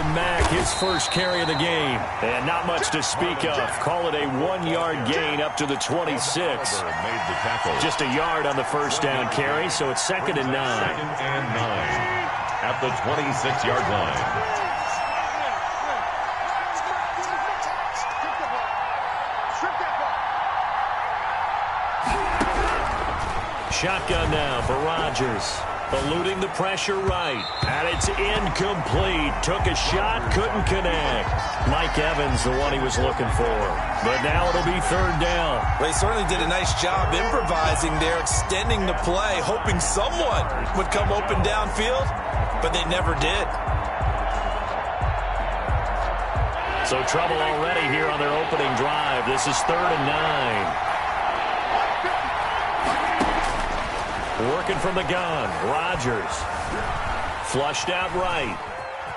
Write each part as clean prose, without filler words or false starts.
Marlon Mack, his first carry of the game. And not much to speak of. Call it a 1-yard gain up to the 26. Just a yard on the first down carry, so it's 2nd and 9. 2nd and 9 at the 26-yard line. Shotgun now for Rodgers. Eluding the pressure right. And it's incomplete. Took a shot, couldn't connect. Mike Evans, the one he was looking for. But now it'll be 3rd down. Well, he certainly did a nice job improvising there, extending the play, hoping someone would come open downfield, but they never did. So trouble already here on their opening drive. This is 3rd and 9. Working from the gun, Rodgers. Flushed out right.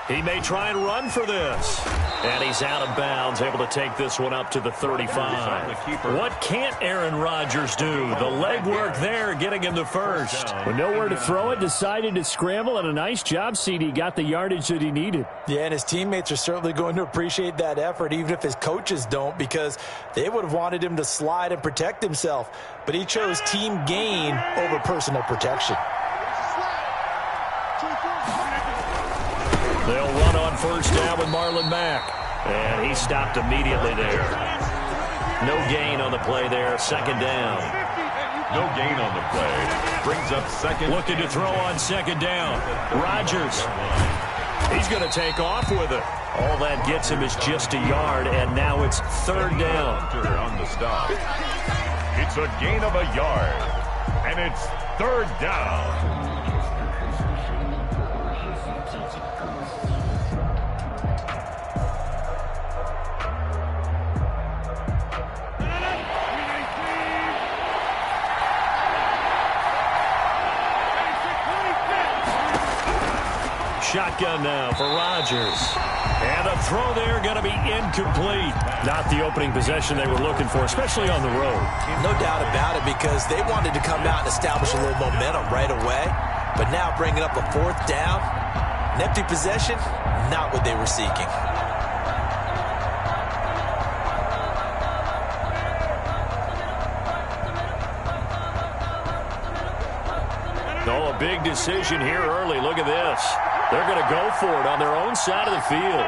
He may try and run for this. And he's out of bounds, able to take this one up to the 35. What can't Aaron Rodgers do? The legwork there, getting him the first. With nowhere to throw it, decided to scramble, and a nice job, CD. Got the yardage that he needed. Yeah, and his teammates are certainly going to appreciate that effort, even if his coaches don't, because they would have wanted him to slide and protect himself. But he chose team gain over personal protection. They'll run on 1st down with Marlon Mack. And he stopped immediately there. No gain on the play there. 2nd down. No gain on the play. Brings up 2nd. Looking to throw on 2nd down. Rodgers. He's going to take off with it. All that gets him is just a yard, and now it's 3rd down. On the stop. It's a gain of a yard, and it's 3rd down. Shotgun now for Rodgers. And a throw there going to be incomplete. Not the opening possession they were looking for, especially on the road. No doubt about it, because they wanted to come out and establish a little momentum right away. But now bringing up a 4th down, an empty possession, not what they were seeking. Oh, a big decision here early. Look at this. They're going to go for it on their own side of the field.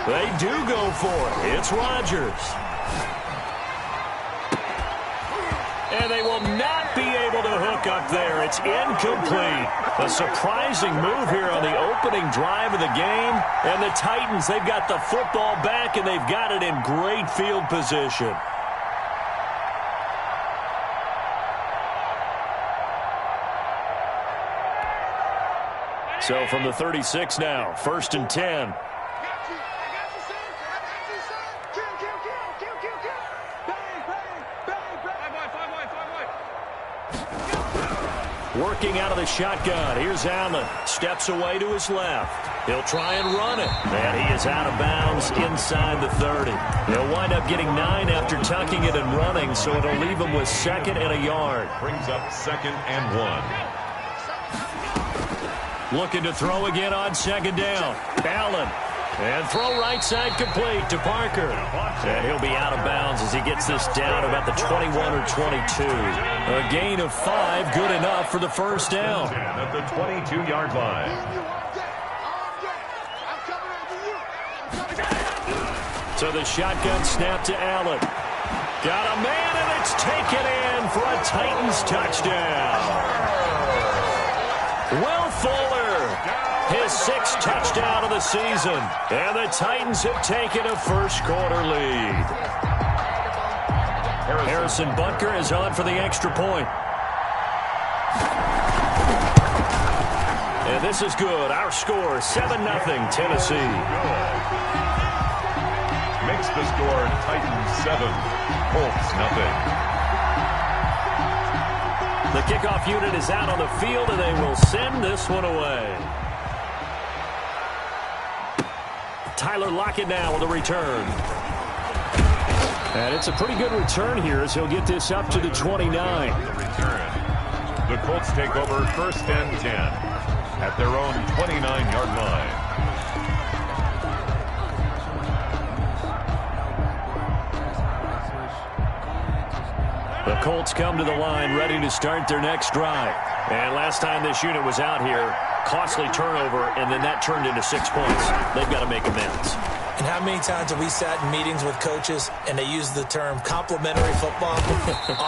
They do go for it. It's Rodgers. And they will not be able to hook up there. It's incomplete. A surprising move here on the opening drive of the game. And the Titans, they've got the football back, and they've got it in great field position. So from the 36 now, 1st and 10. Working out of the shotgun. Here's Allen. Steps away to his left. He'll try and run it. And he is out of bounds inside the 30. He'll wind up getting 9 after tucking it and running, so it'll leave him with 2nd and a yard. Brings up 2nd and 1. Looking to throw again on 2nd down. Allen. And throw right side complete to Parker. And he'll be out of bounds as he gets this down about the 21 or 22. A gain of 5, good enough for the 1st down. At the 22-yard line. So the shotgun snap to Allen. Got a man, and it's taken in for a Titans touchdown. Will Fuller, his 6th touchdown of the season. And the Titans have taken a first-quarter lead. Harrison Butker is on for the extra point. And this is good. Our score, 7-0 Tennessee. Makes the score Titans 7, Colts 0. The kickoff unit is out on the field, and they will send this one away. Tyler Lockett now with a return. And it's a pretty good return here as he'll get this up to the 29. The Colts take over 1st and 10 at their own 29-yard line. The Colts come to the line ready to start their next drive. And last time this unit was out here, costly turnover, and then that turned into 6 points. They've got to make amends. And how many times have we sat in meetings with coaches and they use the term complementary football?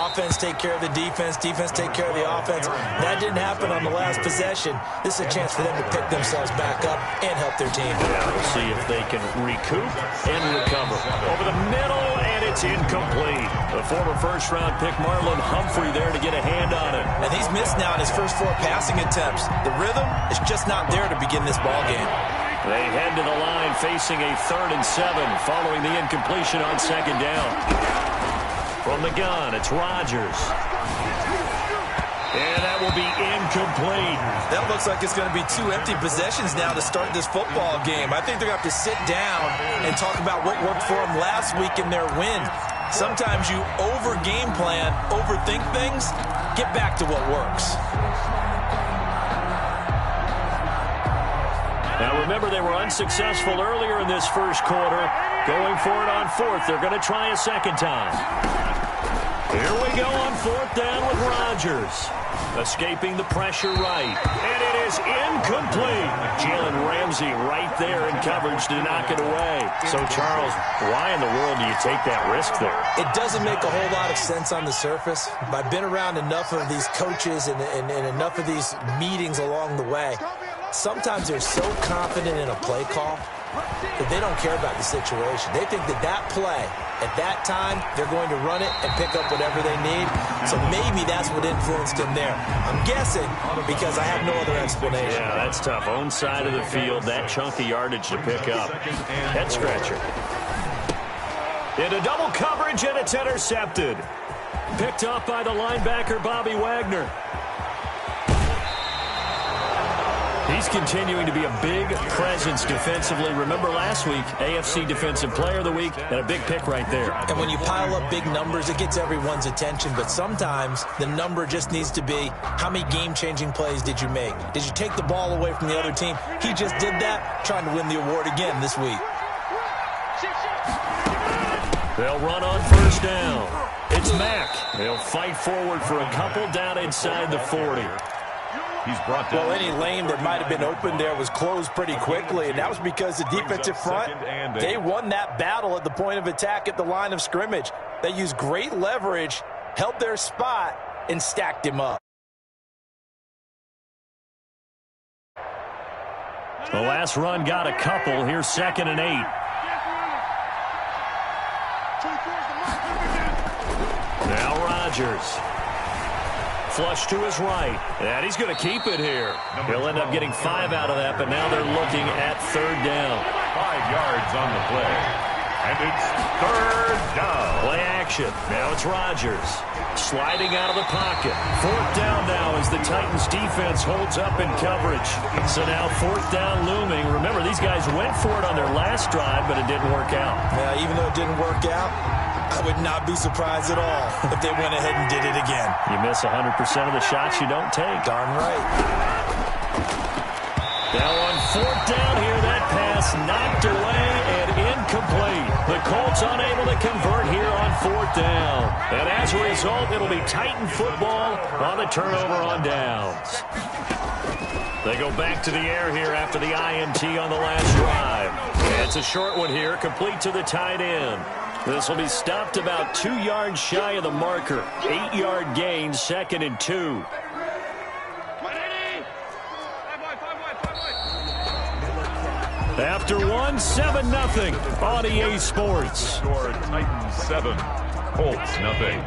Offense take care of the defense, defense take care of the offense. That didn't happen on the last possession. This is a chance for them to pick themselves back up and help their team. Yeah, we'll see if they can recoup and recover. Over the middle, and it's incomplete. The former first-round pick Marlon Humphrey there to get a hand on it. And he's missed now in his first 4 passing attempts. The rhythm is just not there to begin this ball game. They head to the line facing a 3rd and 7 following the incompletion on 2nd down. From the gun, it's Rodgers. And that will be incomplete. That looks like it's going to be 2 empty possessions now to start this football game. I think they're going to have to sit down and talk about what worked for them last week in their win. Sometimes you over-game plan, overthink things, get back to what works. Now, remember, they were unsuccessful earlier in this first quarter. Going for it on 4th. They're going to try a 2nd time. Here we go on 4th down with Rodgers. Escaping the pressure right. And it is incomplete. Jalen Ramsey right there in coverage to knock it away. So, Charles, why in the world do you take that risk there? It doesn't make a whole lot of sense on the surface. I've been around enough of these coaches and enough of these meetings along the way. Sometimes they're so confident in a play call that they don't care about the situation. They think that that play, at that time, they're going to run it and pick up whatever they need. So maybe that's what influenced him there. I'm guessing because I have no other explanation. Yeah, that's tough. Own side of the field, that chunk of yardage to pick up. Head scratcher. Into double coverage, and it's intercepted. Picked up by the linebacker, Bobby Wagner. He's continuing to be a big presence defensively. Remember last week, AFC Defensive Player of the Week, and a big pick right there. And when you pile up big numbers, it gets everyone's attention. But sometimes the number just needs to be, how many game-changing plays did you make? Did you take the ball away from the other team? He just did that, trying to win the award again this week. They'll run on 1st down. It's Mack. They'll fight forward for a couple down inside the 40. He's brought down. Well, any lane that might have been open there was closed pretty quickly, and that was because the defensive front, they won that battle at the point of attack at the line of scrimmage. They used great leverage, held their spot, and stacked him up. The last run got a couple. Here's 2nd and 8. Now Rodgers. Flush to his right, and he's going to keep it here. He'll end up getting 5 out of that, but now they're looking at 3rd down. 5 yards on the play, and it's 3rd down. Play action. Now it's Rodgers. Sliding out of the pocket. 4th down now as the Titans defense holds up in coverage. So now 4th down looming. Remember, these guys went for it on their last drive, but it didn't work out. Yeah, even though it didn't work out, I would not be surprised at all if they went ahead and did it again. You miss 100% of the shots you don't take. Darn right. Now on 4th down here, that pass knocked away and incomplete. The Colts unable to convert here on 4th down. And as a result, it'll be Titan football on the turnover on downs. They go back to the air here after the INT on the last drive. And it's a short one here, complete to the tight end. This will be stopped about 2 yards shy of the marker. 8-yard gain, 2nd and 2. After 1, 7-0 on EA Sports. Score Titans 7, Colts nothing.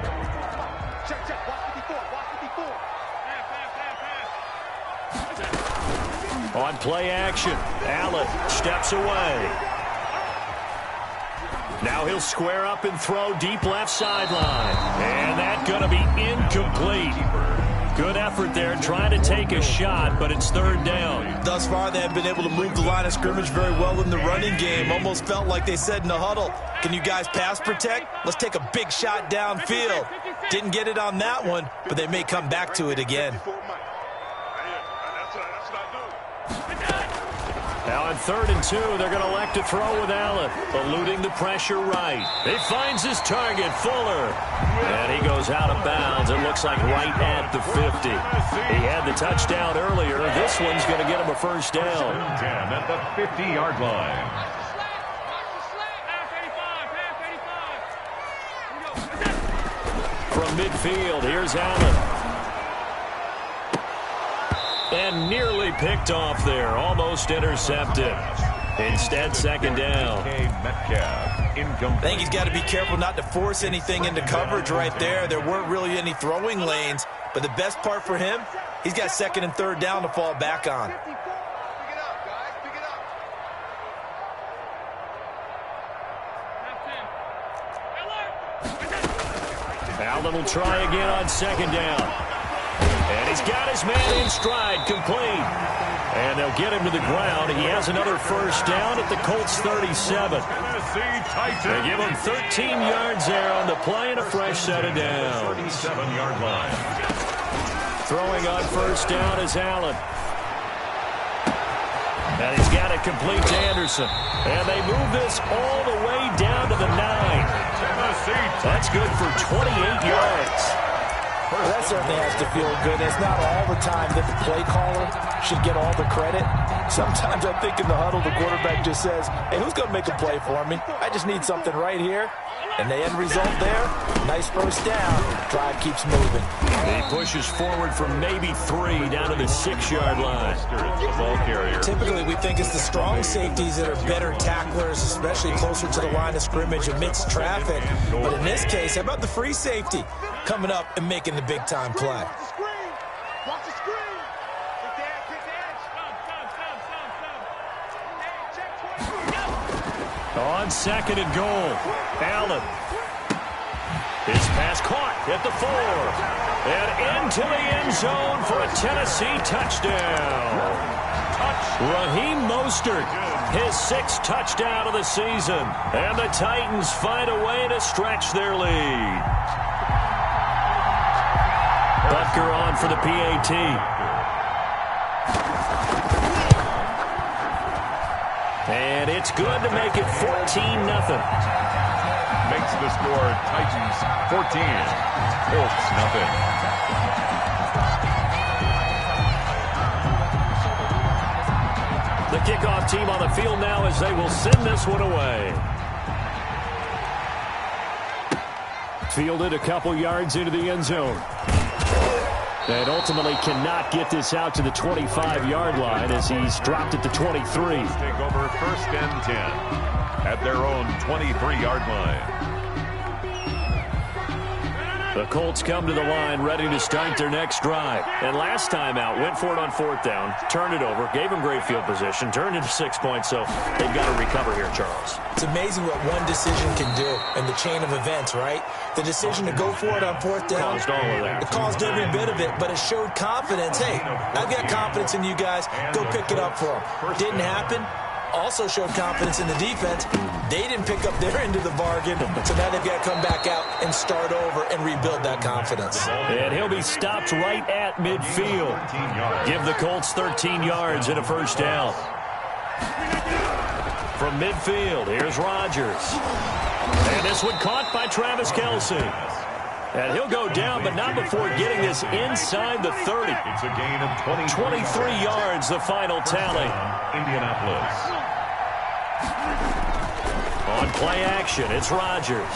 On play action, Allen steps away. Now he'll square up and throw deep left sideline. And that's going to be incomplete. Good effort there trying to take a shot, but it's 3rd down. Thus far, they have been able to move the line of scrimmage very well in the running game. Almost felt like they said in the huddle, can you guys pass protect? Let's take a big shot downfield. Didn't get it on that one, but they may come back to it again. Now on 3rd and 2, they're going to elect to throw with Allen, eluding the pressure right. He finds his target, Fuller. And he goes out of bounds. It looks like right at the 50. He had the touchdown earlier. This one's going to get him a first down. 10 at the 50-yard line. From midfield, here's Allen. And nearly picked off there. Almost intercepted. Instead, 2nd down. I think he's got to be careful not to force anything into coverage right there. There weren't really any throwing lanes. But the best part for him, he's got 2nd and 3rd down to fall back on. Allen will try again on 2nd down. And he's got his man in stride, complete. And they'll get him to the ground. He has another first down at the Colts 37. They give him 13 yards there on the play and a fresh set of downs. 37-yard line. Throwing on first down is Allen. And he's got it complete to Anderson. And they move this all the way down to the 9. That's good for 28 yards. Well, that certainly has to feel good. It's not all the time that the play caller should get all the credit. Sometimes I think in the huddle, the quarterback just says, hey, who's going to make a play for me? I just need something right here. And the end result there, nice first down. Drive keeps moving. He pushes forward from maybe 3 down to the 6-yard line. Typically, we think it's the strong safeties that are better tacklers, especially closer to the line of scrimmage amidst traffic. But in this case, how about the free safety coming up and making the big-time play? On 2nd and goal, Allen. His pass caught at the 4. And into the end zone for a Tennessee touchdown. Raheem Mostert, his 6th touchdown of the season. And the Titans find a way to stretch their lead. Butker on for the PAT. And it's good to make it 14-0. Makes the score Titans 14, Colts nothing. The kickoff team on the field now as they will send this one away. Fielded a couple yards into the end zone. And ultimately cannot get this out to the 25-yard line as he's dropped it to 23. Take over 1st and 10 at their own 23-yard line. The Colts come to the line ready to start their next drive. And last time out, went for it on 4th down, turned it over, gave them great field position, turned into 6 points, so they've got to recover here, Charles. It's amazing what one decision can do in the chain of events, right? The decision to go for it on 4th down. Caused all of that. It caused every bit of it, but it showed confidence. Hey, I've got confidence in you guys. Go pick it up for them. Didn't happen. Also showed confidence in the defense. They didn't pick up their end of the bargain, so now they've got to come back out and start over and rebuild that confidence. And he'll be stopped right at midfield. Give the Colts 13 yards and a first down. From midfield, here's Rodgers. And this one caught by Travis Kelce. And he'll go down, but not before getting this inside the 30. It's a gain of 23 yards, the final tally. Indianapolis. On play action, it's Rodgers.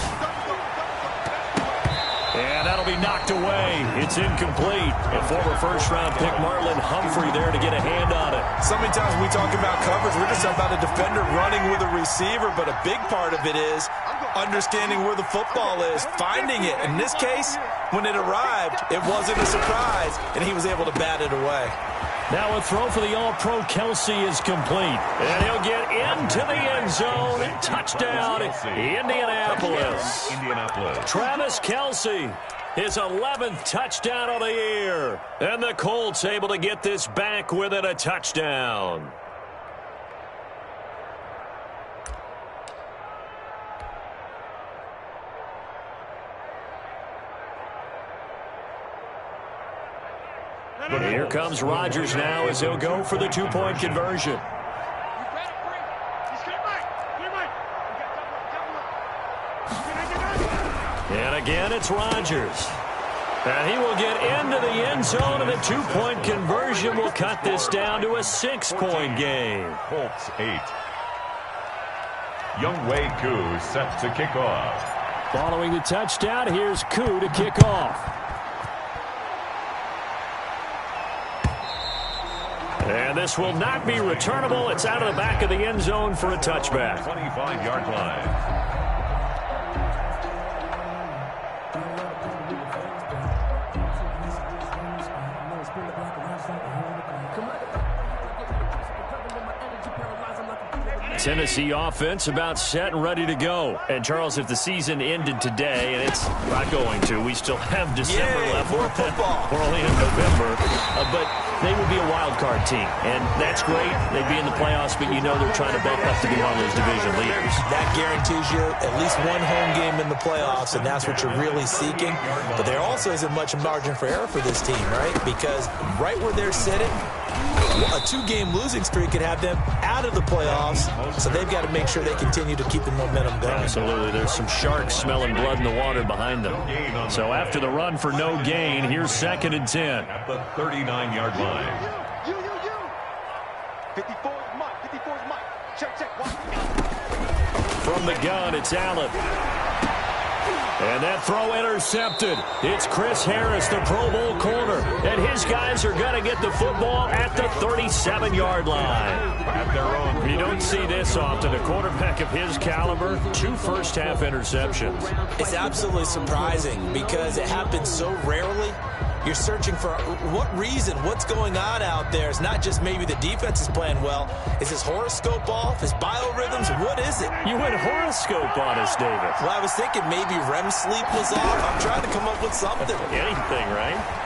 And that'll be knocked away. It's incomplete. And former first-round pick Marlon Humphrey there to get a hand on it. So many times we talk about coverage, we're just talking about a defender running with a receiver, but a big part of it is understanding where the football is, finding it. In this case, when it arrived, it wasn't a surprise, and he was able to bat it away. Now a throw for the All-Pro Kelce is complete. And he'll get into the end zone. Touchdown, Indianapolis. Travis Kelce, his 11th touchdown of the year. And the Colts able to get this back within a touchdown. Here comes Rodgers now as he'll go for the two-point conversion. And again, it's Rodgers. And he will get into the end zone, and the two-point conversion will cut this down to a 6-point game. Colts 8. Younghoe Koo set to kick off. Following the touchdown, here's Koo to kick off. And this will not be returnable. It's out of the back of the end zone for a touchback. 25-yard line. Tennessee offense about set and ready to go. And, Charles, if the season ended today, and it's not going to, we still have December left. More football. We're only in November. But they will be a wild card team. And that's great. They'd be in the playoffs, but you know they're trying to back up to be one of those division leaders. That guarantees you at least one home game in the playoffs, and that's what you're really seeking. But there also isn't much margin for error for this team, right? Because right where they're sitting, a two-game losing streak could have them out of the playoffs, so they've got to make sure they continue to keep the momentum going. Absolutely. There's some sharks smelling blood in the water behind them. So after the run for no gain, here's 2nd and 10. At the 39-yard line. 54 is Mike. 54 is Mike. Check. From the gun, it's Allen. And that throw intercepted. It's Chris Harris, the Pro Bowl corner. And his guys are going to get the football at the 37-yard line. At their own. You don't see this often. A quarterback of his caliber, 2 first-half interceptions. It's absolutely surprising because it happens so rarely. You're searching for what reason, what's going on out there. It's not just maybe the defense is playing well. Is his horoscope off? His biorhythms? What is it? You went horoscope on us, David. Well, I was thinking maybe REM sleep was off. I'm trying to come up with something. Anything, right?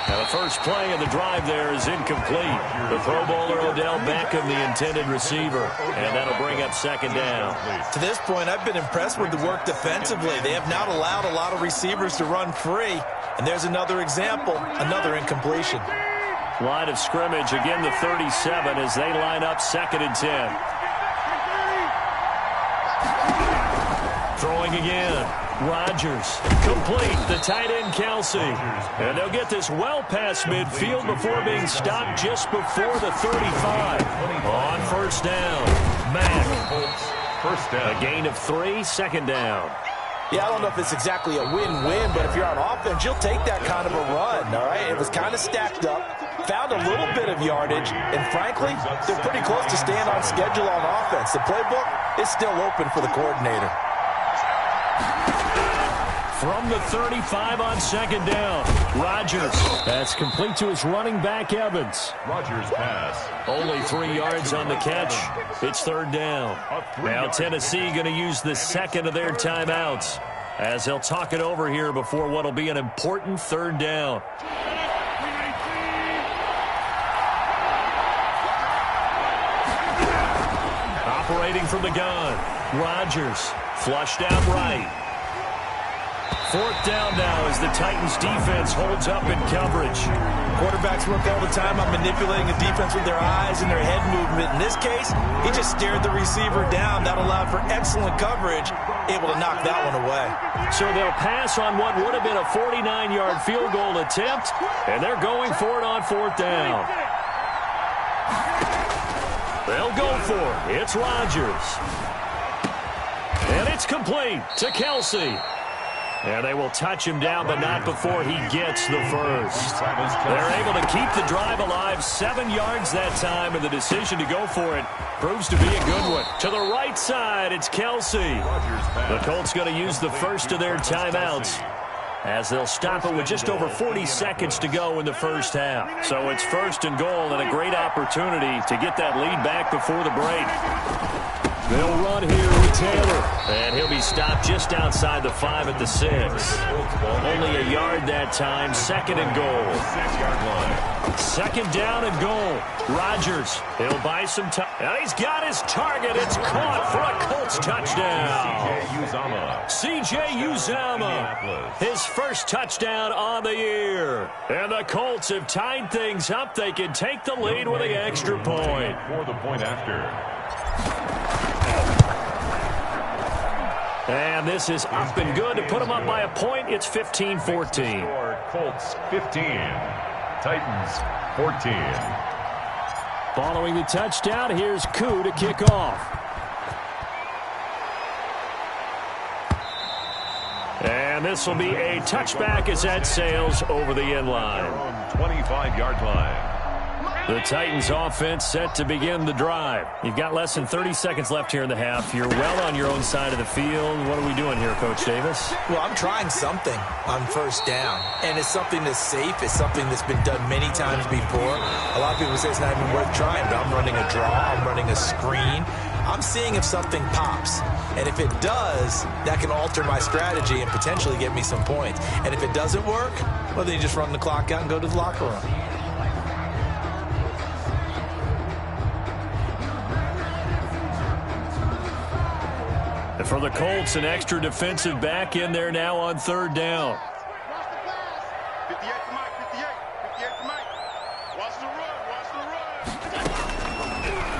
Now the first play of the drive there is incomplete. The Pro Bowler Odell Beckham, the intended receiver. And that'll bring up 2nd down. To this point, I've been impressed with the work defensively. They have not allowed a lot of receivers to run free. And there's another example, another incompletion. Line of scrimmage, again the 37 as they line up 2nd and 10. Throwing again. Rodgers, complete, the tight end Kelsey. And they'll get this well past midfield before being stopped just before the 35. On 1st down, Mack. 1st down. A gain of 3, 2nd down. Yeah, I don't know if it's exactly a win-win, but if you're on offense, you'll take that kind of a run, all right? It was kind of stacked up, found a little bit of yardage, and frankly, they're pretty close to staying on schedule on offense. The playbook is still open for the coordinator. From the 35 on 2nd down, Rodgers. That's complete to his running back, Evans. Rodgers pass. Only 3 yards on the catch. It's 3rd down. Now Tennessee going to use the 2nd of their timeouts as they'll talk it over here before what will be an important 3rd down. Operating from the gun, Rodgers flushed out right. 4th down now as the Titans defense holds up in coverage. Quarterbacks work all the time on manipulating the defense with their eyes and their head movement. In this case, he just stared the receiver down. That allowed for excellent coverage, able to knock that one away. So they'll pass on what would have been a 49-yard field goal attempt, and they're going for it on 4th down. They'll go for it. It's Rodgers. And it's complete to Kelsey. And they will touch him down, but not before he gets the first. They're able to keep the drive alive, 7 yards that time, and the decision to go for it proves to be a good one. To the right side, it's Kelsey. The Colts going to use the first of their timeouts as they'll stop it with just over 40 seconds to go in the first half. So it's 1st and goal and a great opportunity to get that lead back before the break. They'll run here with Taylor. And he'll be stopped just outside the 5 at the 6. Only a yard that time. Second and goal. 6-yard line. Second down and goal. Rodgers, he'll buy some time. And he's got his target. It's caught for a Colts touchdown. C.J. Uzomah, his first touchdown on the year. And the Colts have tied things up. They can take the lead with the extra point. For the point after. And this is up and good to put them up by a point. It's 15-14. Colts 15. Titans 14. Following the touchdown, here's Koo to kick off. And this will be a touchback as that sails over the end line. 25-yard line. The Titans offense set to begin the drive. You've got less than 30 seconds left here in the half. You're well on your own side of the field. What are we doing here, Coach Davis? Well, I'm trying something on first down, and it's something that's safe. It's something that's been done many times before. A lot of people say it's not even worth trying, but I'm running a draw. I'm running a screen. I'm seeing if something pops. And if it does, that can alter my strategy and potentially get me some points. And if it doesn't work, well, then you just run the clock out and go to the locker room. And for the Colts, an extra defensive back in there now on third down. 58 to Mike, 58 to Mike. Watch the run, watch the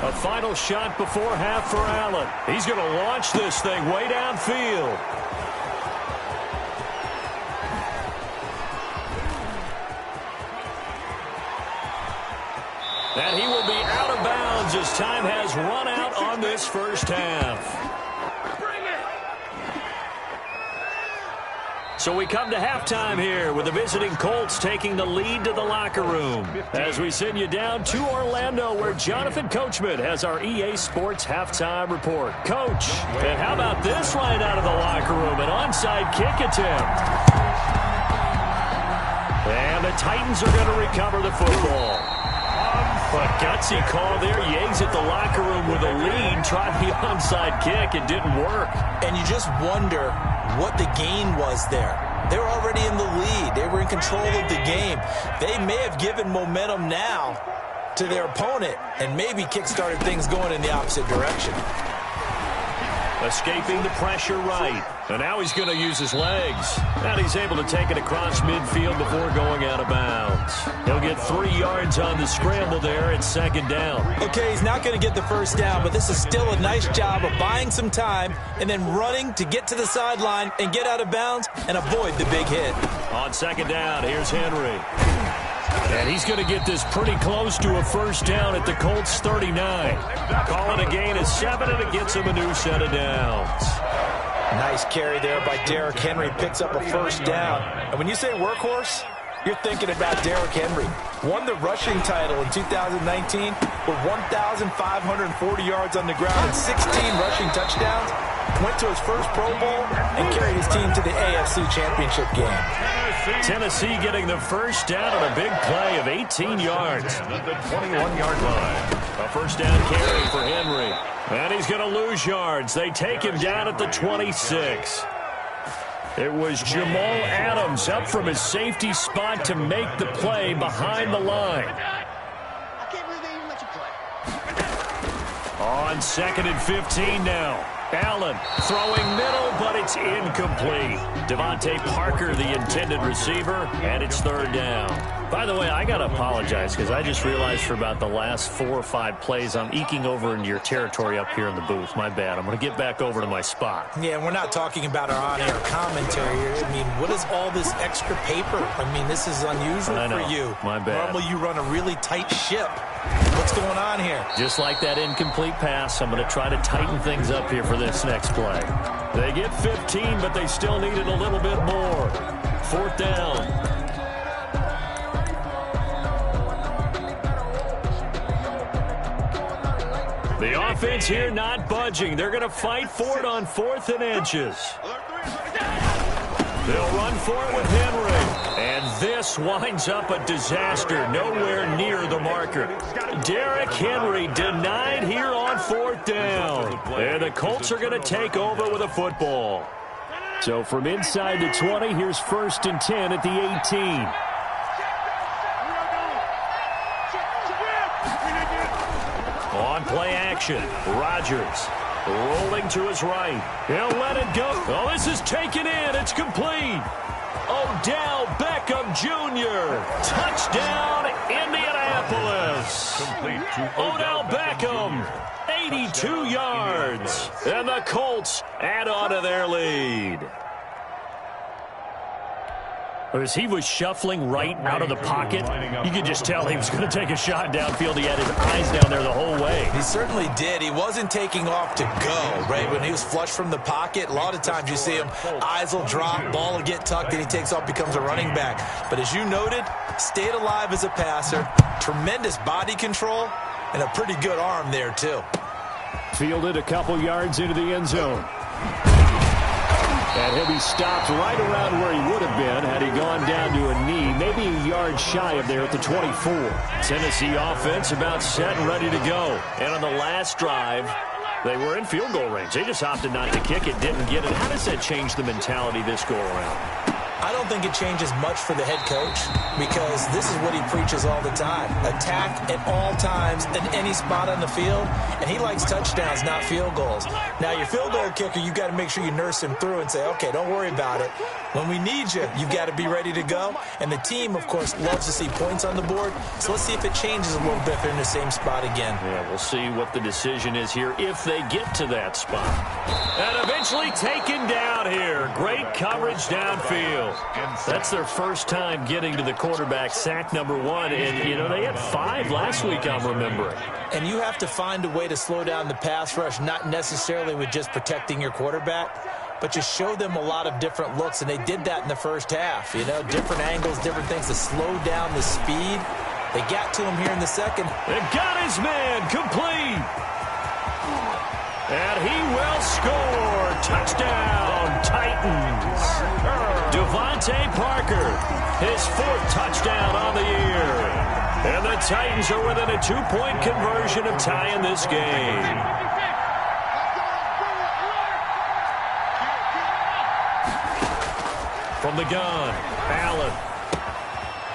run. A final shot before half for Allen. He's going to launch this thing way downfield. And he will be out of bounds as time has run out on this first half. So we come to halftime here with the visiting Colts taking the lead to the locker room. As we send you down to Orlando where Jonathan Coachman has our EA Sports halftime report. Coach, and how about this right out of the locker room? An onside kick attempt. And the Titans are going to recover the football. A gutsy call there. Yates at the locker room with a lead. Tried the onside kick. It didn't work. And you just wonder what the gain was there. They were already in the lead. They were in control of the game. They may have given momentum now to their opponent and maybe kick-started things going in the opposite direction. Escaping the pressure right. And now he's going to use his legs. And he's able to take it across midfield before going out of bounds. He'll get 3 yards on the scramble there at second down. Okay, he's not going to get the first down, but this is still a nice job of buying some time and then running to get to the sideline and get out of bounds and avoid the big hit. On second down, here's Henry. And he's going to get this pretty close to a first down at the Colts 39. Call it a gain of 7, and it gets him a new set of downs. Nice carry there by Derrick Henry. Picks up a first down. And when you say workhorse, you're thinking about Derrick Henry. Won the rushing title in 2019 with 1,540 yards on the ground and 16 rushing touchdowns. Went to his first Pro Bowl and carried his team to the AFC Championship game. Tennessee getting the first down on a big play of 18 yards. At the 21-yard line. A first down carry for Henry. And he's going to lose yards. They take him down at the 26. It was Jamal Adams up from his safety spot to make the play behind the line. I can't believe they even let you play. On second and 15 now. Allen throwing middle, but it's incomplete. Devontae Parker, the intended receiver, and it's third down. By the way, I got to apologize because I just realized for about the last 4 or 5 plays, I'm eking over into your territory up here in the booth. My bad. I'm going to get back over to my spot. Yeah, we're not talking about our on-air commentary here. I mean, what is all this extra paper? I mean, this is unusual for you. My bad. Normally you run a really tight ship. What's going on here? Just like that incomplete pass, I'm going to try to tighten things up here for this next play. They get 15, but they still needed a little bit more. Fourth down. The offense here not budging. They're going to fight for it on 4th and inches. They'll run for it with Henry. And this winds up a disaster. Nowhere near the marker. Derrick Henry denied here on 4th down. And the Colts are going to take over with a football. So from inside the 20, here's 1st and 10 at the 18. On play action, Rodgers rolling to his right. He'll let it go. Oh, this is taken in. It's complete. Odell Beckham Jr. Touchdown, Indianapolis. Odell Beckham, 82 yards. And the Colts add on to their lead. As he was shuffling right out of the pocket, you could just tell he was going to take a shot downfield. He had his eyes down there the whole way. He certainly did. He wasn't taking off to go, right? When he was flush from the pocket, a lot of times you see him, eyes will drop, ball will get tucked, and he takes off, becomes a running back. But as you noted, stayed alive as a passer, tremendous body control, and a pretty good arm there, too. Fielded a couple yards into the end zone. And he'll be stopped right around where he would have been had he gone down to a knee, maybe a yard shy of there at the 24. Tennessee offense about set and ready to go. And on the last drive, they were in field goal range. They just opted not to kick it, didn't get it. How does that change the mentality this go around? I don't think it changes much for the head coach because this is what he preaches all the time. Attack at all times in any spot on the field, and he likes touchdowns, not field goals. Now, your field goal kicker, you've got to make sure you nurse him through and say, okay, don't worry about it. When we need you, you've got to be ready to go. And the team, of course, loves to see points on the board. So let's see if it changes a little bit if they're in the same spot again. Yeah, we'll see what the decision is here if they get to that spot. And eventually taken down here. Great coverage downfield. That's their first time getting to the quarterback, sack number 1. And, you know, they had 5 last week, I'm remembering. And you have to find a way to slow down the pass rush, not necessarily with just protecting your quarterback, but just show them a lot of different looks. And they did that in the first half, you know, different angles, different things to slow down the speed. They got to him here in the second. They got his man complete. And he will score. Touchdown, Titans. Devontae Parker, his 4th touchdown on the year. And the Titans are within a 2-point conversion of tying this game. From the gun, Allen.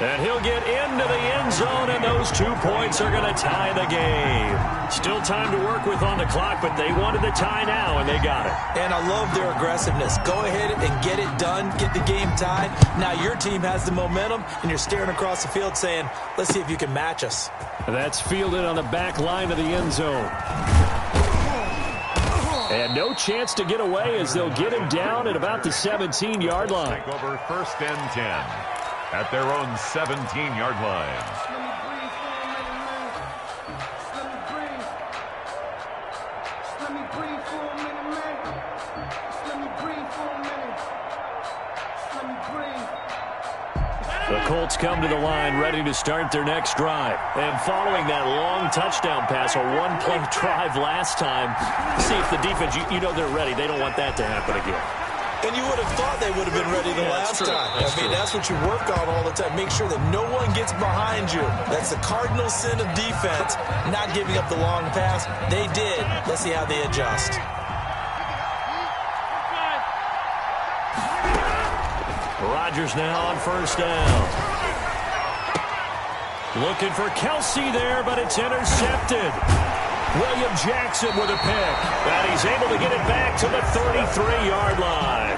And he'll get into the end zone, and those 2 points are going to tie the game. Still time to work with on the clock, but they wanted the tie now, and they got it. And I love their aggressiveness. Go ahead and get it done, get the game tied. Now your team has the momentum, and you're staring across the field saying, let's see if you can match us. That's fielded on the back line of the end zone. And no chance to get away as they'll get him down at about the 17-yard line. Take over 1st and 10 at their own 17-yard line. The Colts come to the line ready to start their next drive. And following that long touchdown pass, a 1-play drive last time, see if the defense, you know they're ready. They don't want that to happen again. And you would have thought they would have been ready the last time. That's what you work on all the time. Make sure that no one gets behind you. That's the cardinal sin of defense, not giving up the long pass. They did. Let's see how they adjust. Rodgers now on 1st down. Looking for Kelsey there, but it's intercepted. William Jackson with a pick. And he's able to get it back to the 33-yard line.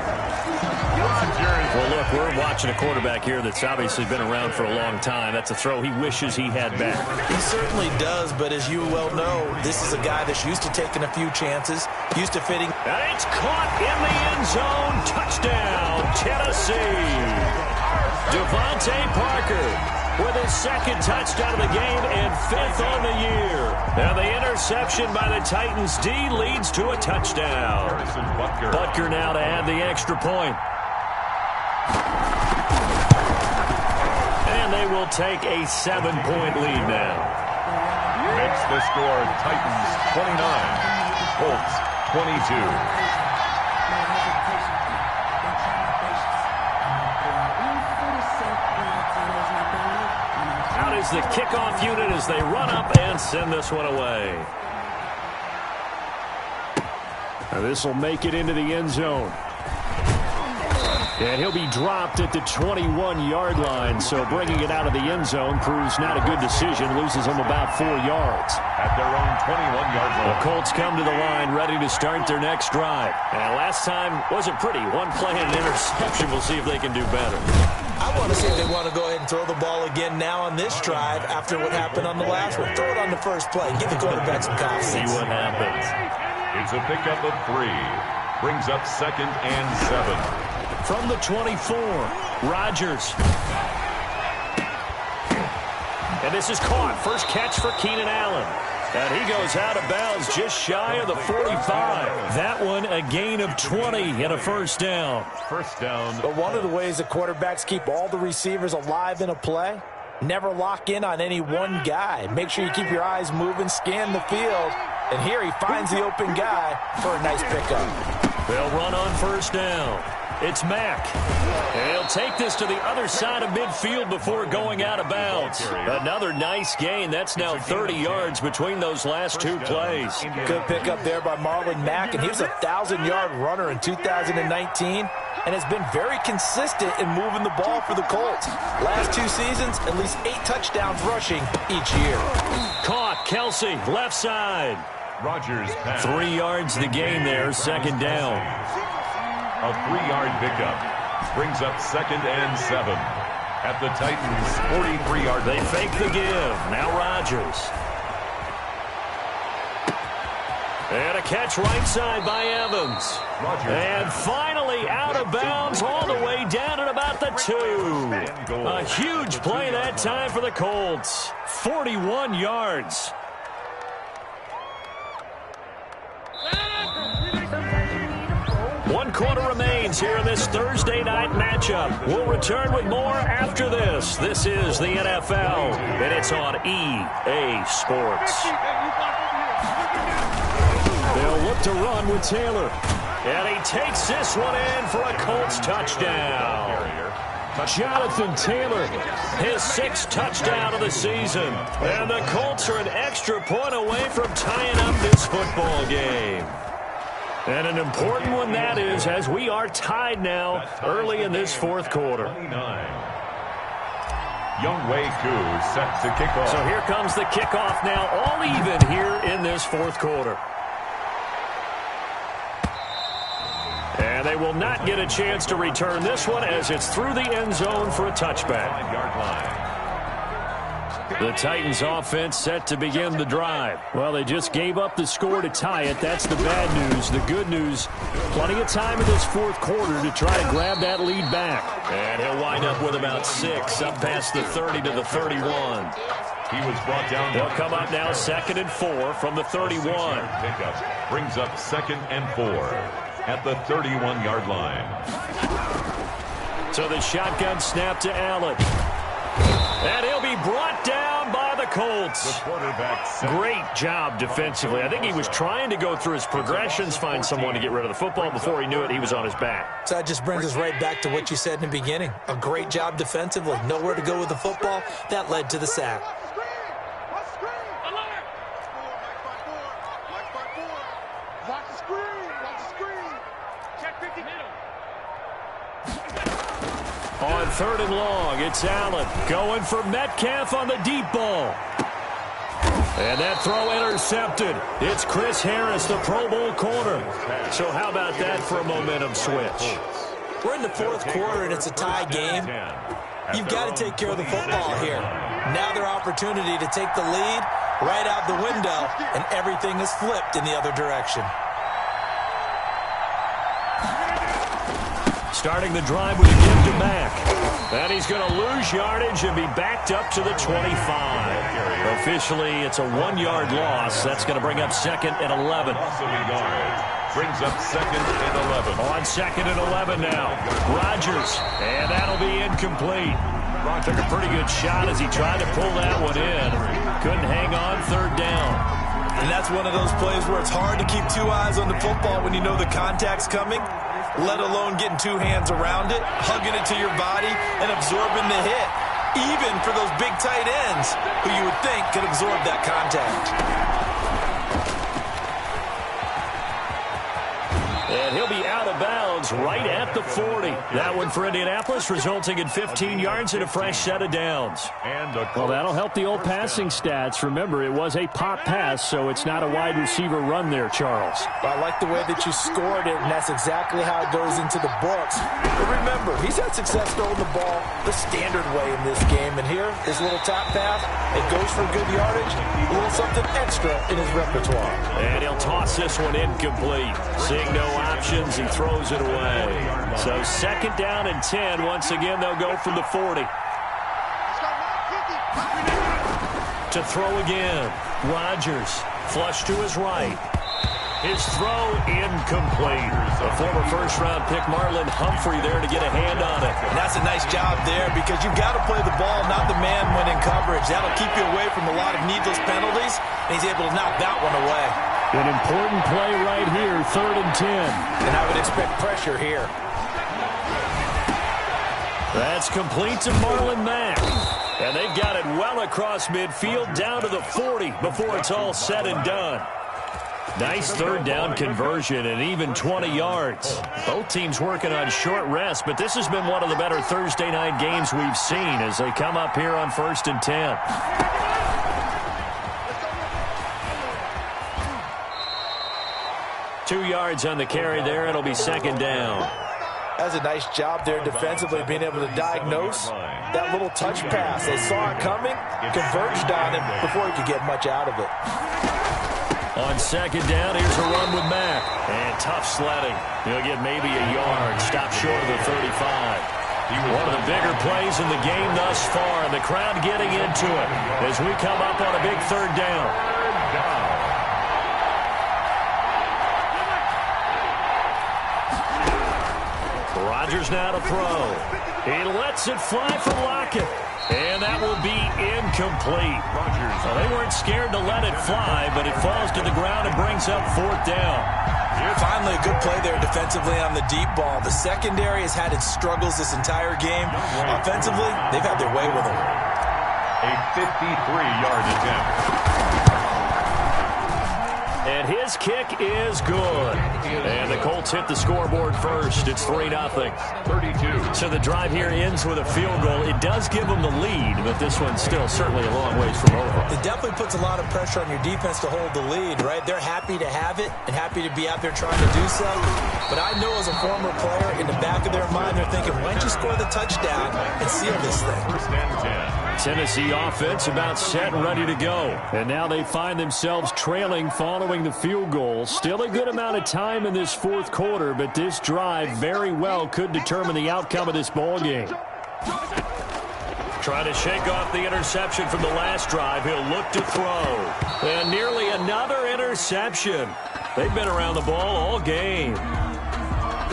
Well, look, we're watching a quarterback here that's obviously been around for a long time. That's a throw he wishes he had back. He certainly does, but as you well know, this is a guy that's used to taking a few chances, used to fitting. And it's caught in the end zone. Touchdown, Tennessee. Devontae Parker with his 2nd touchdown of the game and 5th on the year. Now the interception by the Titans D leads to a touchdown. Butker now to add the extra point. And they will take a 7-point lead now. Makes the score Titans 29, Colts 22. is the kickoff unit as they run up and send this one away. This will make it into the end zone. And he'll be dropped at the 21-yard line, so bringing it out of the end zone proves not a good decision, loses him about 4 yards. At their own 21-yard line. The Colts come to the line ready to start their next drive. And last time wasn't pretty. One play and an interception. We'll see if they can do better. I want to see if they want to go ahead and throw the ball again now on this drive after what happened on the last one. Throw it on the first play. Give the quarterback some confidence. See what happens. It's a pickup of 3. Brings up 2nd and 7. From the 24, Rodgers. And this is caught. First catch for Keenan Allen. And he goes out of bounds just shy of the 45. That one a gain of 20 and a first down. First down. But one of the ways the quarterbacks keep all the receivers alive in a play, never lock in on any one guy. Make sure you keep your eyes moving, scan the field. And here he finds the open guy for a nice pickup. They'll run on first down. It's Mack. And he'll take this to the other side of midfield before going out of bounds. Another nice gain. That's now 30 yards between those last 2 plays. Good pickup there by Marlon Mack, and he was a 1,000-yard runner in 2019 and has been very consistent in moving the ball for the Colts. Last 2 seasons, at least 8 touchdowns rushing each year. Caught. Kelsey, left side. Rodgers pass. 3 yards the gain there, second down. A 3-yard pickup. Brings up 2nd and 7. At the Titans' 43-yard line. They fake the give. Now Rodgers. And a catch right side by Evans. Rodgers. And finally out of bounds all the way down at about the 2. A huge play that time for the Colts. 41 yards. One quarter remains here in this Thursday night matchup. We'll return with more after this. This is the NFL, and it's on EA Sports. They'll look to run with Taylor. And he takes this one in for a Colts touchdown. Jonathan Taylor, his 6th touchdown of the season. And the Colts are an extra point away from tying up this football game. And an important one that is, as we are tied now early in this 4th quarter. Younghoe Koo set to kick off. So here comes the kickoff now, all even here in this 4th quarter. And they will not get a chance to return this one as it's through the end zone for a touchback. 5-yard line. The Titans offense set to begin the drive. Well, they just gave up the score to tie it. That's the bad news. The good news, plenty of time in this 4th quarter to try to grab that lead back. And he'll wind up with about 6, up past the 30 to the 31. He was brought down. They'll come up now 2nd and 4 from the 31. Pickup brings up 2nd and 4 at the 31-yard line. So the shotgun snap to Allen. And he'll be brought down by the Colts. The quarterback. Great job defensively. I think he was trying to go through his progressions, find someone to get rid of the football. Before he knew it, he was on his back. So that just brings us right back to what you said in the beginning. A great job defensively. Nowhere to go with the football. That led to the sack. On 3rd and long, it's Allen going for Metcalf on the deep ball. And that throw intercepted. It's Chris Harris, the Pro Bowl corner. So how about that for a momentum switch? We're in the 4th quarter, and it's a tie game. You've got to take care of the football here. Now their opportunity to take the lead right out the window, and everything is flipped in the other direction. Starting the drive with a give to Mack. And he's going to lose yardage and be backed up to the 25. Officially, it's a 1-yard loss. That's going to bring up 2nd and 11. Brings up 2nd and 11. On 2nd and 11 now. Rodgers. And that'll be incomplete. Took a pretty good shot as he tried to pull that one in. Couldn't hang on 3rd down. And that's one of those plays where it's hard to keep 2 eyes on the football when you know the contact's coming, let alone getting 2 hands around it, hugging it to your body, and absorbing the hit. even for those big tight ends who you would think could absorb that contact. And he'll be out of bounds right at the 40. That one for Indianapolis, resulting in 15 yards and a fresh set of downs. Well, that'll help the old passing stats. Remember, it was a pop pass, so it's not a wide receiver run there, Charles. I like the way that you scored it, and that's exactly how it goes into the books. But remember, he's had success throwing the ball the standard way in this game. And here, his little top pass, it goes for good yardage, a little something extra in his repertoire. And he'll toss this one incomplete. Seeing no options, he throws it away. So second down and 10. Once again, they'll go from the 40. To throw again. Rodgers, flush to his right. His throw incomplete. A former first-round pick, Marlon Humphrey, there to get a hand on it. And that's a nice job there because you've got to play the ball, not the man when in coverage. That'll keep you away from a lot of needless penalties, and he's able to knock that one away. An important play right here, 3rd and 10. And I would expect pressure here. That's complete to Marlon Mack. And they've got it well across midfield down to the 40 before it's all said and done. Nice third down conversion and even 20 yards. Both teams working on short rest, but this has been one of the better Thursday night games we've seen as they come up here on 1st and 10. Two yards on the carry there. It'll be second down. That's a nice job there defensively, being able to diagnose that little touch pass. They saw it coming, converged on him before he could get much out of it. On second down, here's a run with Mack. And tough sledding. He'll get maybe a yard. Stop short of the 35. One of the bigger plays in the game thus far, and the crowd getting into it as we come up on a big third down. Rodgers now to throw. He lets it fly for Lockett. And that will be incomplete. Well, they weren't scared to let it fly, but it falls to the ground and brings up 4th down. Finally, a good play there defensively on the deep ball. The secondary has had its struggles this entire game. Offensively, they've had their way with them. A 53-yard attempt. And his kick is good. And the Colts hit the scoreboard first. It's 3-0. 32. So the drive here ends with a field goal. It does give them the lead, but this one's still certainly a long ways from over. It definitely puts a lot of pressure on your defense to hold the lead, right? They're happy to have it and happy to be out there trying to do so. But I know as a former player, in the back of their mind, they're thinking, why don't you score the touchdown and seal this thing? 1st and 10. Tennessee offense about set and ready to go. And now they find themselves trailing following the field goal. Still a good amount of time in this 4th quarter, but this drive very well could determine the outcome of this ball game. Trying to shake off the interception from the last drive. He'll look to throw. And nearly another interception. They've been around the ball all game.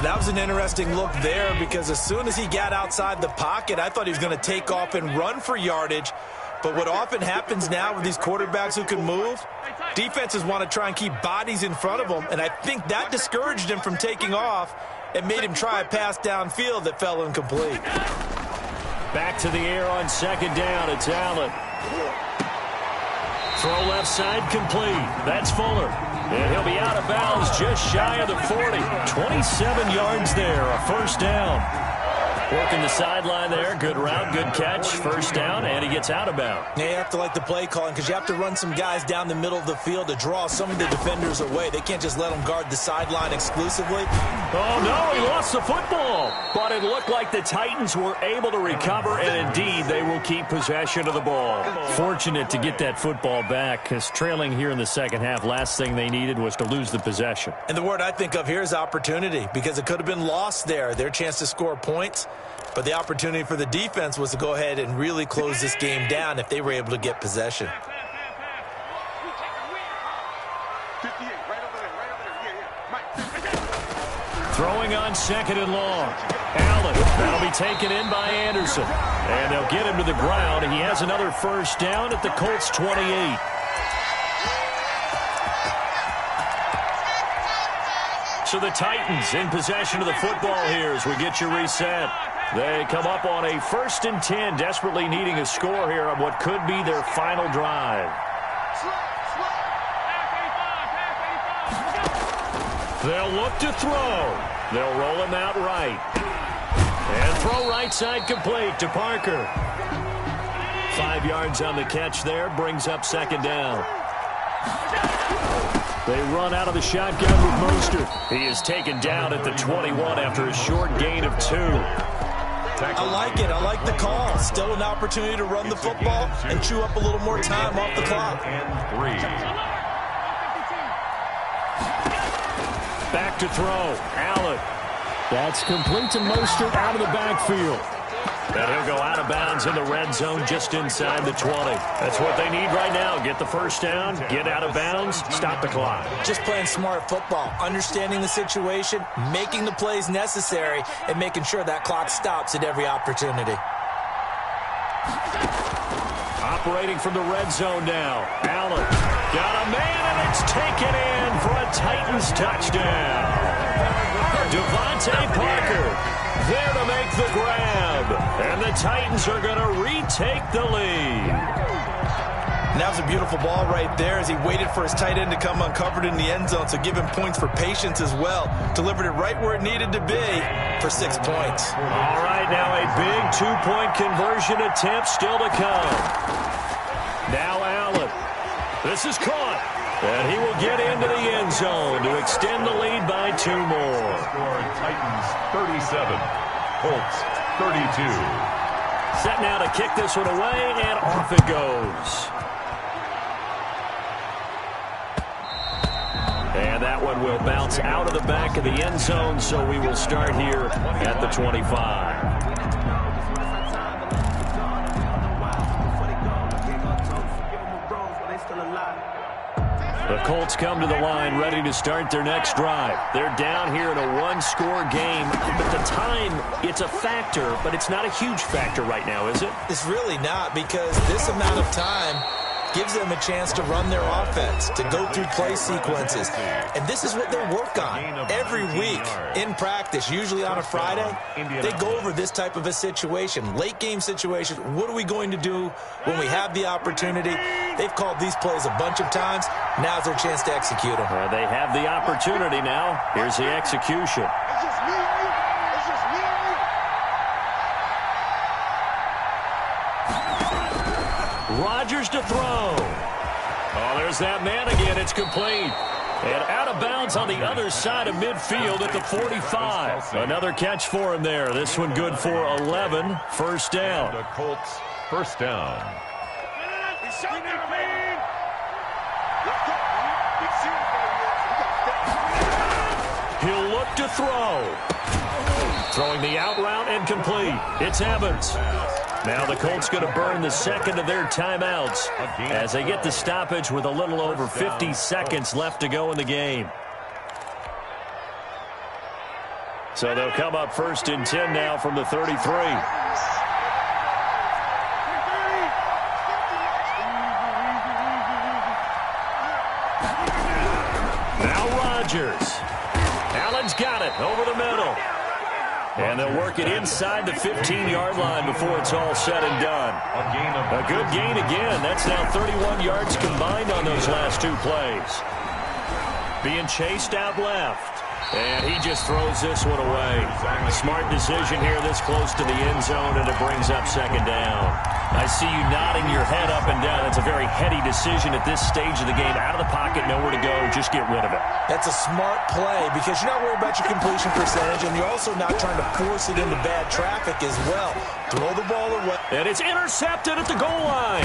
That was an interesting look there because as soon as he got outside the pocket, I thought he was going to take off and run for yardage. But what often happens now with these quarterbacks who can move, defenses want to try and keep bodies in front of them, and I think that discouraged him from taking off and made him try a pass downfield that fell incomplete. Back to the air on second down. It's Allen. Throw left side complete. That's Fuller. And he'll be out of bounds just shy of the 40. 27 yards there, a 1st down. Working the sideline there. Good route, good catch. 1st down, and he gets out of bounds. Now you have to like the play calling because you have to run some guys down the middle of the field to draw some of the defenders away. They can't just let them guard the sideline exclusively. Oh, no, he lost the football. But it looked like the Titans were able to recover, and indeed they will keep possession of the ball. Fortunate to get that football back because trailing here in the second half, last thing they needed was to lose the possession. And the word I think of here is opportunity because it could have been lost there. Their chance to score points. But the opportunity for the defense was to go ahead and really close this game down if they were able to get possession. 58, right over there. Yeah. Throwing on second and long. Allen, that'll be taken in by Anderson. And they'll get him to the ground. He has another 1st down at the Colts 28. So the Titans in possession of the football here as we get you reset. They come up on a 1st and 10, desperately needing a score here on what could be their final drive. They'll look to throw. They'll roll him out right. And throw right side complete to Parker. 5 yards on the catch there, brings up 2nd down. They run out of the shotgun with Mostert. He is taken down at the 21 after a short gain of 2. I like it. I like the call. Still an opportunity to run the football and chew up a little more time off the clock. And 3. Back to throw. Allen. That's complete to Mostert out of the backfield. And he'll go out of bounds in the red zone just inside the 20. That's what they need right now. Get the 1st down, get out of bounds, stop the clock. Just playing smart football, understanding the situation, making the plays necessary, and making sure that clock stops at every opportunity. Operating from the red zone now. Allen got a man, and it's taken in for a Titans touchdown. Devontae Parker there to make the grab. And the Titans are going to retake the lead. And that was a beautiful ball right there as he waited for his tight end to come uncovered in the end zone, so give him points for patience as well. Delivered it right where it needed to be for 6 points. All right, now a big 2-point conversion attempt still to come. Now Allen. This is caught. And he will get into the end zone to extend the lead by 2 more. Score Titans 37, Colts 32. Set now to kick this one away, and off it goes. And that one will bounce out of the back of the end zone, so we will start here at the 25. The Colts come to the line ready to start their next drive. They're down here in a 1-score game. But the time, it's a factor, but it's not a huge factor right now, is it? It's really not, because this amount of time gives them a chance to run their offense, to go through play sequences. And this is what they work on every week in practice, usually on a Friday. They go over this type of a situation, late game situation. What are we going to do when we have the opportunity? They've called these plays a bunch of times. Now's their chance to execute them. They have the opportunity now. Here's the execution. It's just me and you. It's just me and you. Rodgers to throw. Oh, there's that man again. It's complete. And out of bounds on the other side of midfield at the 45. Another catch for him there. This one good for 11. 1st down. The Colts 1st down. He'll look to throw. Throwing the out route and complete. It's Evans. Now the Colts going to burn the 2nd of their timeouts as they get the stoppage with a little over 50 seconds left to go in the game. So they'll come up 1st and 10 now from the 33. Now Rodgers. Allen's got it over the middle. And they'll work it inside the 15-yard line before it's all said and done. A good gain again. That's now 31 yards combined on those last 2 plays. Being chased out left. And he just throws this one away. Smart decision here this close to the end zone, and it brings up 2nd down. I see you nodding your head up and down. It's a very heady decision at this stage of the game. Out of the pocket, nowhere to go. Just get rid of it. That's a smart play because you're not worried about your completion percentage, and you're also not trying to force it into bad traffic as well. Throw the ball away. And it's intercepted at the goal line.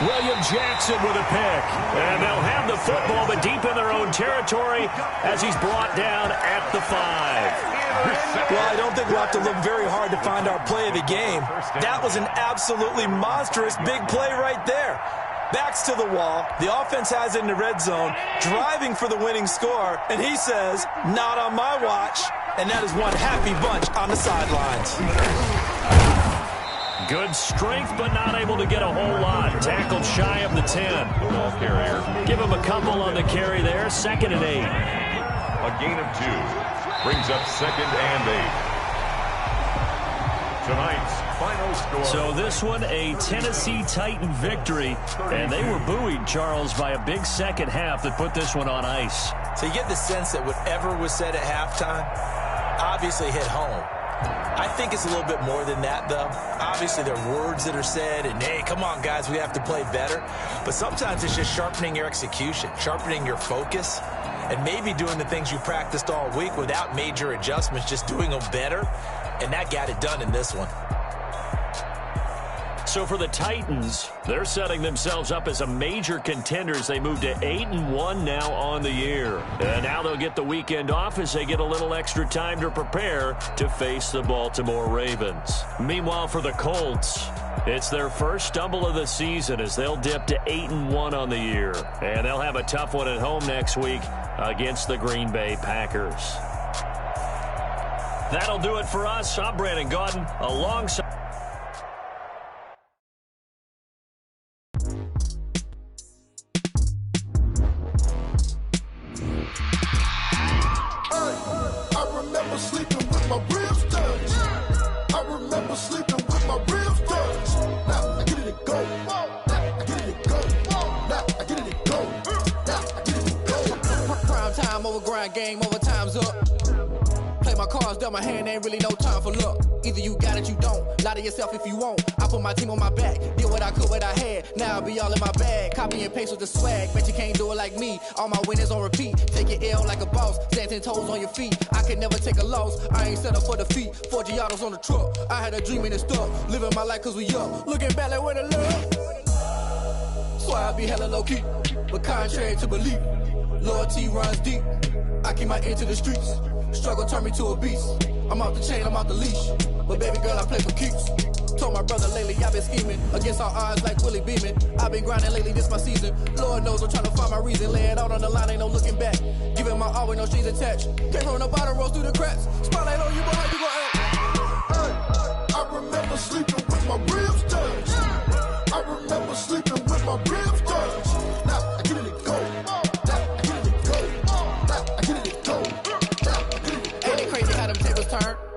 William Jackson with a pick. And they'll have the football, but deep in their own territory as he's brought down at the 5. Well, I don't think we'll have to look very hard to find our play of the game. That was an absolutely monstrous big play right there. Backs to the wall. The offense has it in the red zone, driving for the winning score, and he says, not on my watch. And that is one happy bunch on the sidelines. Good strength, but not able to get a whole lot. Tackled shy of the 10. Ball carrier. Give him a couple on the carry there. 2nd and 8. A gain of 2. Brings up 2nd and 8. Tonight's final score. So this one, a Tennessee Titan victory, and they were buoyed, Charles, by a big second half that put this one on ice. So you get the sense that whatever was said at halftime obviously hit home. I think it's a little bit more than that, though. Obviously, there are words that are said, and, hey, come on, guys, we have to play better. But sometimes it's just sharpening your execution, sharpening your focus, and maybe doing the things you practiced all week without major adjustments, just doing them better. And that got it done in this one. So for the Titans, they're setting themselves up as a major contender as they move to 8-1 now on the year. And now they'll get the weekend off as they get a little extra time to prepare to face the Baltimore Ravens. Meanwhile, for the Colts, it's their first stumble of the season as they'll dip to 8-1 on the year. And they'll have a tough one at home next week against the Green Bay Packers. That'll do it for us. I'm Brandon Gaudin alongside... Game over, time's up. Play my cards, dealt my hand, ain't really no time for luck. Either you got it, you don't. Lie to yourself if you won't. I put my team on my back, did what I could, what I had. Now I'll be all in my bag. Copy and paste with the swag. Bet you can't do it like me. All my winners on repeat. Take your L like a boss. Stand 10 toes on your feet. I can never take a loss. I ain't set up for defeat. 4 Giottos on the truck. I had a dream and it's stuck. Living my life cause we up. Looking back like where the love. So I be hella low key. But contrary to belief, loyalty runs deep. I keep my ear to the streets. Struggle turned me to a beast. I'm off the chain, I'm off the leash. But baby girl, I play for keeps. Told my brother lately, I've been scheming. Against all odds like Willie Beeman. I've been grinding lately, this my season. Lord knows I'm trying to find my reason. Lay it out on the line, ain't no looking back. Giving my all with no strings attached. Came from the bottom, rose through the cracks. Spotlight on you, boy, how you gon' act? I remember sleeping with my ribs touched. I remember sleeping with my ribs touched. Now I get it and go.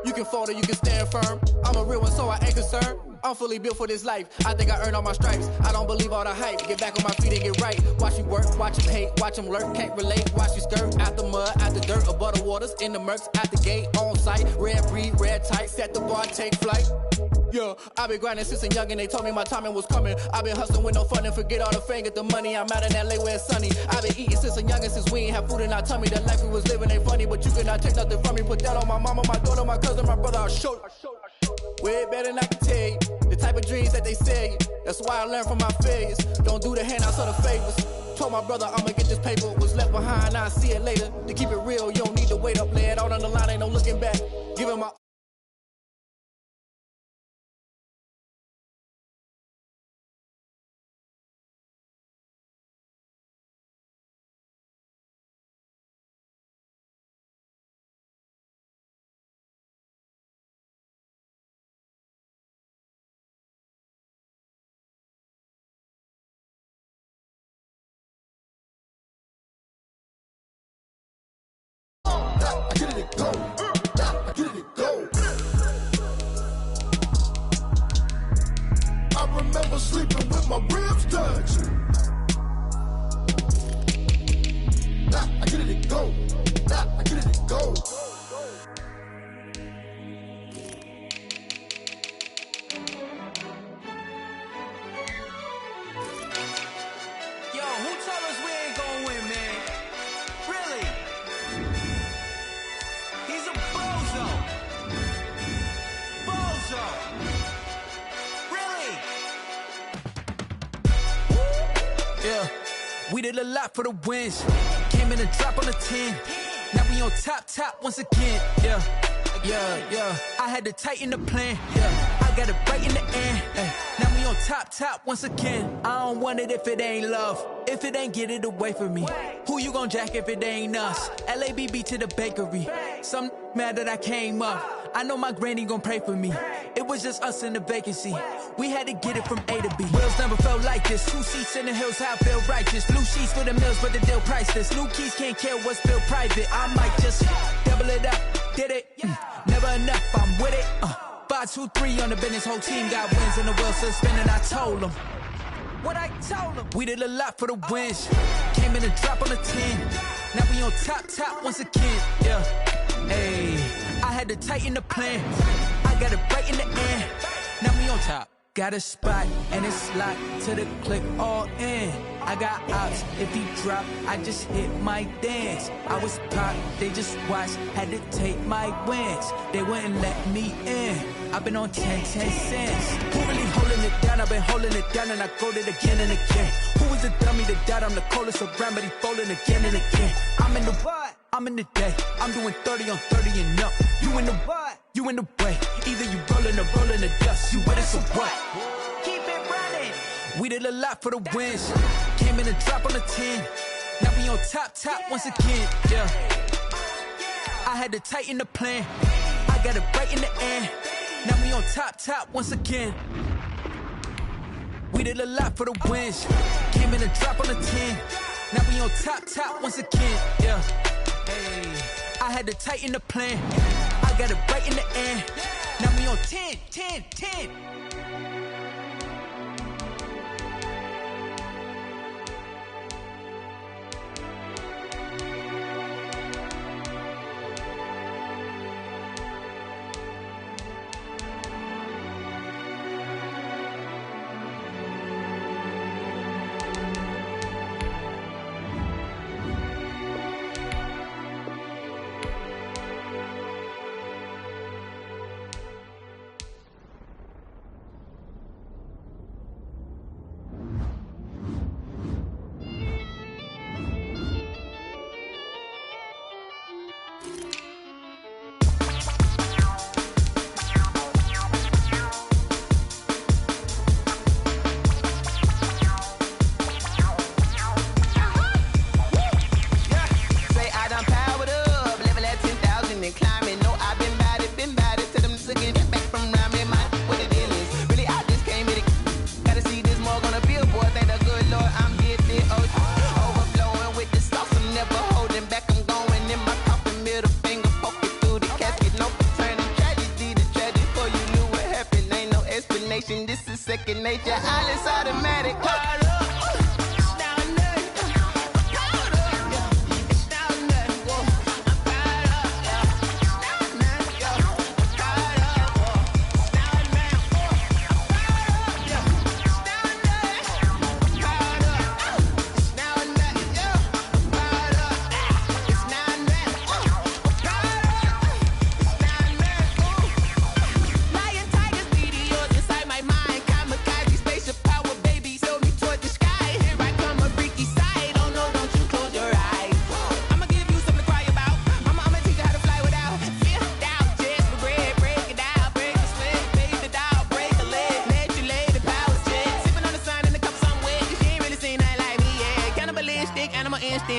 You can fold or you can stand firm. I'm a real one, so I ain't concerned. I'm fully built for this life. I think I earned all my stripes. I don't believe all the hype. Get back on my feet and get right. Watch you work, watch him hate, watch him lurk. Can't relate, watch you skirt. Out the mud, out the dirt, above the waters, in the murks, out the gate, on site. Red breed, red tight, set the bar, take flight. Yeah, I been grinding since a young and they told me my timing was coming. I been hustling with no fun and forget all the fame, get the money. I'm out in LA where it's sunny. I been eating since a young and since we ain't have food in our tummy. The life we was living ain't funny, but you cannot take nothing from me. Put that on my mama, my daughter, my cousin, my brother, I'll show you. Way better than I can tell you. The type of dreams that they sell you. That's why I learned from my failures. Don't do the handouts or the favors. Told my brother I'ma get this paper. Was left behind, I'll see it later. To keep it real, you don't need to wait up. Lay it out on the line, ain't no looking back. Give him my... I get it and go. I get it and go. I remember sleeping with my ribs touched. I get it and go. I get it and go. Yo, who told us we ain't gonna win, man? Really? He's a bozo. Bozo. Really? Yeah, we did a lot for the wins. Came in a drop on the 10. Now we on top once again. Yeah. I had to tighten the plan. Yeah, I got it right in the end. Now we on top once again. I don't want it if it ain't love. If it ain't, get it away from me. Who you gon' jack if it ain't us? LABB to the bakery. Some mad that I came up. I know my granny gon' pray for me. It was just us in the vacancy. We had to get it from A to B. Wheels never felt like this. 2 seats in the hills, how I feel righteous. Blue sheets for the mills, but the deal priceless. New keys can't care what's still private. I might just double it up. Did it? Never enough, I'm with it. 1, 2, 3 on the business. Whole team got wins and the wheel still spinning. I told them what I told them. We did a lot for the wins. Came in and drop on the 10. Now we on top once again. Yeah. Hey, I had to tighten the plan. I got it right in the end. Now we on top. Got a spot and it's locked to the click all in. I got ops, if he drop, I just hit my dance. I was pop, they just watched, had to take my wins. They wouldn't let me in. I've been on 10 cents. Who really holding it down? I've been holding it down and I go it again and again. Who was the dummy that died? I'm the coldest around, but he folding again and again. I'm in the what? I'm in the day. I'm doing 30 on 30 and up. You in the what? You in the way. Either you rolling or rolling the dust. You with us or what? Keep it running. We did a lot for the wins. Came in and drop on the 10. Now we on top once again. Yeah. I had to tighten the plan. I got it right in the end. Now we on top once again. We did a lot for the wins. Came in and drop on the 10. Now we on top once again. Yeah. Hey, I had to tighten the plan. I got it right in the end. Now we on 10. This is second nature. All is automatic.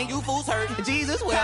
You fools hurt. Jesus will.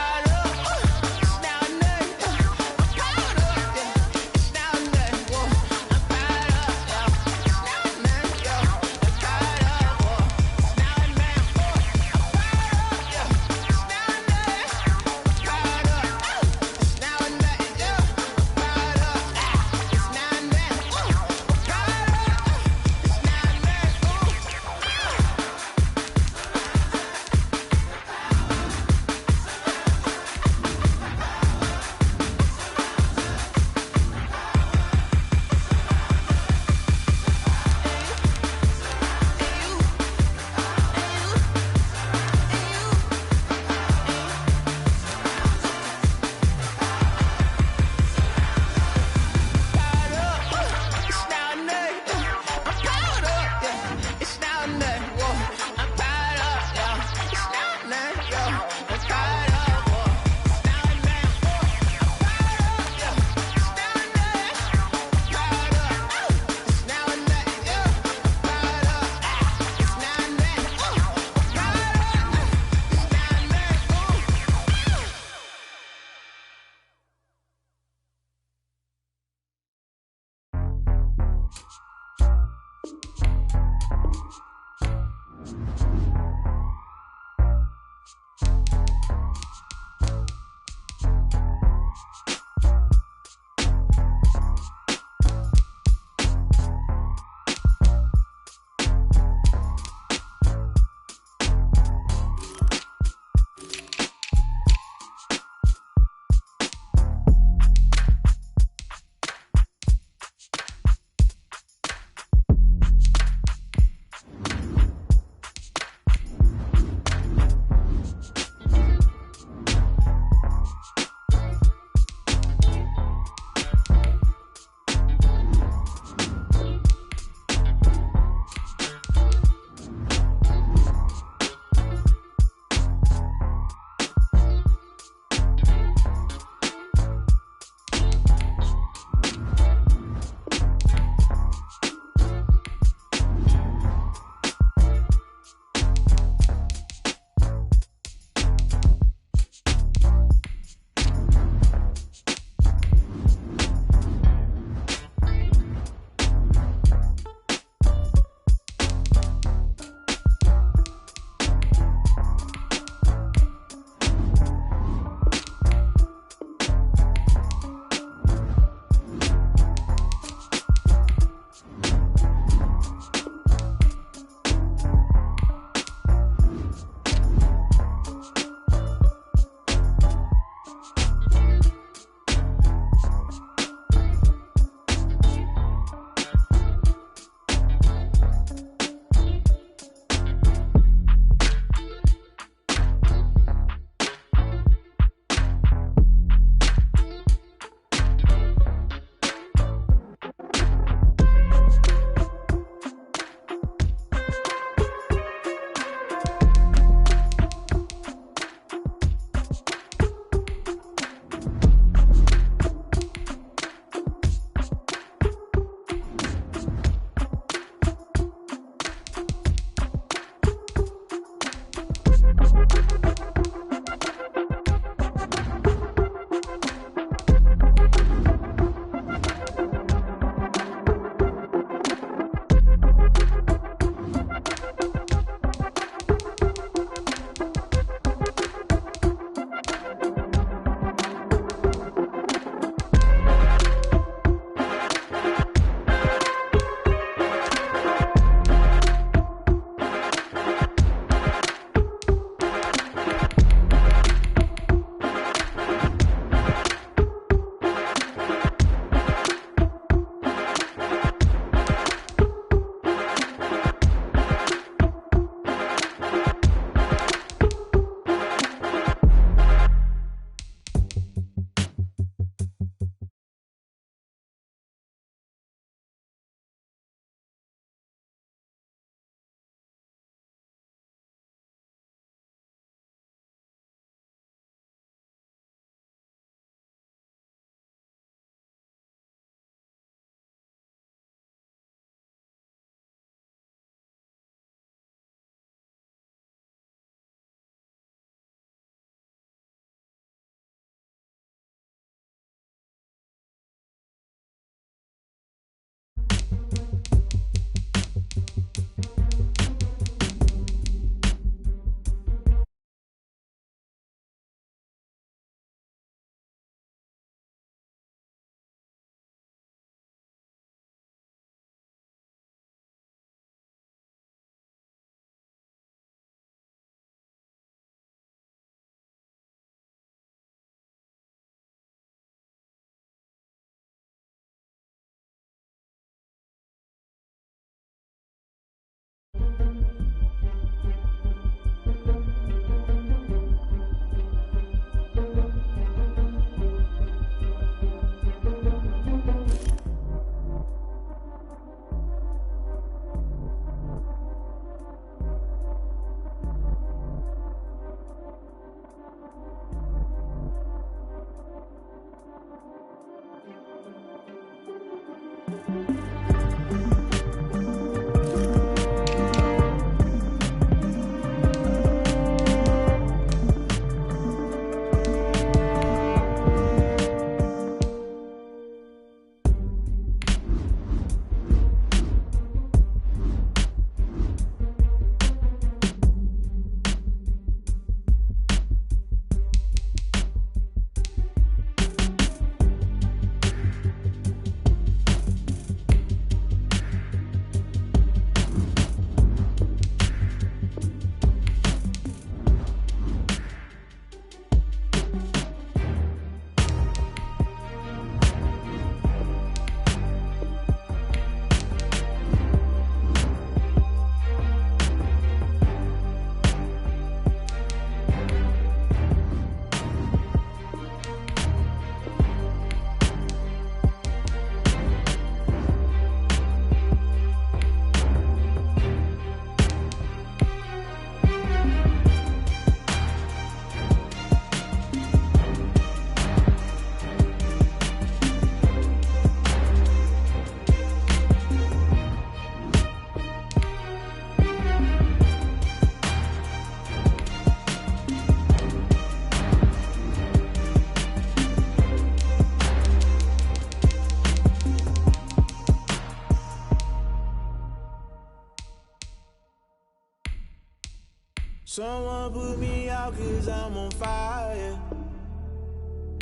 Someone put me out 'cause I'm on fire.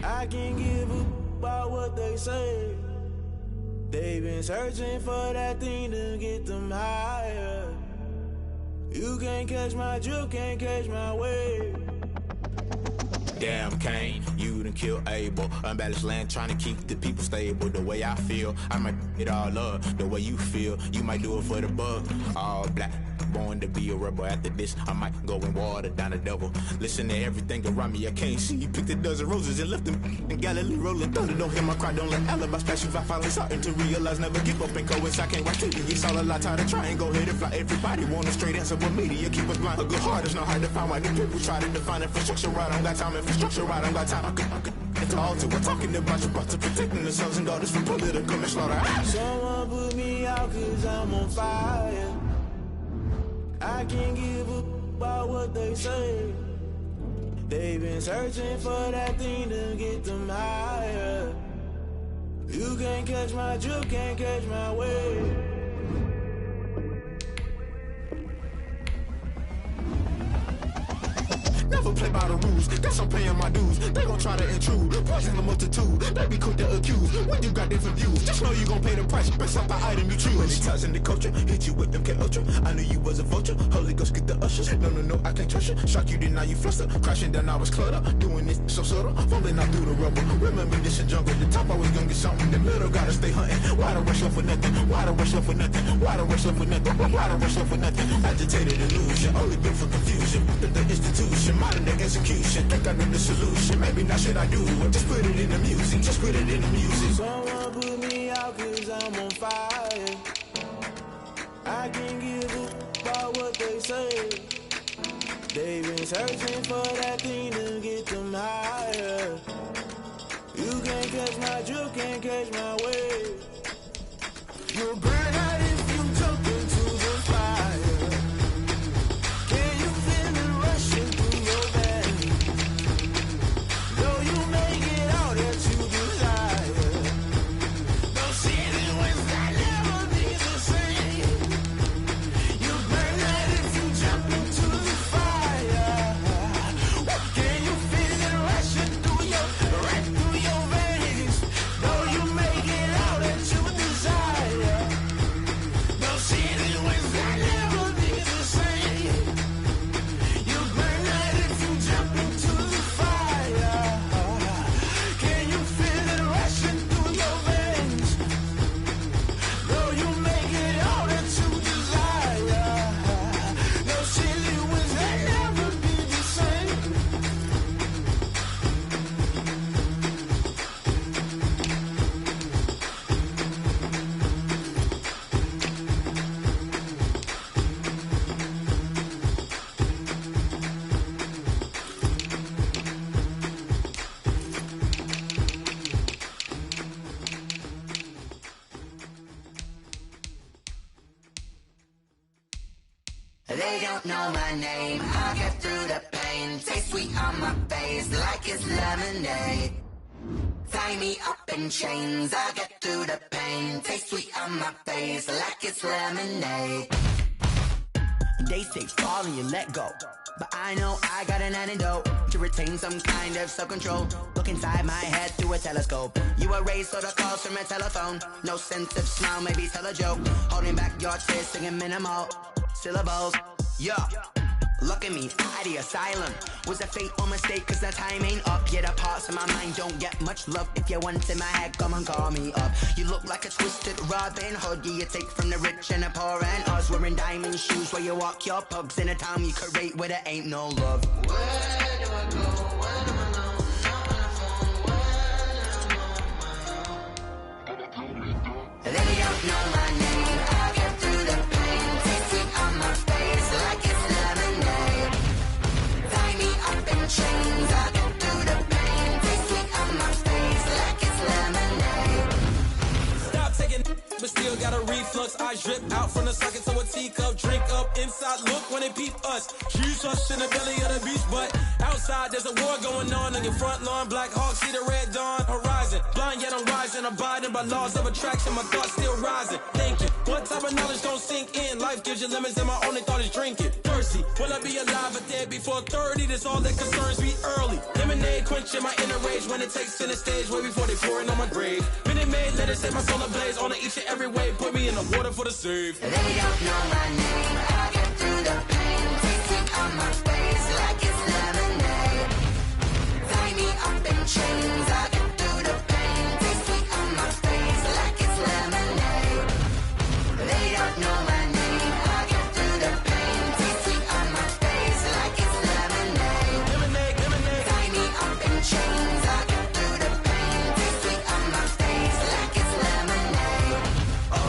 I can't give a about what they say. They've been searching for that thing to get them higher. You can't catch my drift, can't catch my wave. Damn, Kane, you done killed Abel. Unbalanced land, trying to keep the people stable. The way I feel, I might it all up. The way you feel, you might do it for the bug. All black, born to be a rebel. After this, I might go and water down the devil. Listen to everything around me, I can't see. Picked a dozen roses and left them in Galilee rolling thunder. Don't hear my cry, don't let alibis pass you. I finally starting to realize, never give up and coincide. Can't watch TV, it's all a lot. Tired of trying, go ahead and fly. Everybody want a straight answer, but media keep us blind. A good heart is not hard to find. Why do people try to define infrastructure right? I don't got time, infrastructure right, I don't got time. I could it's all to we're talking about your brother protecting the sons and daughters from political manslaughter. Someone put me out 'cause I'm on fire. I can't give a about what they say. They've been searching for that thing to get them higher. You can't catch my drift, can't catch my wave. Never play by the rules, guess I'm paying my dues. They gon' try to intrude, poison the multitude. They be quick to accuse, when you got different views. Just know you gon' pay the price, based off the item you choose. Many ties in the culture, hit you with them K Ultra. I knew you was a vulture, Holy Ghost get the ushers. No, I can't trust you. Shock you, then now you fluster. Crashing down, I was cluttered. Doing this so subtle, falling out through the rubble. Remember this in jungle, the top I was gonna get something. The middle gotta stay hunting. Why the rush up for nothing? Why the rush up for nothing? Why the rush up for nothing? Why the rush up for nothing? Agitated illusion, only built for confusion. The institution, modern day execution. Think I know the solution. Maybe not should I do it? Just put it in the music. Just put it in the music. Someone put me out 'cause I'm on fire. I can't give a about what they say. They've been searching for that thing to get them higher. You can't catch my drift, can't catch my wave. You'll burn out if you jump into the fire. Can you feel it rushing through your veins? Though you make it all that you desire. No city was that never be the same. You burn out if you jump into the fire. Can you feel it rushing through your veins? Though you make it all that you desire. No city was that never be the same. You burn out if you jump into the fire. Can you feel it rushing through your veins? Though you make it all that you desire. No city was that never be the same. They don't know my name, I'll get through the pain. Taste sweet on my face like it's lemonade. Tie me up in chains, I'll get through the pain. Taste sweet on my face like it's lemonade. They say fall and you let go, but I know I got an antidote to retain some kind of self-control. Look inside my head through a telescope. You erase all the calls from a telephone. No sense of smile, maybe tell a joke. Holding back your tears, singing minimal syllables. Yeah, look at me, out of the asylum. Was a fate or mistake, cause the time ain't up. Yeah, the parts of my mind don't get much love. If you want in my head, come and call me up. You look like a twisted Robin Hood. Yeah, you take from the rich and the poor and us. Wearing diamond shoes where you walk your pugs in a town you create where there ain't no love. Where do I go? When I'm alone? Not on the phone. When I'm on my own. They don't know my name. I'll get through the pain. Taste sweet on my face like it's lemonade. Tie me up in chains. I'll get through the pain. Taste sweet on my face like it's lemonade. Stop taking, but still got a reflux. Eyes drip out from the socket to a teacup. Drink up inside. Look when they peep us. Shoes us in the belly of the beast, but outside there's a war going on your front lawn. Black Hawk, see the red dawn horizon. Blind yet I'm rising, abiding by laws of attraction. My thoughts still rising. Thinking, what type of knowledge don't sink in? Life gives you lemons, and my only thought is drinking. Thirsty, will I be alive or dead before 30? That's all that concerns me early. Lemonade quenching my inner rage when it takes center stage way before they pour it on my grave. Minute Maid, let it set my soul ablaze on each and every way. Put me in the water for the save. They don't know my name. I get through the pain, tasting on my face like it's lemonade. Tie me up in chains. I get through the pain, tasting on my face like it's lemonade. They don't know my name. I get through the pain, tasting on my face like it's lemonade. Lemonade, lemonade. Tie me up in chains. I get through the pain, tasting on my face like it's lemonade. Oh.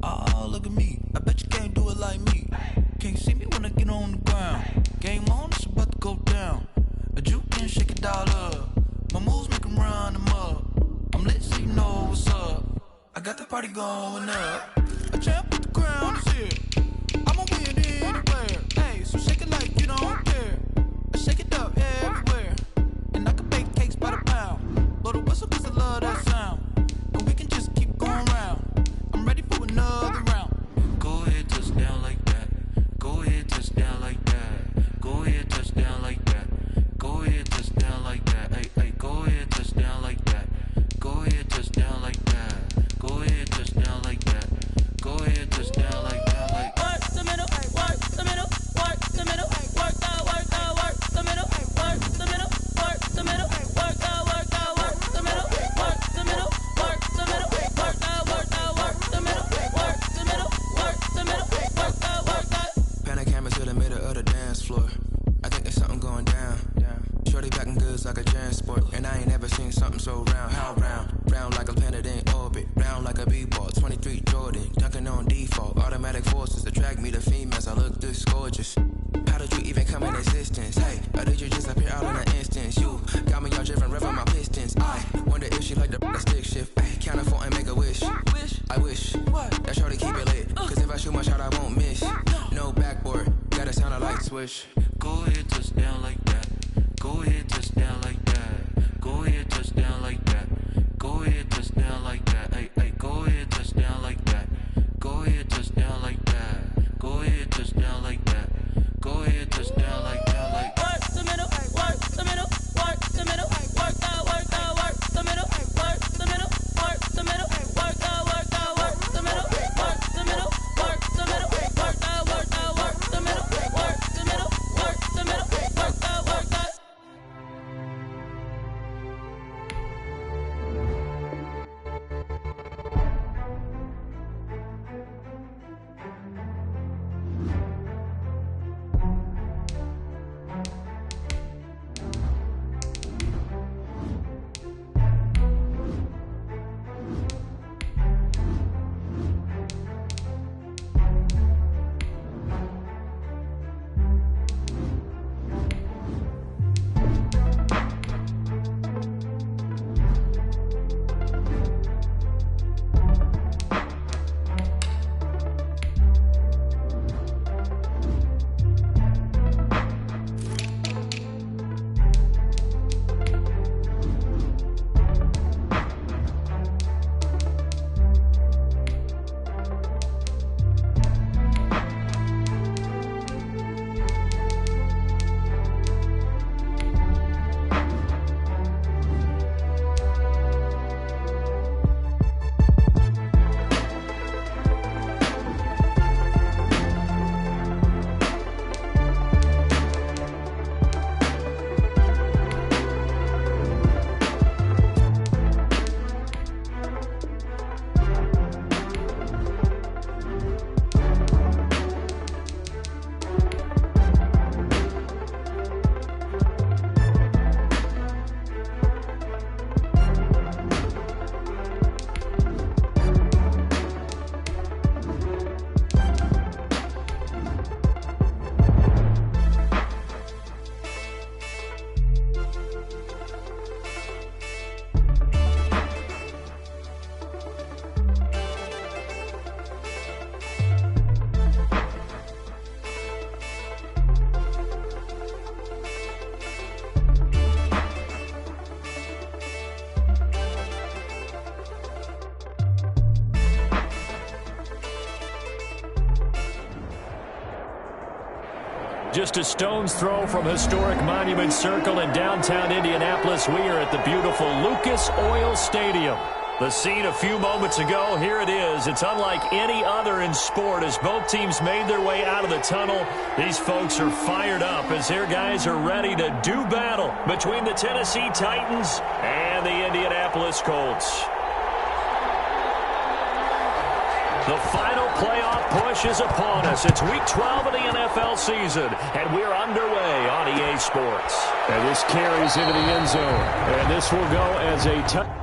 Oh, look at me. I bet you can't do it like me. Can't see me when I get on the ground. Game on, it's about to go down. A juke can shake it all up. My moves make 'em run them up. I'm lit so you know what's up. I got the party going up. A champ with the crown is here. I'ma win anywhere. Hey, so shake it like you don't care. I shake it up everywhere. And I can bake cakes by the pound. Blow the whistle 'cause I love that sound. And we can just keep going round. I'm ready for another round. Go ahead, touch down like that. Go ahead, touch down like that. Go ahead, touch down like that. Go ahead, touch down like that. Hey, hey, go ahead, touch down like that. Go ahead, touch down like that. Go ahead, touch down like that. Go ahead, touch down like that. Like work the middle, work the middle, work the middle, work the work the middle, work the middle, work the middle, work the work the middle, work the middle, work the middle, work the work the middle, work the middle, work the middle, work the. Pan a camera to the middle of the dance floor. I think there's something going down. Shorty backing goods like a transport, and I ain't never seen something so round. How round? Round like a planet in orbit, round like a b-ball. 23 Jordan, dunking on default. Automatic forces attract me to females. I look this gorgeous. How did you even come in existence? Hey, or did you just appear out in an instance? You got me all driven, revving my pistons. I wonder if she like the stick shift. Hey, count it 4 and make a wish. I wish that shorty keep it lit. 'Cause if I shoot my shot, I won't miss. No backboard, gotta sound a light switch. go ahead, touch down like that. Go ahead, touch down like that. Go ahead, touch down like that. Go ahead, touch down like that. Hey, hey, go ahead, touch down like that. Go ahead, touch down like that. Go ahead, touch down like that. Go ahead, touch down like that. Like work the middle, work the middle, work the middle, work the work the middle, work the middle, work the middle, work the work the middle, work the middle, work the middle, work the work the middle, work the middle, work the middle, work the work the. Just a stone's throw from historic Monument Circle in downtown Indianapolis. We are at the beautiful Lucas Oil Stadium. The scene a few moments ago, here it is. It's unlike any other in sport as both teams made their way out of the tunnel. These folks are fired up as their guys are ready to do battle between the Tennessee Titans and the Indianapolis Colts. The final playoff push is upon us. It's Week 12 of the NFL season, and we're underway on EA Sports. And this carries into the end zone, and this will go as a touchdown.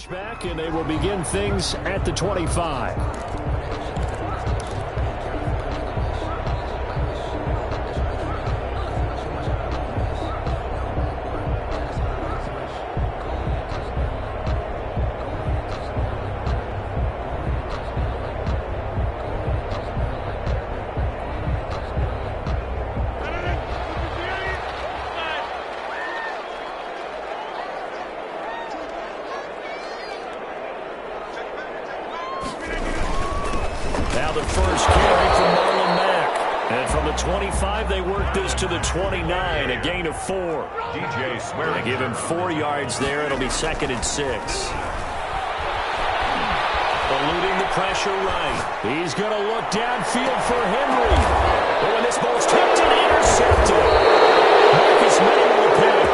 Back, and they will begin things at the 25. Now the first carry from Marlon Mack. And from the 25, they work this to the 29, a gain of 4. DJ Swear. They give him 4 yards there. It'll be 2nd and 6. Eluding the pressure right. He's going to look downfield for Henry. But when this ball's tipped and intercepted, Marcus May with the pick.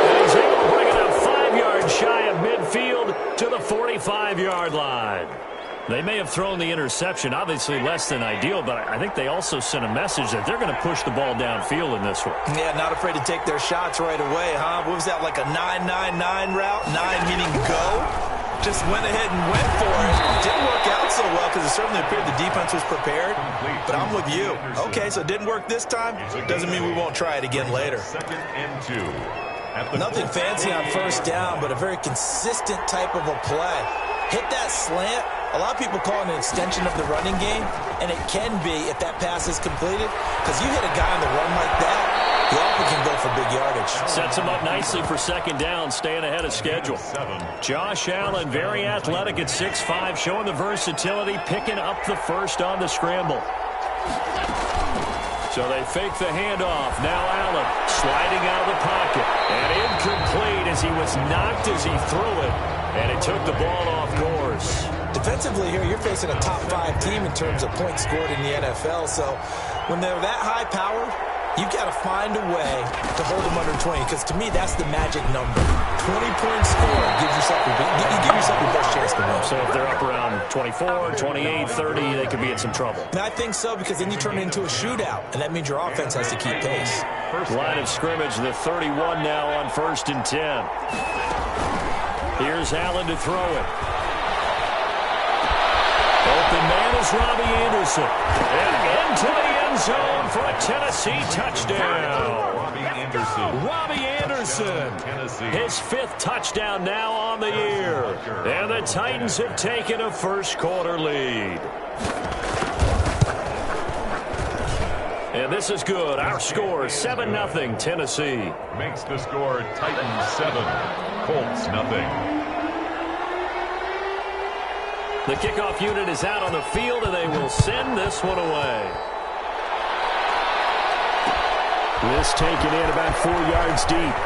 And he's able to bring it up 5 yards shy of midfield to the 45-yard line. They may have thrown the interception, obviously less than ideal, but I think they also sent a message that they're going to push the ball downfield in this one. Yeah, not afraid to take their shots right away, huh? What was that, like a 9-9-9 route? 9 meaning go? Just went ahead and went for it. Didn't work out so well because it certainly appeared the defense was prepared. But I'm with you. Okay, so it didn't work this time. Doesn't mean we won't try it again later. 2nd and 2. Nothing fancy on first down, but a very consistent type of a play. Hit that slant. A lot of people call it an extension of the running game, and it can be if that pass is completed, because you hit a guy on the run like that, he often can go for big yardage. Sets him up nicely for 2nd down, staying ahead of schedule. Josh Allen, very athletic at 6'5", showing the versatility, picking up the first on the scramble. So they fake the handoff. Now Allen sliding out of the pocket. And incomplete as he was knocked as he threw it. And it took the ball off course. Defensively here, you're facing a top 5 team in terms of points scored in the NFL. So when they're that high-powered, you've got to find a way to hold them under 20. Because to me, that's the magic number. 20-point score gives yourself you give yourself your best chance to win. So if they're up around 24, 28, 30, they could be in some trouble. And I think so, because then you turn it into a shootout, and that means your offense has to keep pace. Line of scrimmage, the 31 now on 1st and 10. Here's Allen to throw it. Open man is Robbie Anderson. And into the end zone for a Tennessee touchdown. Robbie Anderson. His 5th touchdown now on the year. And the Titans have taken a first-quarter lead. And this is good. Our score, 7-0, Tennessee. Makes the score Titans 7, Colts 0. The kickoff unit is out on the field, and they will send this one away. This taken in about 4 yards deep.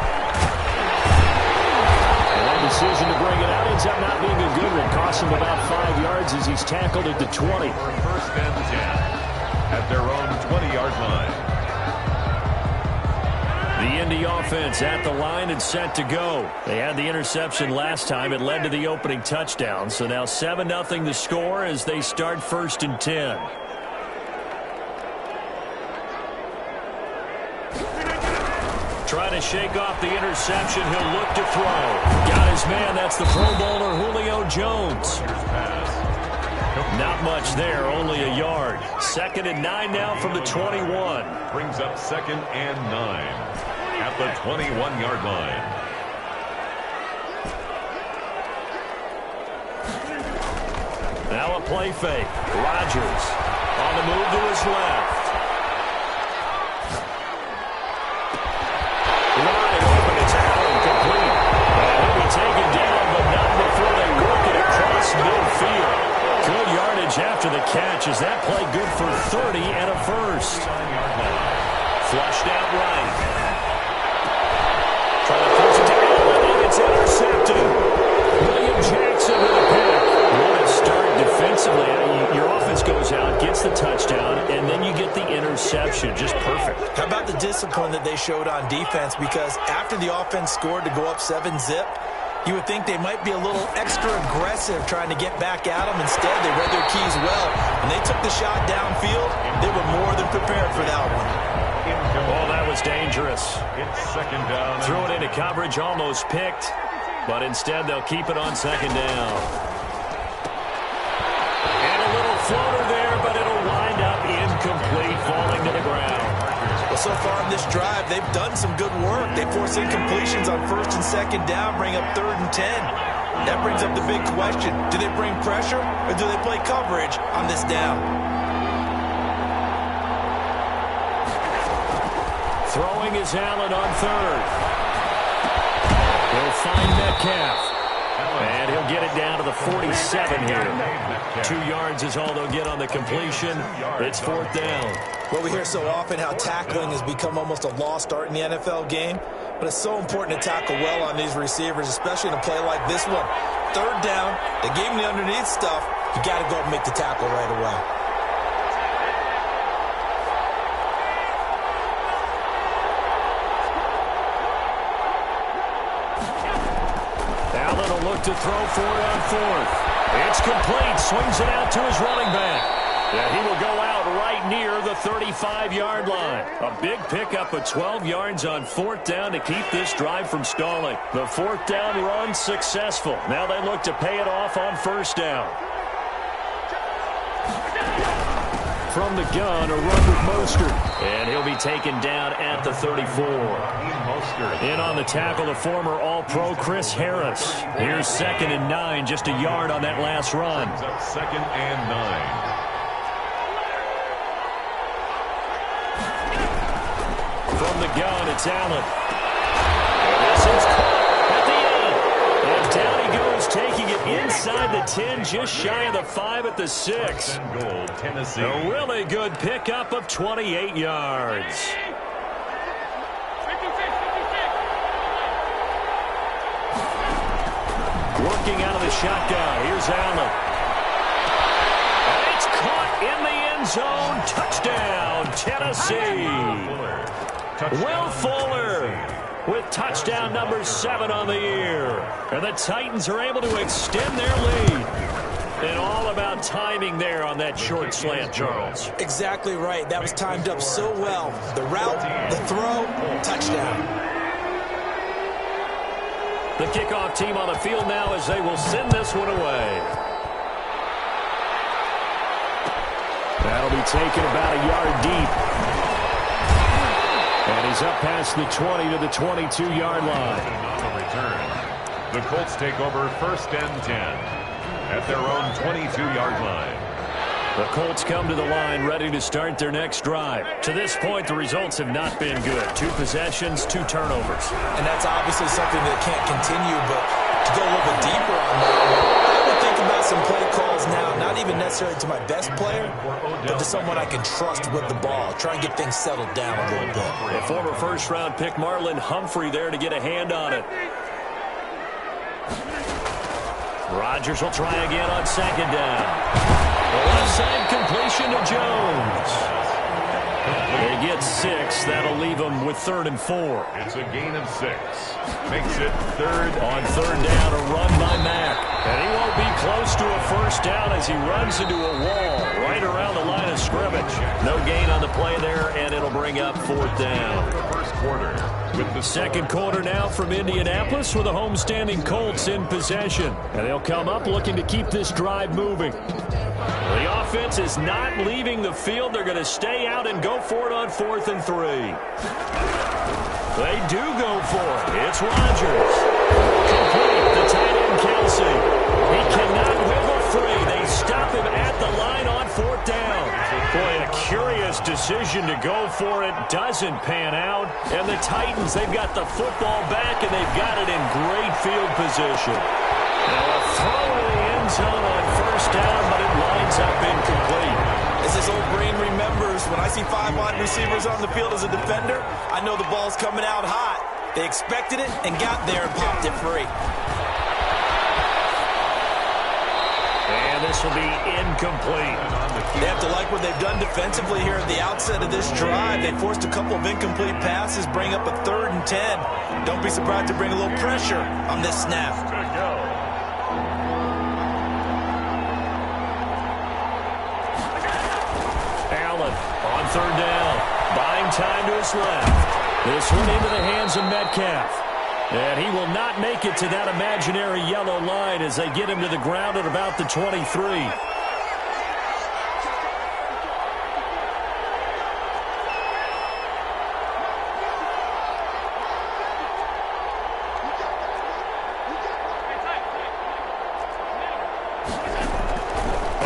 And that decision to bring it out ends up not being a good one. Costs him about 5 yards as he's tackled at the 20. For 1st and 10 at their own 20-yard line. The Indy offense at the line and set to go. They had the interception last time. It led to the opening touchdown. So now 7-0 the score as they start 1st and 10. Trying to shake off the interception. He'll look to throw. Got his man. That's the Pro Bowler Julio Jones. Not much there, only a yard. 2nd and 9 now from the 21. Brings up 2nd and 9 at the 21-yard line. Now a play fake. Rodgers on the move to his left. Wide open, it's out and complete. He'll be taken down, but not before they work it across midfield. Good yardage after the catch. Is that play good for 30 and a first? Flushed out right. Trying to force it to Allen, and it's intercepted. William Jackson with a pick. What a start defensively. Your offense goes out, gets the touchdown, and then you get the interception. Just perfect. How about the discipline that they showed on defense? Because after the offense scored to go up 7-zip, you would think they might be a little extra aggressive trying to get back at them. Instead, they read their keys well. When they took the shot downfield, they were more than prepared for that one. Oh, that was dangerous. It's 2nd down. Threw it into coverage, almost picked. But instead, they'll keep it on 2nd down. And a little floater there, but it'll wind up incomplete, falling to the ground. Well, so far in this drive, they've done some good work. They force incompletions on 1st and 2nd down, bring up 3rd and 10. That brings up the big question. Do they bring pressure or do they play coverage on this down? Throwing is Allen on 3rd. He'll find Metcalf. And he'll get it down to the 47 here. 2 yards is all they'll get on the completion. It's 4th down. Well, we hear so often how tackling has become almost a lost art in the NFL game. But it's so important to tackle well on these receivers, especially in a play like this one. 3rd down, they gave him the underneath stuff. You got to go and make the tackle right away. Allen will look to throw for it on 4th. It's complete. Swings it out to his running back. Yeah, he will go out right near the 35-yard line. A big pickup of 12 yards on 4th down to keep this drive from stalling. The 4th down run successful. Now they look to pay it off on 1st down. From the gun, a run with Mostert. And he'll be taken down at the 34. In on the tackle, the former All-Pro Chris Harris. Here's 2nd and 9, just a yard on that last run. 2nd and 9. From the gun, it's Allen. This is caught at the end. And down he goes, taking it inside the 10, just shy of the 5 at the 6. Goal, Tennessee. A really good pickup of 28 yards. Working out of the shotgun. Here's Allen. And it's caught in the end zone. Touchdown, Tennessee. Will Fuller with touchdown number 7 on the year. And the Titans are able to extend their lead. And all about timing there on that short slant, Charles. Exactly right. That was timed up so well. The route, the throw, touchdown. The kickoff team on the field now as they will send this one away. That'll be taken about a yard deep. And he's up past the 20 to the 22-yard line. On the return, the Colts take over 1st and 10 at their own 22-yard line. The Colts come to the line ready to start their next drive. To this point, the results have not been good. 2 possessions, 2 turnovers. And that's obviously something that can't continue, but to go a little bit deeper on that, I would think about some play calls now, not even necessarily to my best player, but to someone I can trust with the ball. Try and get things settled down a little bit. The former first-round pick Marlon Humphrey there to get a hand on it. Rodgers will try again on 2nd down. The left side completion to Jones. Complete. They get 6. That'll leave them with 3rd and 4. It's a gain of 6. Makes it 3rd. On 3rd down, a run by Mack. And he won't be close to a first down as he runs into a wall right around the line of scrimmage. No gain on the play there, and it'll bring up 4th down. First quarter. With the second quarter now from Indianapolis with the homestanding Colts in possession. And they'll come up looking to keep this drive moving. The offense is not leaving the field. They're going to stay out and go for it on 4th and 3. They do go for it. It's Rodgers. Complete. The tight end, Kelsey. He cannot wiggle free. They stop him at the line on 4th down. Boy, a curious decision to go for it. Doesn't pan out. And the Titans, they've got the football back, and they've got it in great field position. Now a throw to the end zone on 1st down, but it winds up incomplete. As his old brain remembers, when I see 5 wide receivers on the field as a defender, I know the ball's coming out hot. They expected it and got there and popped it free. And this will be incomplete. They have to like what they've done defensively here at the outset of this drive. They forced a couple of incomplete passes, bring up a 3rd and 10. Don't be surprised to bring a little pressure on this snap. Allen on 3rd down. Buying time to his left. This one into the hands of Metcalf. And he will not make it to that imaginary yellow line as they get him to the ground at about the 23.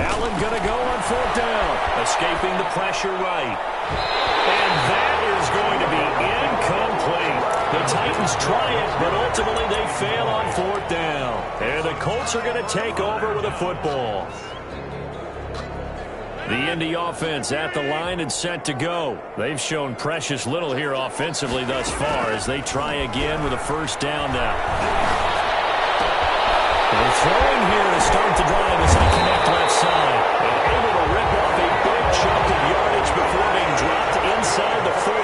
Allen going to go on 4th down. Escaping the pressure right. And that is going to be incomplete. The Titans try it, but ultimately they fail on 4th down. And the Colts are going to take over with a football. The Indy offense at the line and set to go. They've shown precious little here offensively thus far as they try again with a 1st down now. They're throwing here to start the drive as they connect left side. And able to rip off a big chunk of yardage before being dropped inside the 40.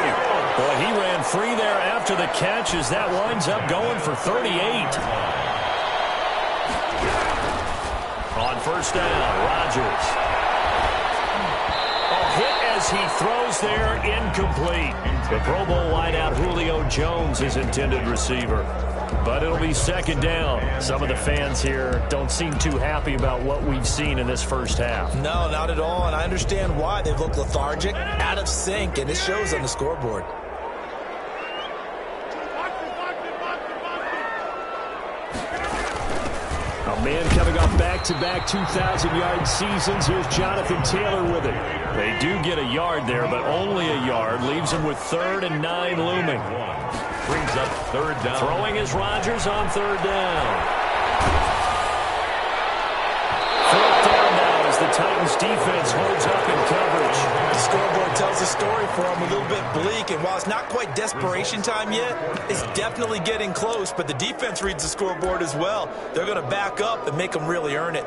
Boy, he ran free there after the catch as that winds up going for 38. On 1st down, Rodgers. A hit as he throws there, incomplete. The Pro Bowl wideout Julio Jones, his intended receiver. But it'll be 2nd down. Some of the fans here don't seem too happy about what we've seen in this first half. No, not at all, and I understand why. They've looked lethargic, out of sync, and it shows on the scoreboard. A man coming off back-to-back 2,000-yard seasons. Here's Jonathan Taylor with it. They do get a yard there, but only a yard. Leaves them with 3rd and 9 looming. Brings up 3rd down. Throwing is Rodgers on 3rd down. 4th down now as the Titans defense holds up in coverage. The scoreboard tells a story for them, a little bit bleak, and while it's not quite desperation time yet, it's definitely getting close, but the defense reads the scoreboard as well. They're going to back up and make them really earn it.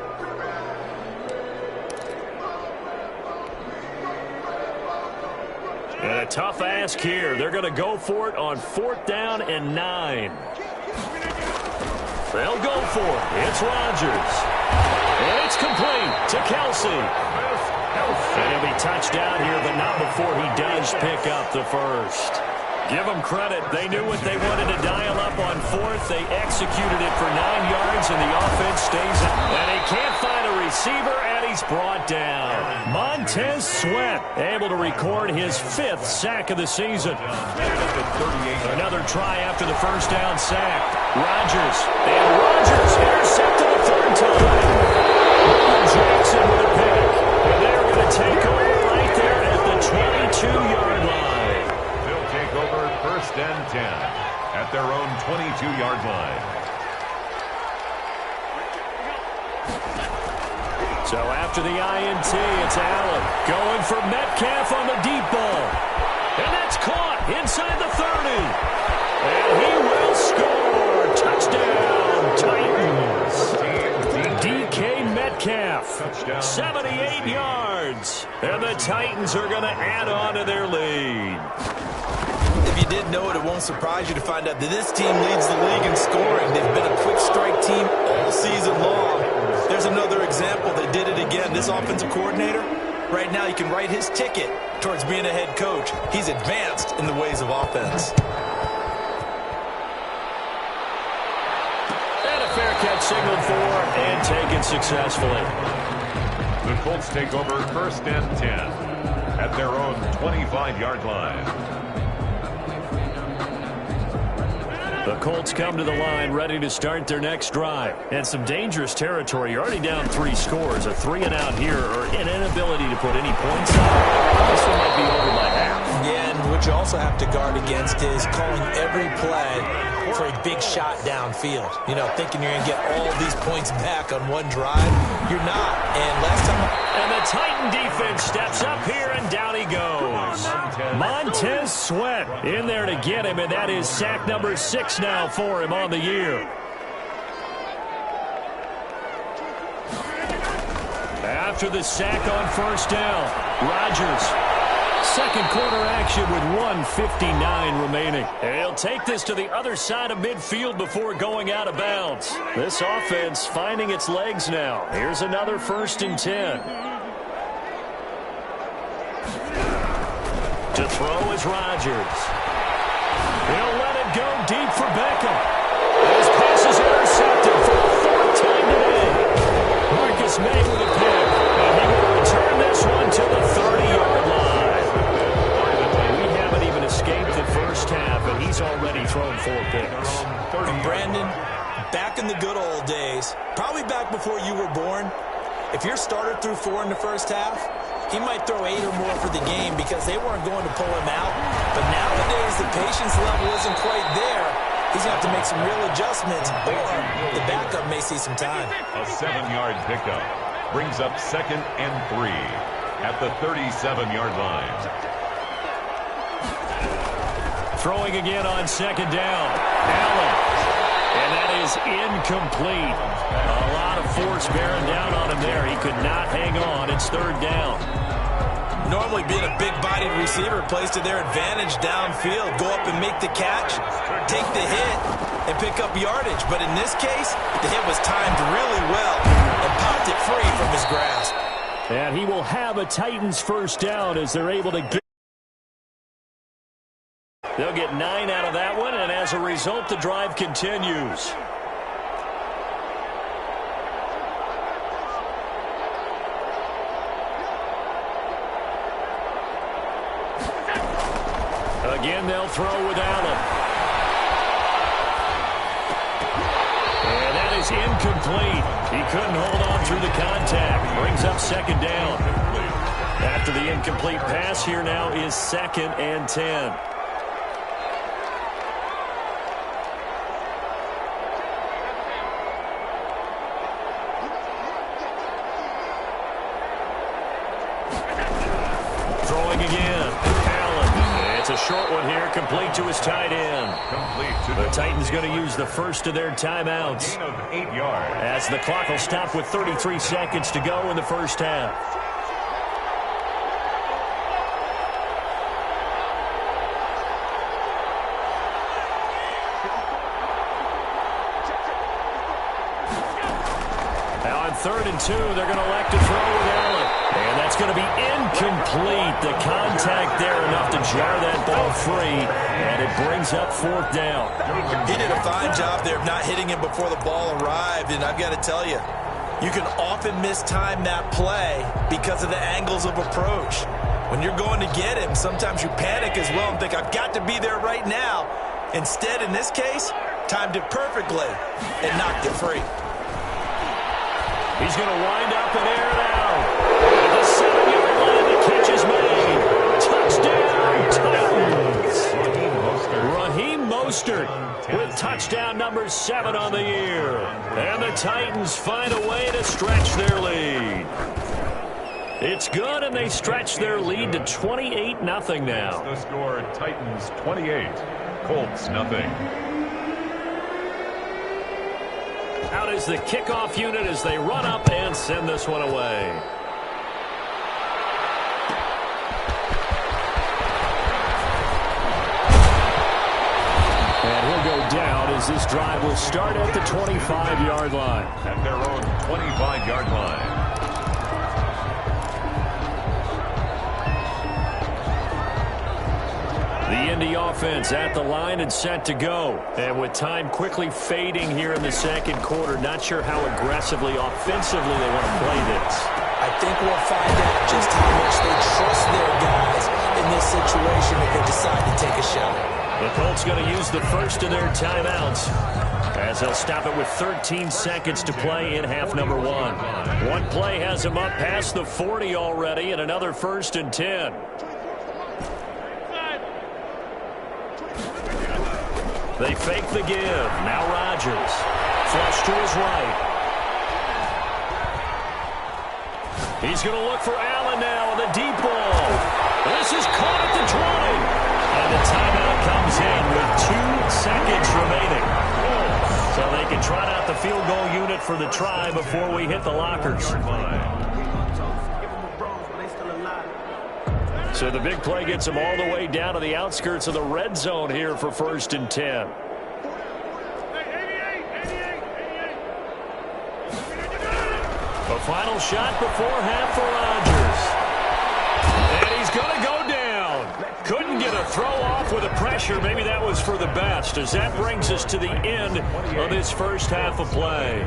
And a tough ask here. They're going to go for it on 4th down and 9. They'll go for it. It's Rodgers. And it's complete to Kelsey. And he'll be touched down here, but not before he does pick up the 1st. Give them credit. They knew what they wanted to dial up on 4th. They executed it for 9 yards, and the offense stays in. And he can't find a receiver, and he's brought down. Montez Sweat able to record his 5th sack of the season. Another try after the 1st down sack. Rodgers. And Rodgers intercepted the 3rd time. Jackson with a pick. And they're going to take over right there at the 22-yard line. They'll take over 1st and 10 at their own 22-yard line. So after the INT, it's Allen going for Metcalf on the deep ball. And that's caught inside the 30. And he will score. Touchdown, Titans. DK Metcalf, 78 yards. And the Titans are going to add on to their lead. If you didn't know it, it won't surprise you to find out that this team leads the league in scoring. They've been a quick strike team all season long. There's another example. They did it again. This offensive coordinator, right now, you can write his ticket towards being a head coach. He's advanced in the ways of offense. And a fair catch signaled for and taken successfully. The Colts take over 1st and 10 at their own 25-yard line. The Colts come to the line ready to start their next drive. And some dangerous territory. You're already down 3 scores. A 3-and-out here or an inability to put any points on. This one might be over by half. Yeah, and what you also have to guard against is calling every play for a big shot downfield. You know, thinking you're going to get all these points back on one drive. You're not. And last time... And the Titan defense steps up here, and down he goes. Montez Sweat in there to get him, and that is sack number 6 now for him on the year. After the sack on 1st down, Rodgers. Second quarter action with 1:59 remaining. He'll take this to the other side of midfield before going out of bounds. This offense finding its legs now. Here's another 1st and 10. To throw is Rodgers. He'll let it go deep for Beckham. His pass is intercepted for the 4th time today. Marcus May with a pick. And he will return this one to the 30-yard line. Escaped the first half, and he's already thrown 4 picks. And Brandon, back in the good old days, probably back before you were born, if your starter threw 4 in the first half, he might throw 8 or more for the game because they weren't going to pull him out. But nowadays, the patience level isn't quite there. He's going to have to make some real adjustments, or the backup may see some time. A 7-yard pickup brings up 2nd and 3 at the 37-yard line. Throwing again on 2nd down. Allen. And that is incomplete. A lot of force bearing down on him there. He could not hang on. It's 3rd down. Normally being a big-bodied receiver plays to their advantage downfield. Go up and make the catch, take the hit, and pick up yardage. But in this case, the hit was timed really well and popped it free from his grasp. And he will have a Titans 1st down as they're able to get. They'll get 9 out of that one, and as a result, the drive continues. Again, they'll throw with Allen. And that is incomplete. He couldn't hold on through the contact. Brings up 2nd down. After the incomplete pass, here now is 2nd and 10. Short one here, complete to his tight end. The Titans going to use the first of their timeouts. 8 yards. As the clock will stop with 33 seconds to go in the first half. Now on 3rd and 2, they're going to elect to throw with Allen. And that's going to be incomplete. The contact there enough to jar that ball free. And it brings up 4th down. He did a fine job there of not hitting him before the ball arrived. And I've got to tell you, you can often mistime that play because of the angles of approach. When you're going to get him, sometimes you panic as well and think, I've got to be there right now. Instead, in this case, timed it perfectly and knocked it free. He's going to wind up and air it out. At the 7-yard line, the catch is made. Touchdown, Titans. Raheem Mostert with touchdown number 7 on the year. And the Titans find a way to stretch their lead. It's good, and they stretch their lead to 28-0 now. The score, Titans 28, Colts nothing. Out is the kickoff unit as they run up and send this one away. as this drive will start at the 25-yard line. At their own 25-yard line. The Indy offense at the line and set to go. And with time quickly fading here in the second quarter, not sure how aggressively, offensively they want to play this. I think we'll find out just how much they trust their guys in this situation if they decide to take a shot. The Colts going to use the first of their timeouts as they'll stop it with 13 seconds to play in half number one. One play has them up past the 40 already, and another 1st and 10. They fake the give. Now Rodgers. Flush to his right. He's going to look for Allen now on the deep ball. This is caught at the 20. And the timeout comes in with 2 seconds remaining. So they can trot out the field goal unit for the try before we hit the lockers. So the big play gets them all the way down to the outskirts of the red zone here for 1st and 10. A final shot before half for Rodgers. And he's going to go down. Couldn't get a throw off with the pressure. Maybe that was for the best, as that brings us to the end of this first half of play.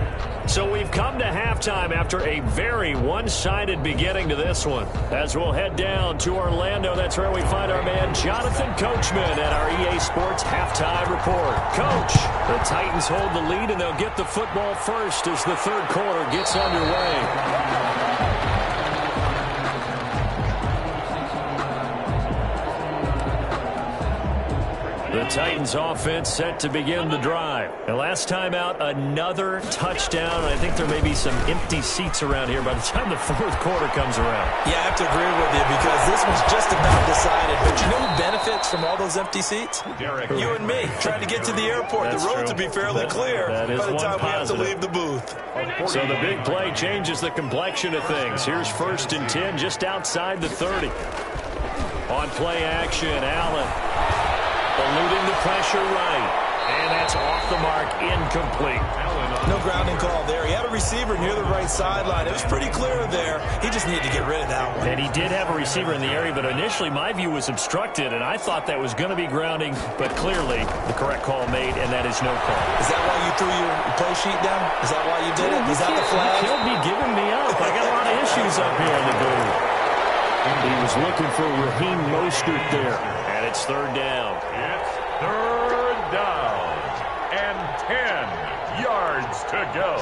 So we've come to halftime after a very one-sided beginning to this one. As we'll head down to Orlando, that's where we find our man Jonathan Coachman at our EA Sports Halftime Report. Coach, the Titans hold the lead, and they'll get the football first as the third quarter gets underway. The Titans offense set to begin the drive. And last time out, another touchdown. I think there may be some empty seats around here by the time the fourth quarter comes around. Yeah, I have to agree with you because this was just about decided. But you know who benefits from all those empty seats? Derek. You and me, trying to get to the airport. That's the roads true. will be fairly clear that is by the one time positive. we have to leave the booth. So the big play changes the complexion of things. Here's 1st and 10 just outside the 30. On play action, Allen. Eluding the pressure right. And that's off the mark, incomplete. No grounding call there. He had a receiver near the right sideline. It was pretty clear there. He just needed to get rid of that one. And he did have a receiver in the area, but initially my view was obstructed, and I thought that was going to be grounding, but clearly the correct call made, and that is no call. Is that why you threw your play sheet down? Is that why you did it? Is that the flag? You can't be giving me up. I got a lot of issues up here in the booth. He was looking for Raheem Mostert there. And it's 3rd down. It's 3rd down and 10 yards to go.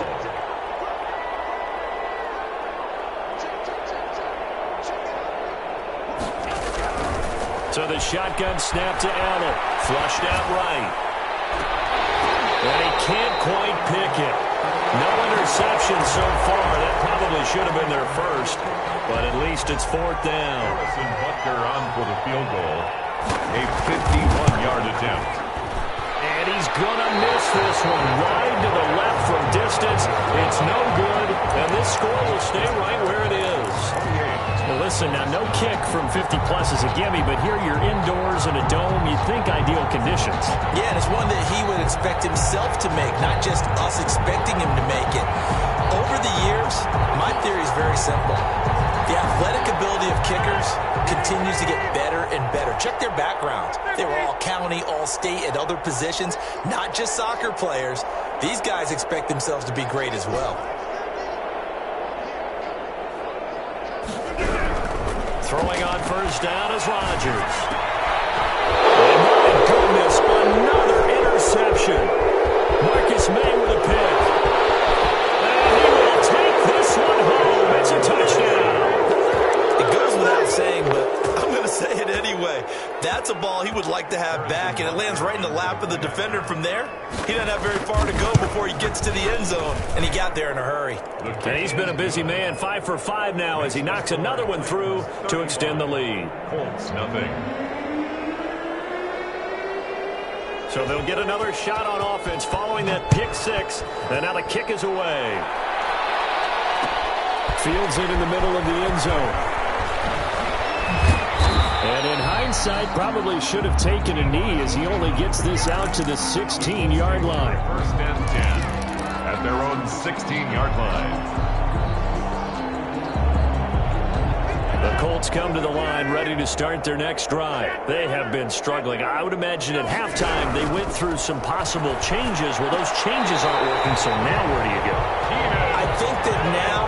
So the shotgun snap to Allen. Flushed out right. And he can't quite pick it. No interception so far. That probably should have been their first. But at least it's 4th down. Harrison Butker on for the field goal. A 51-yard attempt. And he's going to miss this one. Wide to the left from distance. It's no good. And this score will stay right where it is. Well, listen, now no kick from 50-plus is a gimme, but here you're indoors in a dome. You'd think ideal conditions. Yeah, and it's one that he would expect himself to make, not just us expecting him to make it. Over the years, my theory is very simple. The athletic ability of kickers continues to get better and better. Check their backgrounds. They were all county, all state, at other positions, not just soccer players. These guys expect themselves to be great as well. Throwing on 1st down is Rodgers. And my goodness, another interception. Marcus May with a pick. And he will take this one home. It's a touchdown. It goes without saying, but I'm going to say it anyway. That's a ball he would like to have back, and it lands right in the lap of the defender from there. He doesn't have very far to go before he gets to the end zone, and he got there in a hurry. And he's been a busy man, 5 for 5 now as he knocks another one through to extend the lead. Colts nothing. So they'll get another shot on offense following that pick 6, and now the kick is away. Fields it in the middle of the end zone. And in high hindsight, probably should have taken a knee as he only gets this out to the 16-yard line. First and 10 at their own 16-yard line. The Colts come to the line ready to start their next drive. They have been struggling. I would imagine at halftime they went through some possible changes. Well, those changes aren't working, so now where do you go? I think that now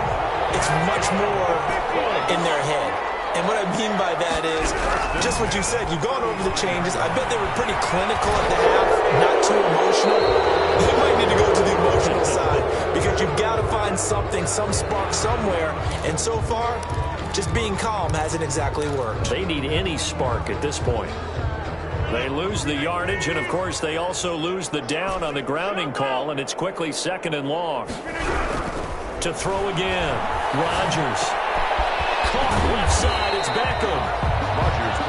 it's much more in their head. And what I mean by that is just what you said. You've gone over the changes. I bet they were pretty clinical at the half, not too emotional. They might need to go to the emotional side because you've got to find something, some spark somewhere. And so far, just being calm hasn't exactly worked. They need any spark at this point. They lose the yardage, and, of course, they also lose the down on the grounding call, and it's quickly second and long. To throw again, Rodgers. Caught left side, it's Beckham.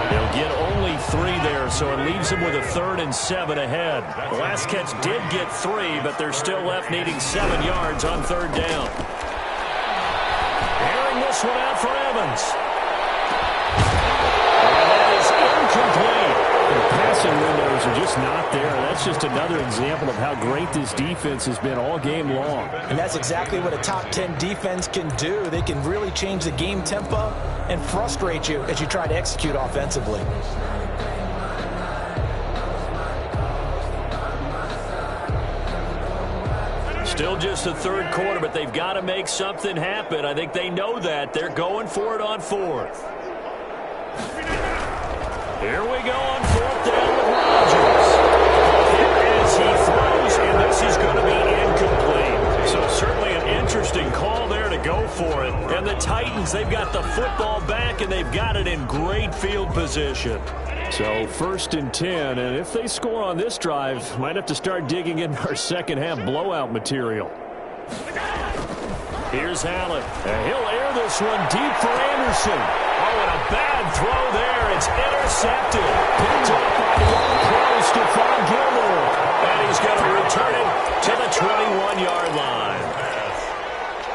They'll get only 3 there, so it leaves them with a 3rd and 7 ahead. The last catch did get 3, but they're still left needing 7 yards on 3rd down. Airing this one out for Evans. And that is incomplete. The passing windows are just not there. That's just another example of how great this defense has been all game long. And that's exactly what a top 10 defense can do. They can really change the game tempo and frustrate you as you try to execute offensively. Still just the 3rd quarter, but they've got to make something happen. I think they know that. They're going for it on 4th. Here we go on 4th down with Rodgers. As he throws, and this is going to be incomplete. So certainly an interesting call there to go for it. And the Titans, they've got the football back, and they've got it in great field position. So 1st and 10, and if they score on this drive, might have to start digging in our second-half blowout material. Here's Allen. And he'll air this one deep for Anderson. Oh, and a bad throw there. It's intercepted. Picked up by the all-pro Stephon Gilmore. And he's going to return it to the 21-yard line.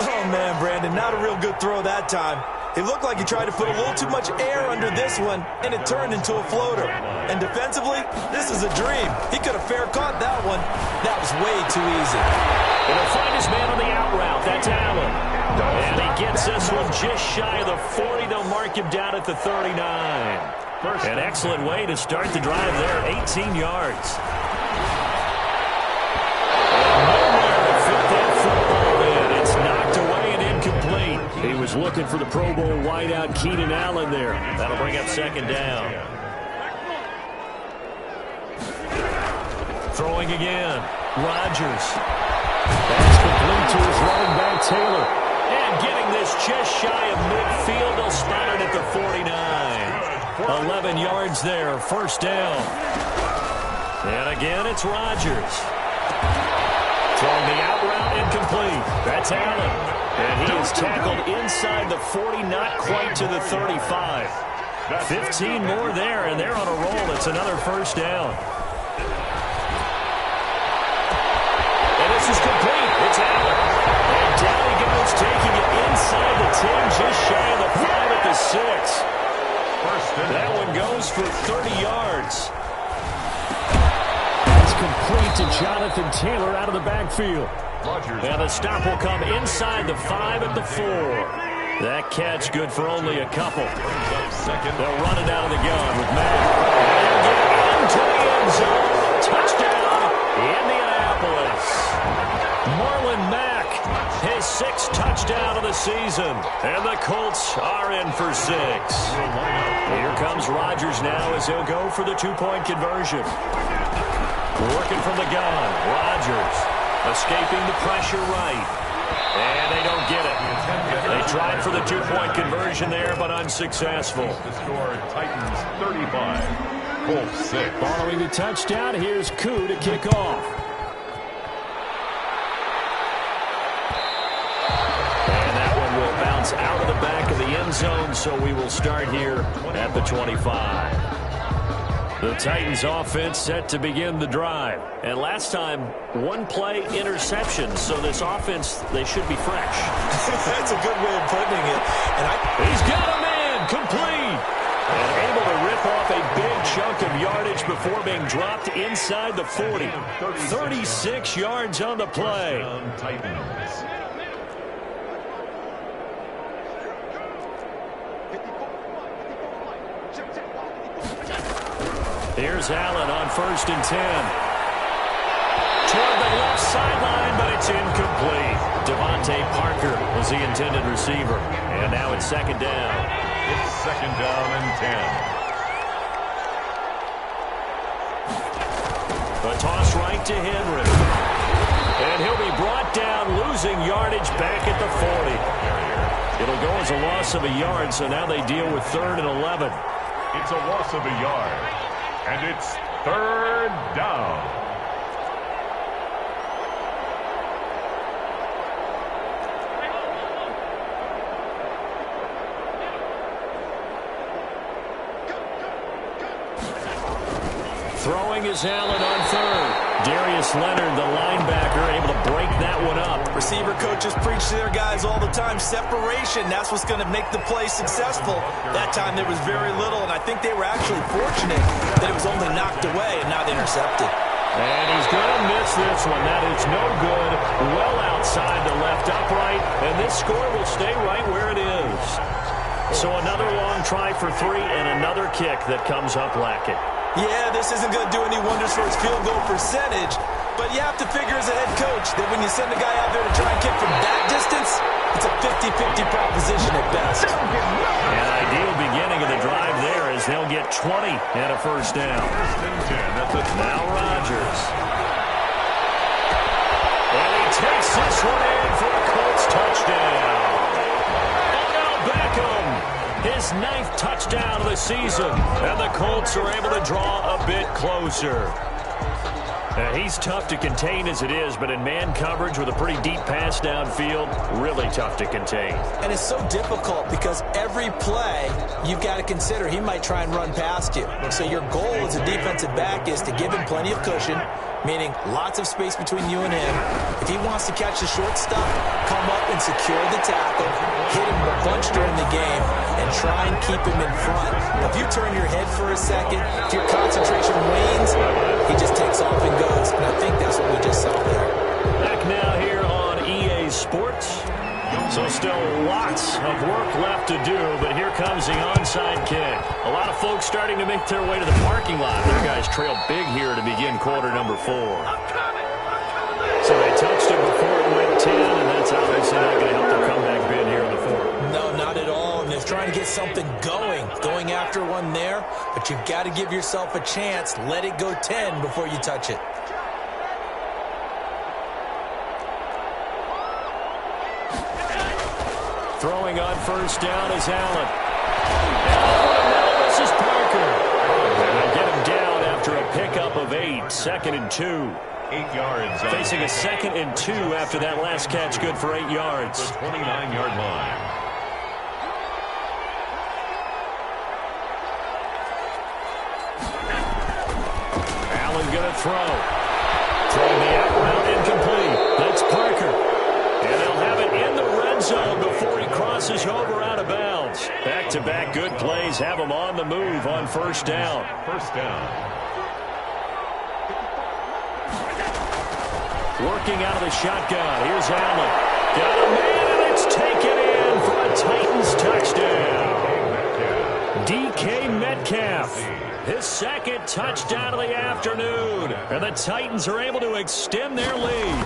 Oh, man, Brandon, not a real good throw that time. It looked like he tried to put a little too much air under this one, and it turned into a floater. And defensively, this is a dream. He could have fair caught that one. That was way too easy. And he'll find his man on the out route. That's Allen. And he gets this one just shy of the 40. They'll mark him down at the 39. An excellent way to start the drive there. 18 yards. He was looking for the Pro Bowl wideout Keenan Allen there. That'll bring up 2nd down. Throwing again. Rodgers. That's complete to his running back, Taylor. And getting this just shy of midfield. They'll spot it at the 49. 11 yards there. 1st down. And again, it's Rodgers. Throwing the out route incomplete. That's Allen. And he is tackled inside the 40, not quite to the 35. 15 more there, and they're on a roll. It's another 1st down. And this is complete. It's Allen. And down he goes, taking it inside the 10, just shy of the 5 at the 6. That one goes for 30 yards. It's complete to Jonathan Taylor out of the backfield. And the stop will come inside the 5 at the 4. That catch good for only a couple. They'll run it out of the gun with Mack. And get into the end zone. Touchdown, Indianapolis. Marlon Mack, his 6th touchdown of the season. And the Colts are in for 6. Here comes Rodgers now as he'll go for the 2-point conversion. Working from the gun, Rodgers. Escaping the pressure right. And they don't get it. They tried for the 2-point conversion there, but unsuccessful. The score, Titans 35, Colts 6. Following the touchdown, here's Koo to kick off. And that one will bounce out of the back of the end zone, so we will start here at the 25. The Titans offense set to begin the drive. And last time, 1-play interception. So this offense, they should be fresh. That's a good way of putting it. And he's got a man complete. And able to rip off a big chunk of yardage before being dropped inside the 40. 36 yards on the play. Titans. Here's Allen on 1st and 10. Toward the left sideline, but it's incomplete. Devontae Parker was the intended receiver. And now it's 2nd down. It's 2nd down and 10. The toss right to Henry. And he'll be brought down, losing yardage back at the 40. It'll go as a loss of a yard, so now they deal with 3rd and 11. It's a loss of a yard. And it's 3rd down. Throwing is Allen on 3rd. Darius Leonard, the linebacker, able to break that one up. Receiver coaches preach to their guys all the time. Separation, that's what's going to make the play successful. That time there was very little, and I think they were actually fortunate that it was only knocked away and not intercepted. And he's going to miss this one. That is no good. Well outside the left upright, and this score will stay right where it is. So another long try for 3 and another kick that comes up lacking. Yeah, this isn't going to do any wonders for his field goal percentage, but you have to figure as a head coach that when you send a guy out there to try and kick from that distance, it's a 50-50 proposition at best. An ideal beginning of the drive there as they'll get 20 and a 1st down. Now Rodgers. And he takes this one in for a Colts touchdown. Odell Beckham. His 9th touchdown of the season. And the Colts are able to draw a bit closer. He's tough to contain as it is, but in man coverage with a pretty deep pass downfield, really tough to contain. And it's so difficult because every play you've got to consider he might try and run past you. So your goal as a defensive back is to give him plenty of cushion, meaning lots of space between you and him. If he wants to catch the short stuff, come up and secure the tackle, hit him a bunch during the game, and try and keep him in front. If you turn your head for a second, if your concentration wanes, he just takes off and goes. And I think that's what we just saw there. Back now here on EA Sports. So still lots of work left to do, but here comes the onside kick. A lot of folks starting to make their way to the parking lot. Their guys trailed big here to begin quarter number 4. So they touched it before it went 10, and that's obviously not going to help their comeback bid here in the 4th. No, not at all. And they're trying to get something going after one there, but you've got to give yourself a chance. Let it go 10 before you touch it. Throwing on 1st down is Allen. And over the middle, this is Parker. And they'll get him down after a pickup of 8. 2nd and 2. 8 yards. Facing a 2nd and 2 after that last catch, good for 8 yards. The 29-yard line. Allen going to throw. Throwing the out route incomplete. That's Parker. And they'll have it in the red zone before he crosses over out of bounds. Back-to-back good plays have him on the move on 1st down. 1st down. Working out of the shotgun. Here's Allen. Got a man, and it's taken in for a Titans touchdown. DK Metcalf. His 2nd touchdown of the afternoon. And the Titans are able to extend their lead.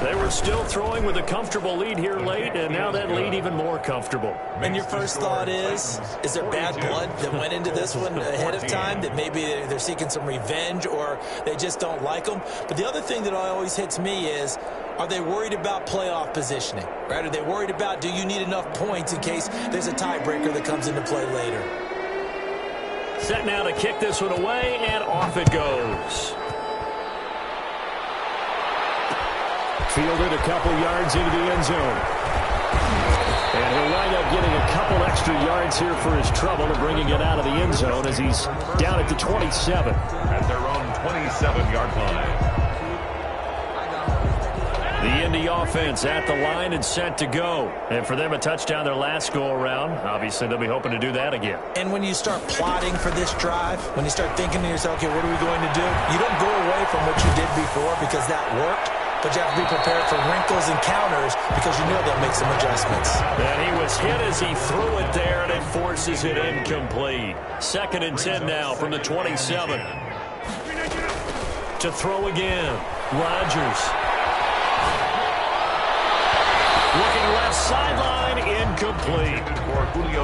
They were still throwing with a comfortable lead here late, and now that lead even more comfortable. And your first thought is there bad blood that went into this one ahead of time, that maybe they're seeking some revenge or they just don't like them? But the other thing that always hits me is, are they worried about playoff positioning? Right? Are they worried about, do you need enough points in case there's a tiebreaker that comes into play later? Set now to kick this one away, and off it goes. Fielded a couple yards into the end zone. And he'll wind up getting a couple extra yards here for his trouble and bringing it out of the end zone as he's down at the 27. At their own 27-yard line. The the offense at the line and set to go. And for them, a touchdown their last go-around. Obviously, they'll be hoping to do that again. And when you start plotting for this drive, when you start thinking to yourself, okay, what are we going to do? You don't go away from what you did before because that worked, but you have to be prepared for wrinkles and counters because you know they'll make some adjustments. And he was hit as he threw it there, and it forces it incomplete. 2nd and 10 now from the 27. To throw again, Rodgers. Looking left sideline, incomplete.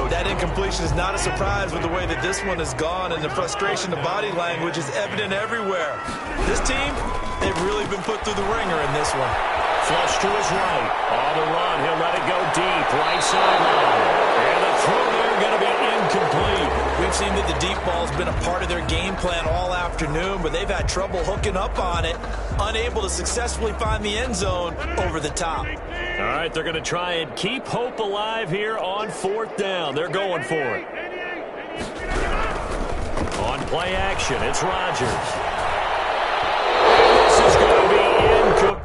That incompletion is not a surprise with the way that this one has gone, and the frustration, the body language is evident everywhere. This team, they've really been put through the ringer in this one. Flush to his right. On the run, he'll let it go deep. Right sideline. And the throw there going to be incomplete. We've seen that the deep ball's been a part of their game plan all afternoon, but they've had trouble hooking up on it, unable to successfully find the end zone over the top. All right, they're going to try and keep hope alive here on 4th down. They're going for it. On play action, it's Rodgers. This is going to be incomplete.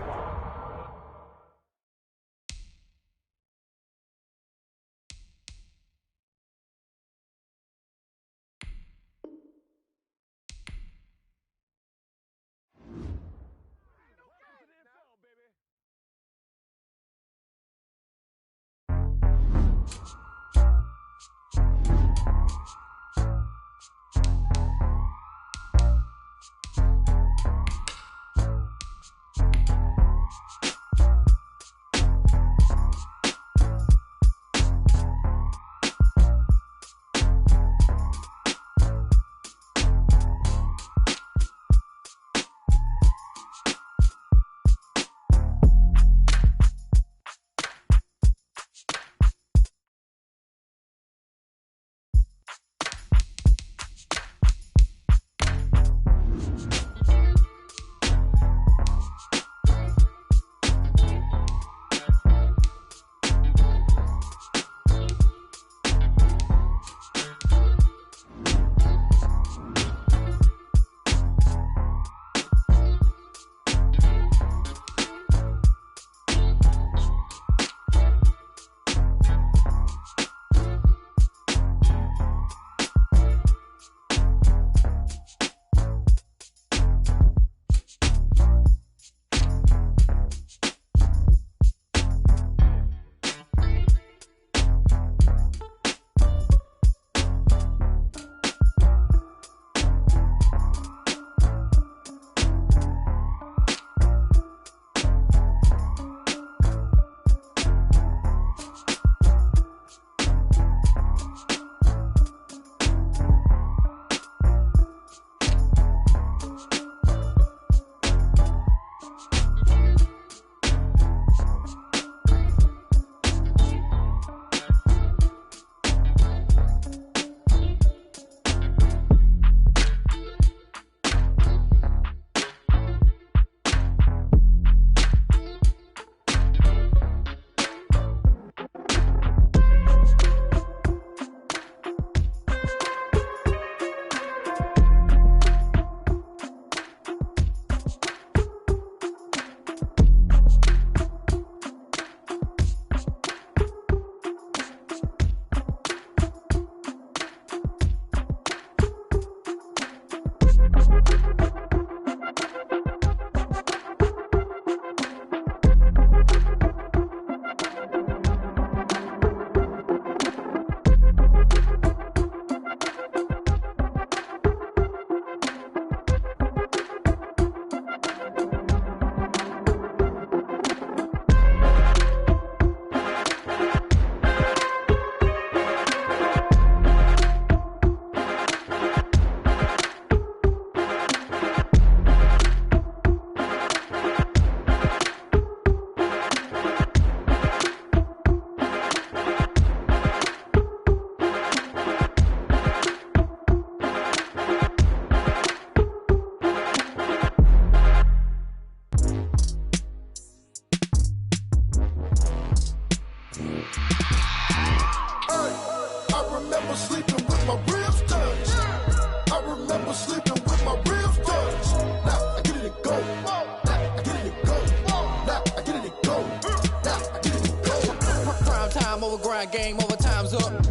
line, game over, time's up.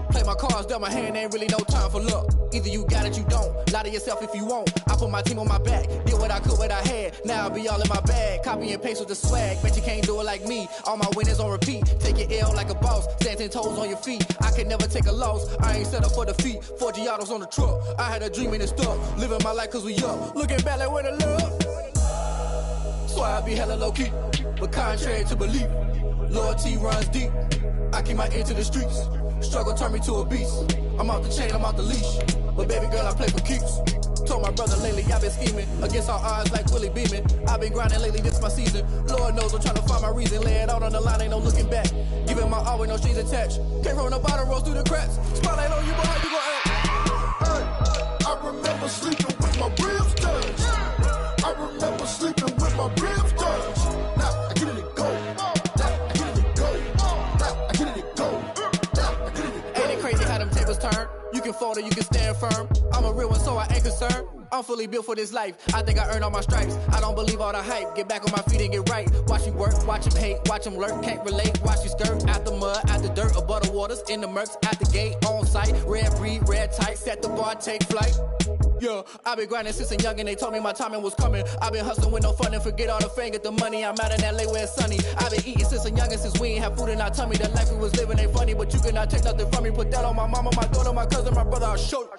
Play my cards, dealt my hand, ain't really no time for luck. Either you got it, you don't. Lie to yourself if you won't. I put my team on my back, did what I could, what I had. Now I'll be all in my bag, copy and paste with the swag. Bet you can't do it like me. All my winners on repeat. Take your L like a boss, stand 10 toes on your feet. I can never take a loss. I ain't set up for defeat. 4 Giottos on the truck. I had a dream and it stuck. Living my life cause we up. Looking back like where the love. So I be hella low key, but contrary to belief, loyalty runs deep. I keep my ear to the streets. Struggle turned me to a beast. I'm out the chain, I'm out the leash. But baby girl, I play for keeps. Told my brother lately, I've been scheming against all odds like Willie Beeman. I've been grinding lately, this my season. Lord knows I'm trying to find my reason. Lay it out on the line, ain't no looking back. Giving my all with no strings attached. Came from the bottom, rose through the cracks. Spotlight on you, boy, how you gon' act? I remember sleeping with my ribs touched. I remember sleeping with my ribs touched. Now I get it go. Now I get it go. Now I get it go. Now I get it go. Ain't it crazy how them tables turn? You can fold or you can stand firm. I'm a real one, so I ain't concerned. I'm fully built for this life. I think I earned all my stripes. I don't believe all the hype. Get back on my feet and get right. Watch you work, watch him hate, watch him lurk. Can't relate, watch you skirt. Out the mud, out the dirt, above the waters, in the murks, at the gate, on site. Red breed, red tight, set the bar, take flight. Yeah, I been grinding since a young and they told me my timing was coming. I been hustling with no fun and forget all the fame, get the money. I'm out in LA where it's sunny. I been eating since a young and since we ain't have food in our tummy. The life we was living ain't funny, but you cannot take nothing from me. Put that on my mama, my daughter, my cousin, my brother, I'll show you.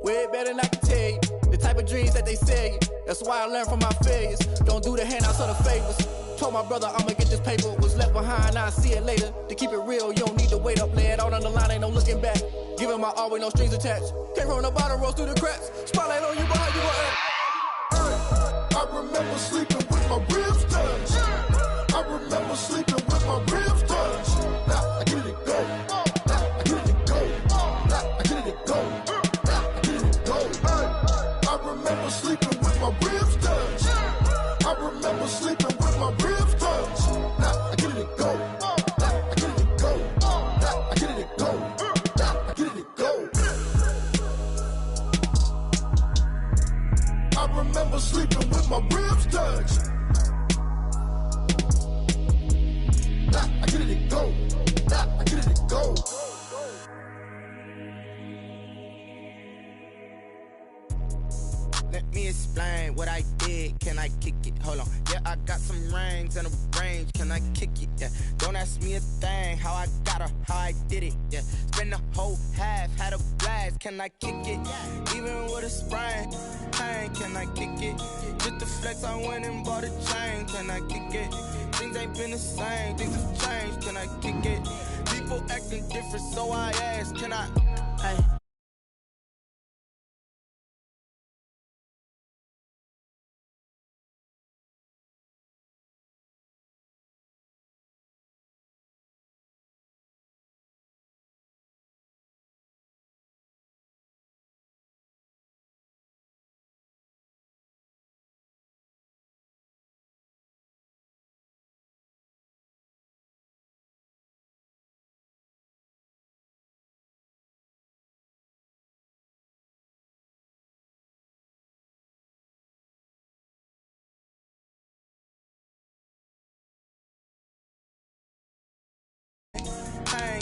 Way better than I can tell you. The type of dreams that they sell you. That's why I learned from my failures. Don't do the handouts or the favors. Told my brother I'ma get this paper. Was left behind, I'll see it later. To keep it real, you don't need to wait up. Lay it out on the line, ain't no looking back. Giving my all with no strings attached. Came from the bottom, rose through the cracks. Spotlight on you, boy, how you gon' act? I remember sleeping with my ribs touched. I remember sleeping with my ribs touched. Now I get it go. Now I get it go. Now I get it go. Now I get it go. I remember sleeping with my ribs touched. I remember sleeping with my ribs touched. Now I get it go. Now I get it go. Now I get it go. Now I get it go. I remember sleeping with my ribs touched. Now I get it go. Now I get it go. Let me explain what I did. Can I kick it? Hold on. Yeah, I got some rings and a range. Can I kick it? Yeah. Don't ask me a thing. How I got her, how I did it. Yeah. Spend the whole half, had a blast. Can I kick it? Even with a sprain. Pain, can I kick it? Just the flex, I went and bought a chain. Can I kick it? Things ain't been the same. Things have changed. Can I kick it? People acting different, so I ask. Can I? Hey.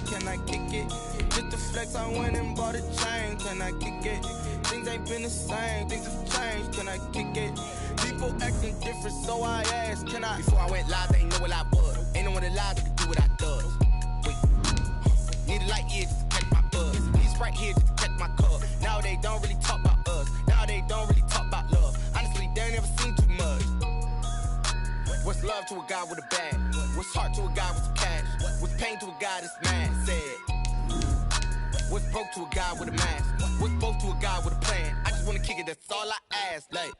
Can I kick it? Just the flex, I went and bought a chain. Can I kick it? Things ain't been the same, things have changed. Can I kick it? People acting different, so I asked, can I? Before I went live, they ain't know what I was. Ain't no one alive that can do what I does. Wait, need a light year just to catch my buzz. Need Sprite here just to catch my cup. Now they don't really talk about us. Now they don't really talk about love. Honestly, they ain't never seen too much. What's love to a guy with a bag? What's heart to a guy with some cash? What's pain to a guy that's mad? Said. What's broke to a guy with a mask? What's both to a guy with a plan? I just wanna kick it, that's all I ask. Like,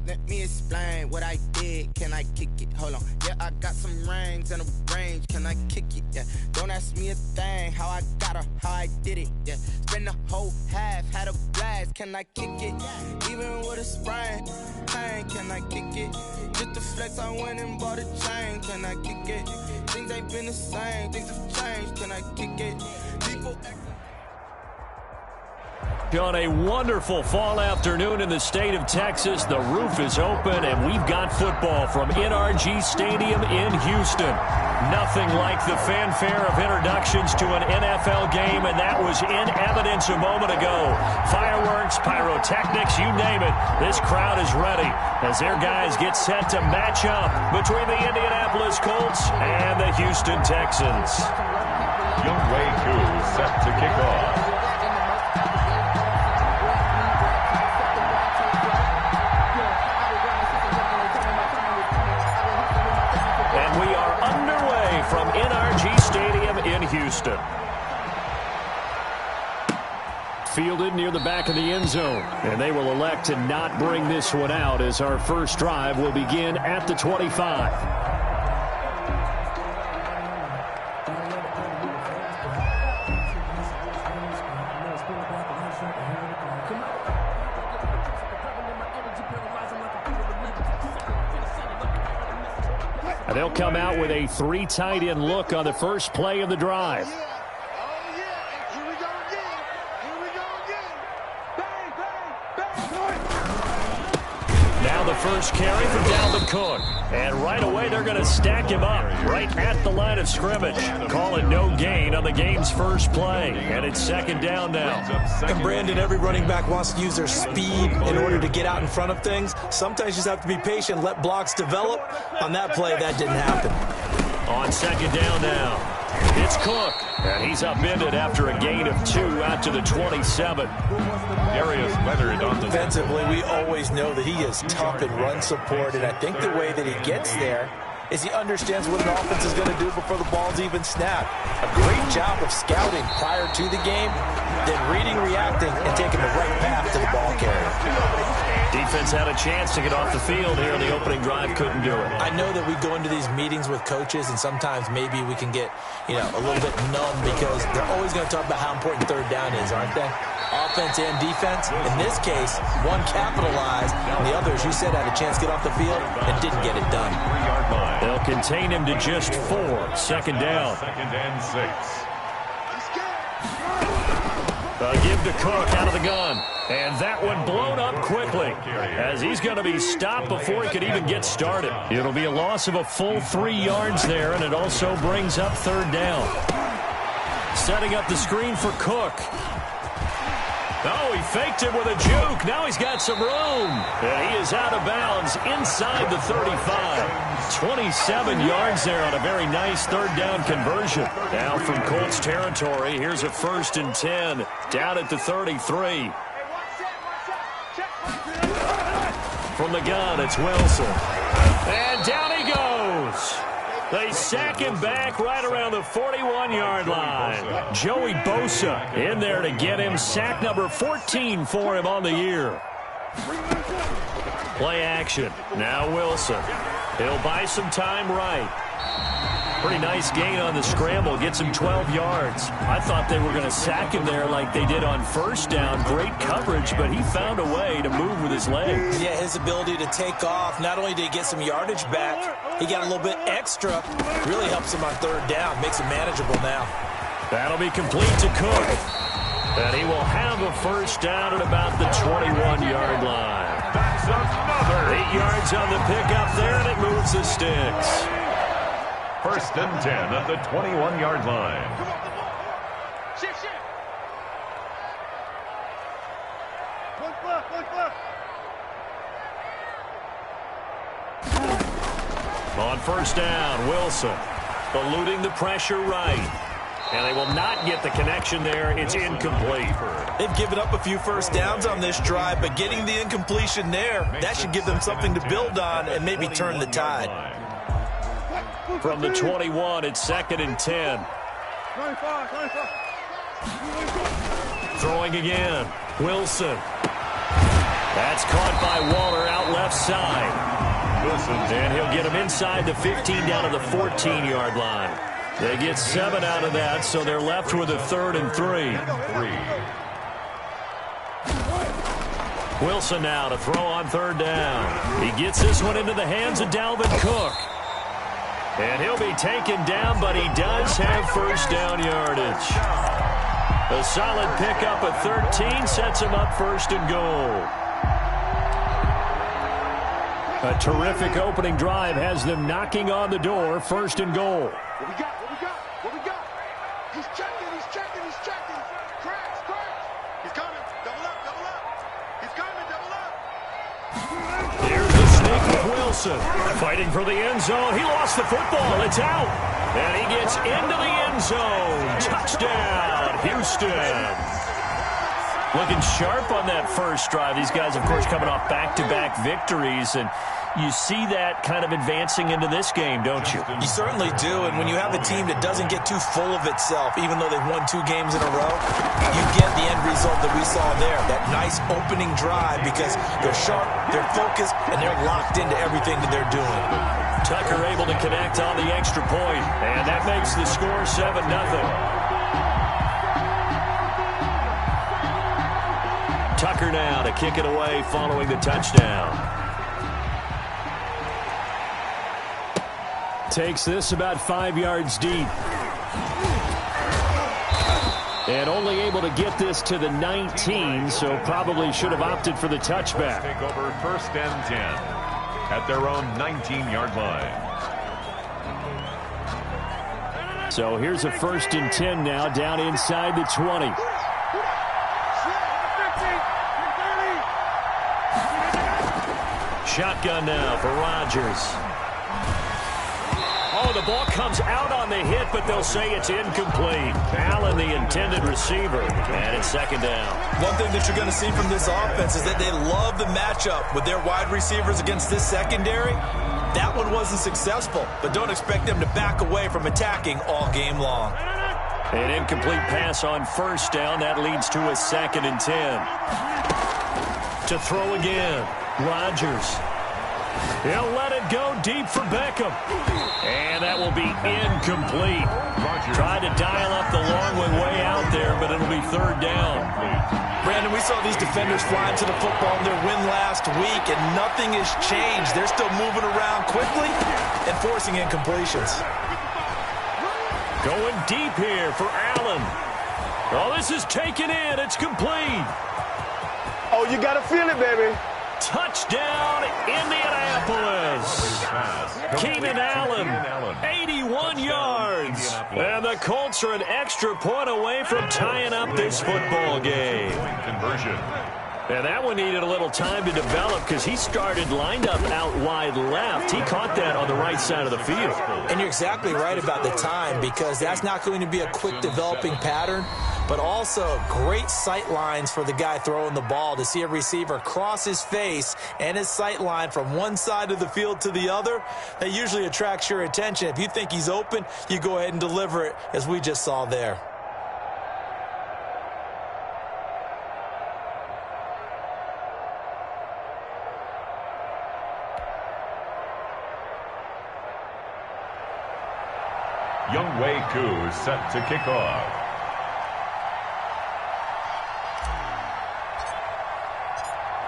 let me explain what I did. Can I kick it? Hold on. Yeah, I got some rings and a range. Can I kick it? Yeah. Don't ask me a thing. How I got her, how I did it. Yeah. Spend the whole half, had a blast. Can I kick it? Even with a sprain. Pain, can I kick it? Just the flex, I went and bought a chain. Can I kick it? Things ain't been the same. Things have changed. Can I kick it? People acting. On a wonderful fall afternoon in the state of Texas, the roof is open, and we've got football from NRG Stadium in Houston. Nothing like the fanfare of introductions to an NFL game, and that was in evidence a moment ago. Fireworks, pyrotechnics, you name it. This crowd is ready as their guys get set to match up between the Indianapolis Colts and the Houston Texans. Younghoe Koo set to kick off. From NRG Stadium in Houston. Fielded near the back of the end zone. And they will elect to not bring this one out as our first drive will begin at the 25. They'll come out with a 3 tight end look on the first play of the drive. Now the first carry for Dalvin Cook. And right away they're going to stack him up right at the line of scrimmage. Call it no gain on the game's first play. And it's second down now. And Brandon, every running back wants to use their speed in order to get out in front of things. Sometimes you just have to be patient, let blocks develop. On that play, that didn't happen. On second down now. It's Cook, and he's upended after a gain of 2 out to the 27. Darius Leonard on the defensively. We always know that he is tough in run support, and I think the way that he gets there is he understands what an offense is going to do before the ball's even snapped. A great job of scouting prior to the game, then reading, reacting, and taking the right path to the ball carrier. Defense had a chance to get off the field here in the opening drive, couldn't do it. I know that we go into these meetings with coaches, and sometimes maybe we can get, a little bit numb because they're always going to talk about how important third down is, aren't they? Offense and defense. In this case, one capitalized, and the other, as you said, had a chance to get off the field and didn't get it done. They'll contain him to just 4. Second down. Second and 6. Give to Cook out of the gun. And that one blown up quickly as he's going to be stopped before he could even get started. It'll be a loss of a full 3 yards there, and it also brings up third down. Setting up the screen for Cook. Oh, he faked it with a juke. Now he's got some room. And he is out of bounds inside the 35. 27 yards there on a very nice third down conversion. Now from Colts territory, here's a 1st and 10 down at the 33. From the gun, it's Wilson. And down he goes. They sack him back right around the 41-yard line. Joey Bosa in there to get him. Sack number 14 for him on the year. Play action. Now Wilson. He'll buy some time right. Pretty nice gain on the scramble. Gets him 12 yards. I thought they were going to sack him there like they did on first down. Great coverage, but he found a way to move with his legs. Yeah, his ability to take off. Not only did he get some yardage back, he got a little bit extra. Really helps him on third down. Makes it manageable now. That'll be complete to Cook. And he will have a first down at about the 21-yard line. That's another. 8 yards on the pickup there, and it moves the sticks. 1st and 10 at the 21-yard line. Shift. One foot. On first down, Wilson eluding the pressure right. And they will not get the connection there. It's incomplete. They've given up a few first downs on this drive, but getting the incompletion there, that should give them something to build on and maybe turn the tide. From the 21, it's 2nd and 10. 25. Throwing again. Wilson. That's caught by Waller out left side. And he'll get him inside the 15 down to the 14-yard line. They get 7 out of that, so they're left with a 3rd and 3. Wilson now to throw on third down. He gets this one into the hands of Dalvin Cook. And he'll be taken down, but he does have first down yardage. A solid pickup of 13 sets him up first and goal. A terrific opening drive has them knocking on the door, first and goal. What we got? What we got? What we got? He's checking, he's checking, he's checking. Cracks, cracks. He's coming. Double up, double up. He's coming, double up. Here's the sneak with Wilson. Fighting for the end zone. He lost the football. It's out. And he gets into the end zone. Touchdown, Houston. Looking sharp on that first drive. These guys, of course, coming off back-to-back victories, and you see that kind of advancing into this game, don't you? You certainly do, and when you have a team that doesn't get too full of itself, even though they've won 2 games in a row, you get the end result that we saw there, that nice opening drive, because they're sharp, they're focused, and they're locked into everything that they're doing. Tucker able to connect on the extra point, and that makes the score 7-0. Tucker now to kick it away following the touchdown. Takes this about 5 yards deep. And only able to get this to the 19, so probably should have opted for the touchback. Take over first and 10 at their own 19-yard line. So here's a first and 10 now, down inside the 20. Shotgun now for Rodgers. Oh, the ball comes out on the hit, but they'll say it's incomplete. Allen, the intended receiver, and it's second down. One thing that you're going to see from this offense is that they love the matchup with their wide receivers against this secondary. That one wasn't successful, but don't expect them to back away from attacking all game long. An incomplete pass on first down. That leads to a 2nd and 10. To throw again. Rodgers. He'll let it go deep for Beckham. And that will be incomplete. Tried to dial up the long way out there, but it'll be 3rd down. Brandon, we saw these defenders flying to the football in their win last week, and nothing has changed. They're still moving around quickly and forcing incompletions. Going deep here for Allen. Oh, this is taken in. It's complete. Oh, you got to feel it, baby. Touchdown, Indianapolis. Keenan Allen, 81 yards. And the Colts are an extra point away from tying up this football game. Conversion. And that one needed a little time to develop because he started lined up out wide left. He caught that on the right side of the field. And you're exactly right about the time, because that's not going to be a quick developing pattern, but also great sight lines for the guy throwing the ball to see a receiver cross his face and his sight line from one side of the field to the other. That usually attracts your attention. If you think he's open, you go ahead and deliver it, as we just saw there. Younghoe Koo set to kick off.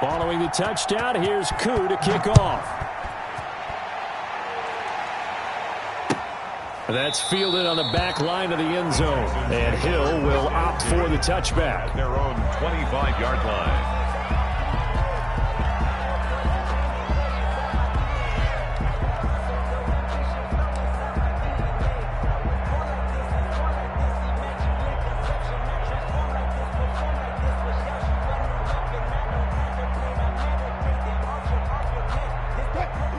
Following the touchdown, here's Koo to kick off. That's fielded on the back line of the end zone. And Hill will opt for the touchback. Their own 25-yard line.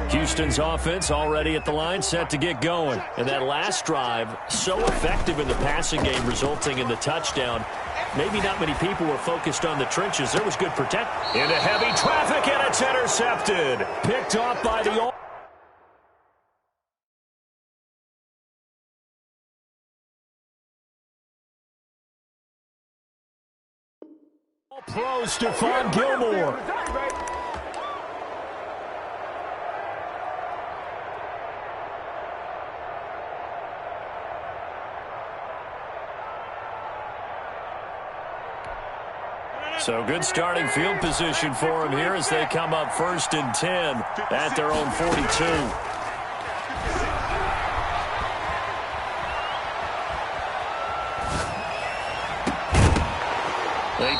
Houston's offense already at the line, set to get going. And that last drive, so effective in the passing game, resulting in the touchdown. Maybe not many people were focused on the trenches. There was good protection. Into heavy traffic, and it's intercepted. Picked off by the All-Pro Stephon Gilmore. So good starting field position for him here as they come up 1st and 10 at their own 42.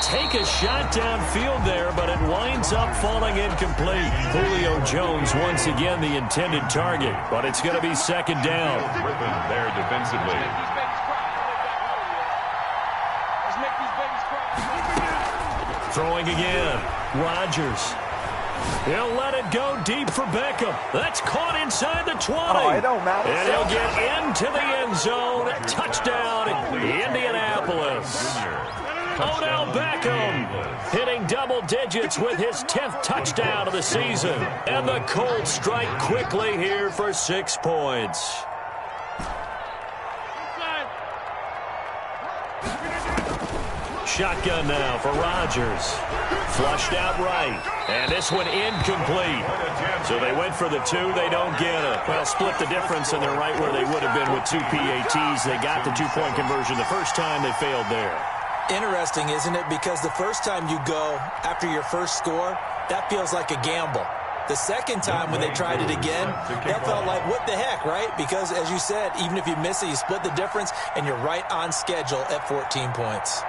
take a shot downfield there, but it winds up falling incomplete. Julio Jones once again the intended target, but it's going to be second down. Griffin there defensively. Throwing again. Rodgers. He'll let it go deep for Beckham. That's caught inside the 20. Oh, it don't matter. And he'll get into the end zone. Touchdown, Indianapolis. Odell Beckham hitting double digits with his 10th touchdown of the season. And the Colts strike quickly here for 6 points. Shotgun now for Rodgers. Flushed out right. And this one incomplete. So they went for the 2. They don't get it. Well, split the difference, and they're right where they would have been with 2 PATs. They got the 2-point conversion the first time. They failed there. Interesting, isn't it? Because the first time you go after your first score, that feels like a gamble. The second time when they tried it again, that felt like, what the heck, right? Because, as you said, even if you miss it, you split the difference, and you're right on schedule at 14 points.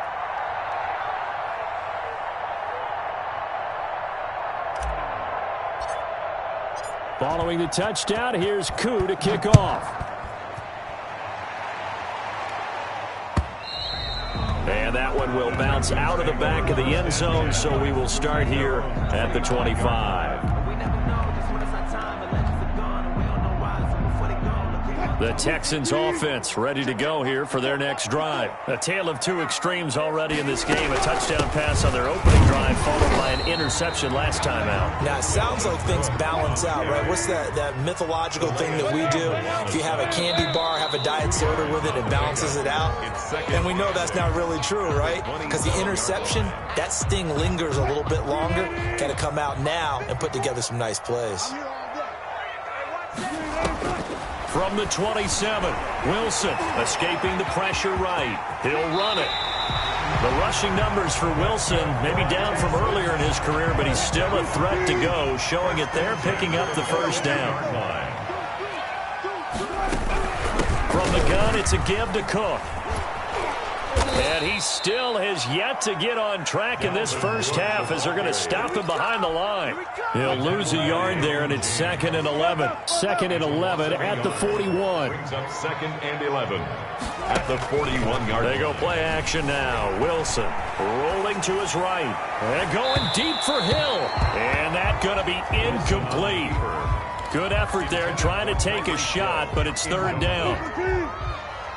Following the touchdown, here's Koo to kick off. And that one will bounce out of the back of the end zone, so we will start here at the 25. The Texans offense ready to go here for their next drive. A tale of 2 extremes already in this game. A touchdown pass on their opening drive followed by an interception last time out. Now, it sounds like things balance out, right? What's that mythological thing that we do? If you have a candy bar, have a diet soda with it, it balances it out. And we know that's not really true, right? Because the interception, that sting lingers a little bit longer. Got to come out now and put together some nice plays. From the 27, Wilson escaping the pressure right. He'll run it. The rushing numbers for Wilson maybe down from earlier in his career, but he's still a threat to go, showing it there, picking up the first down. From the gun, it's a give to Cook. And he still has yet to get on track in this first half as they're going to stop him behind the line. He'll lose a yard there, and it's 2nd and 11. 2nd and 11 at the 41. Brings up 2nd and 11 at the 41-yard line. They go play action now. Wilson rolling to his right. And going deep for Hill. And that's going to be incomplete. Good effort there trying to take a shot, but it's 3rd down.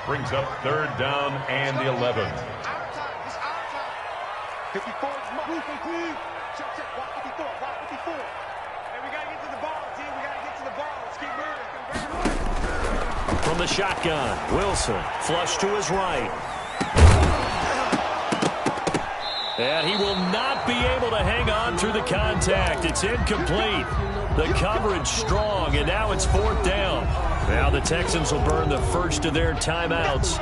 Brings up 3rd down and 11. 54. And we got to get to the ball, team. We got to get to the ball. Let's keep moving. From the shotgun, Wilson flush to his right. And he will not be able to hang on through the contact. It's incomplete. The coverage strong, and now it's 4th down. Now the Texans will burn the first of their timeouts.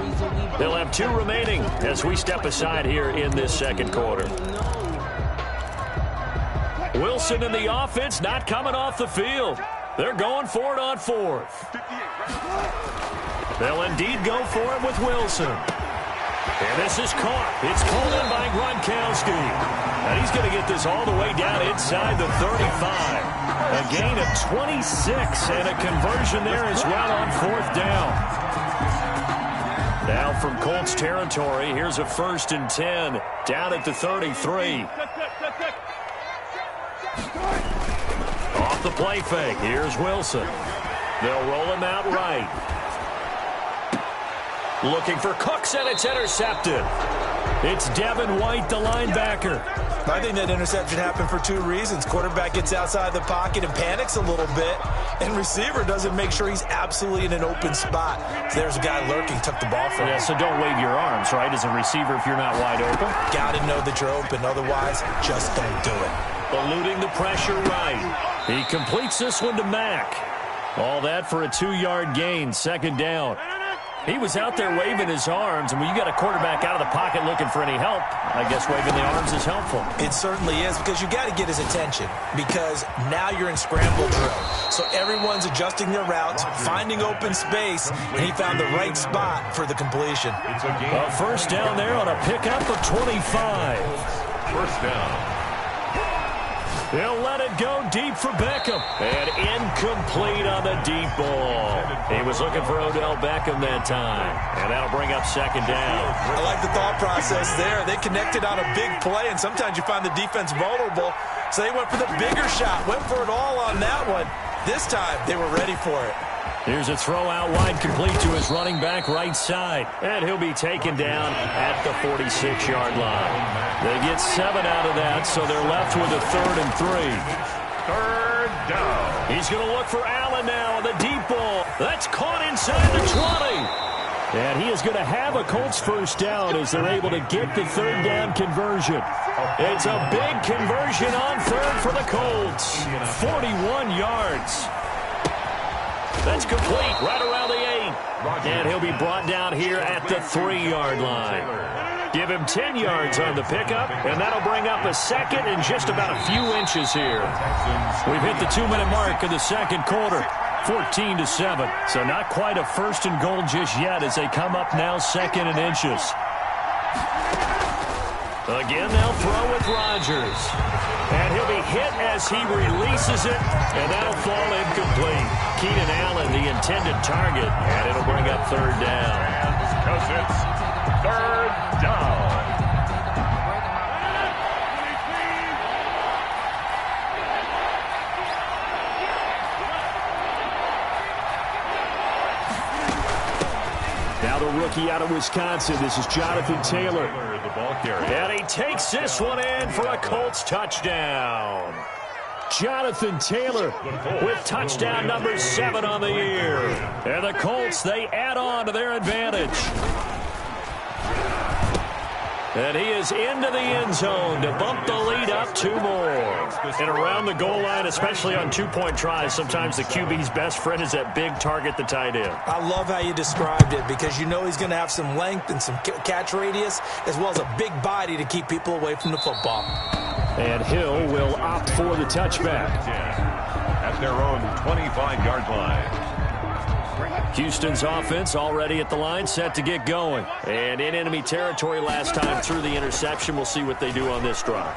They'll have 2 remaining as we step aside here in this second quarter. Wilson and the offense not coming off the field. They're going for it on 4th. They'll indeed go for it with Wilson. And this is caught. It's pulled in by Gronkowski. And he's going to get this all the way down inside the 35. A gain of 26 and a conversion there as well on 4th down. Now from Colts territory, here's a 1st and 10 down at the 33. Off the play fake, here's Wilson. They'll roll him out right. Looking for Cooks, and it's intercepted. It's Devin White, the linebacker. I think that interception happened for 2 reasons. Quarterback gets outside the pocket and panics a little bit, and receiver doesn't make sure he's absolutely in an open spot. So there's a guy lurking, took the ball from him. Yeah, so don't wave your arms, right, as a receiver if you're not wide open. Got to know that you're open. Otherwise, just don't do it. Eluding the pressure right. He completes this one to Mack. All that for a 2-yard gain, 2nd down. He was out there waving his arms, and when you got a quarterback out of the pocket looking for any help, I guess waving the arms is helpful. It certainly is, because you got to get his attention, because now you're in scramble drill. So everyone's adjusting their routes, finding open space, and he found the right spot for the completion. A 1st down there on a pickup of 25. first down. They'll let it go deep for Beckham. And incomplete on the deep ball. He was looking for Odell Beckham that time. And that'll bring up second down. I like the thought process there. They connected on a big play, and sometimes you find the defense vulnerable. So they went for the bigger shot, went for it all on that one. This time, they were ready for it. Here's a throw out wide, complete to his running back right side. And he'll be taken down at the 46-yard line. They get 7 out of that, so they're left with a 3rd and 3. Third down. He's going to look for Allen now on the deep ball. That's caught inside the 20. And he is going to have a Colts first down as they're able to get the 3rd down conversion. It's a big conversion on 3rd for the Colts. 41 yards. That's complete right around the 8. And he'll be brought down here at the 3-yard line. Give him 10 yards on the pickup, and that'll bring up a second and just about a few inches here. We've hit the 2-minute mark in the second quarter. 14-7. So not quite a 1st and goal just yet as they come up now 2nd and inches. Again, they'll throw with Rodgers. And he'll be hit as he releases it, and that'll fall incomplete. Keenan Allen, the intended target, and it'll bring up 3rd down. Because it's 3rd down. Now the rookie out of Wisconsin. This is Jonathan Taylor. The ball carrier. And he takes this one in for a Colts touchdown. Jonathan Taylor with touchdown number 7 on the year. And the Colts, they add on to their advantage. And he is into the end zone to bump the lead up 2 more. And around the goal line, especially on 2-point tries, sometimes the QB's best friend is that big target, the tight end. I love how you described it because you know he's going to have some length and some catch radius as well as a big body to keep people away from the football. And Hill will opt for the touchback. At their own 25-yard line. Houston's offense already at the line, set to get going. And in enemy territory last time through the interception. We'll see what they do on this drive.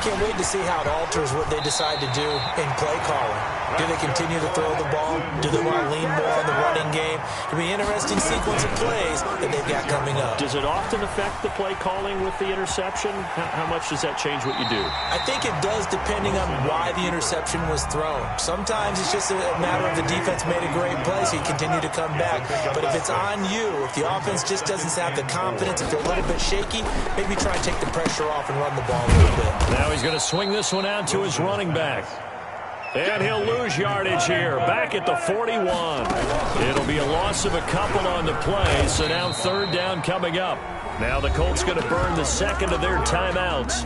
Can't wait to see how it alters what they decide to do in play calling. Do they continue to throw the ball? Do they want to lean more on the running game? It'll be an interesting sequence of plays that they've got coming up. Does it often affect the play calling with the interception? How much does that change what you do? I think it does depending on why the interception was thrown. Sometimes it's just a matter of the defense made a great play, so you continue to come back. But if it's on you, if the offense just doesn't have the confidence, if they're a little bit shaky, maybe try and take the pressure off and run the ball a little bit. Now he's going to swing this one out to his running back. And he'll lose yardage here, back at the 41. It'll be a loss of a couple on the play, so now 3rd down coming up. Now the Colts going to burn the second of their timeouts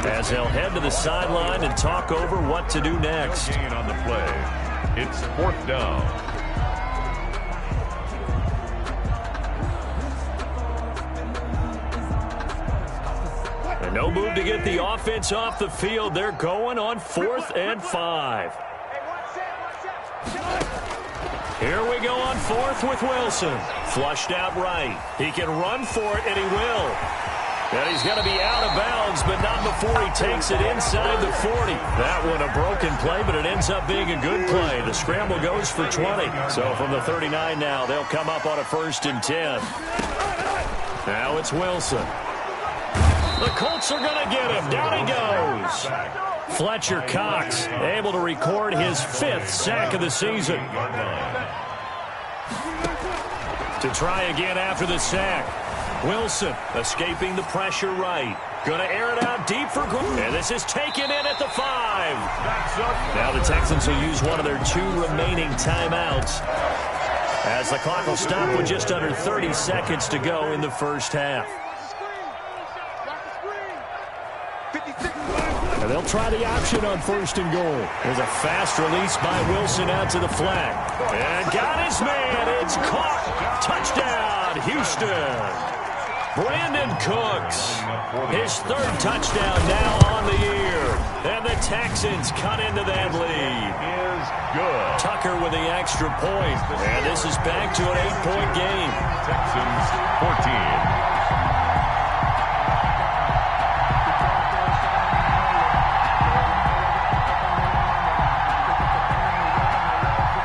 as they'll head to the sideline and talk over what to do next. Gain on the play. It's 4th down. No move to get the offense off the field. They're going on 4th and 5. Here we go on 4th with Wilson. Flushed out right. He can run for it, and he will. And he's going to be out of bounds, but not before he takes it inside the 40. That one a broken play, but it ends up being a good play. The scramble goes for 20. So from the 39 now, they'll come up on a 1st and 10. Now it's Wilson. The Colts are going to get him. Down he goes. Fletcher Cox able to record his 5th sack of the season. To try again after the sack. Wilson escaping the pressure right. Going to air it out deep for Green. And this is taken in at the 5. Now the Texans will use one of their 2 remaining timeouts as the clock will stop with just under 30 seconds to go in the first half. And they'll try the option on 1st and goal. There's a fast release by Wilson out to the flat. And got his man. It's caught. Touchdown, Houston. Brandon Cooks. His 3rd touchdown now on the year. And the Texans cut into that lead. Is good. Tucker with the extra point. And this is back to an 8-point game. Texans 14.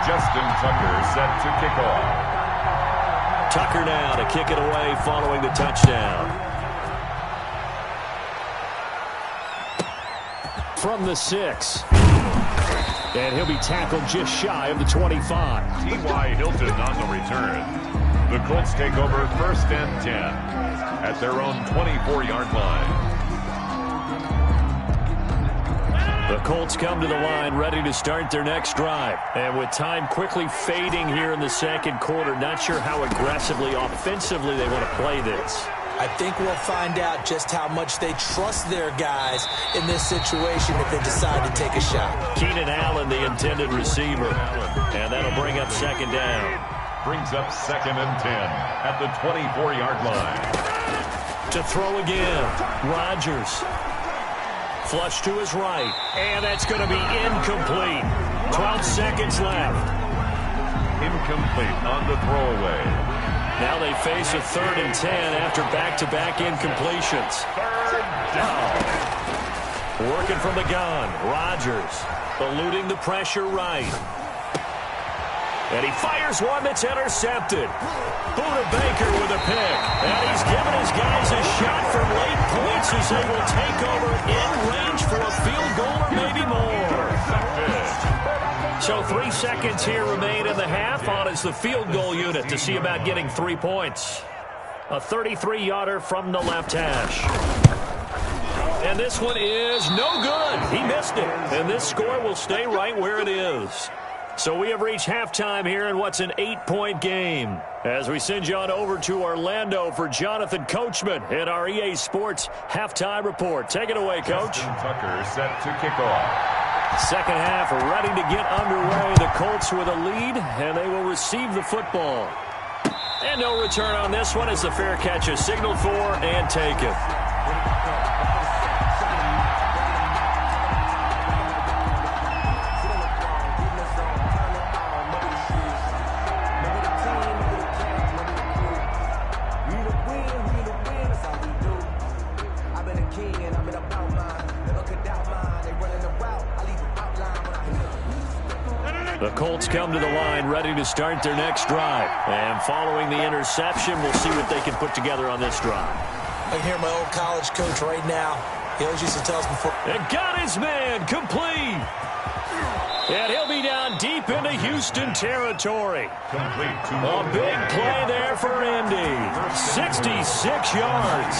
Justin Tucker set to kick off. Tucker now to kick it away following the touchdown. From the 6. And he'll be tackled just shy of the 25. T.Y. Hilton on the return. The Colts take over 1st and 10 at their own 24-yard line. The Colts come to the line ready to start their next drive. And with time quickly fading here in the second quarter, not sure how aggressively, offensively they want to play this. I think we'll find out just how much they trust their guys in this situation if they decide to take a shot. Keenan Allen, the intended receiver. And that'll bring up 2nd down. Brings up 2nd and 10 at the 24-yard line. To throw again, Rodgers. Flush to his right, and that's going to be incomplete. 12 seconds left. Incomplete on the throwaway. Now they face a 3rd and 10 after back-to-back incompletions. 3rd down. Working from the gun, Rodgers eluding the pressure right. And he fires one that's intercepted. Buda Baker with a pick. And he's giving his guys a shot for late points as they will take over in range for a field goal or maybe more. So 3 seconds here remain in the half. On is the field goal unit to see about getting 3 points. A 33-yarder from the left hash. And this one is no good. He missed it. And this score will stay right where it is. So we have reached halftime here in what's an 8-point game. As we send you on over to Orlando for Jonathan Coachman in our EA Sports Halftime Report. Take it away, Coach. Justin Tucker set to kick off. Second half ready to get underway. The Colts with a lead, and they will receive the football. And no return on this one as the fair catch is signaled for and taken. The Colts come to the line ready to start their next drive. And following the interception, we'll see what they can put together on this drive. I can hear my old college coach right now. He always used to tell us before. And got his man complete. And he'll be down deep into Houston territory. Complete to a big play there for Indy. 66 yards.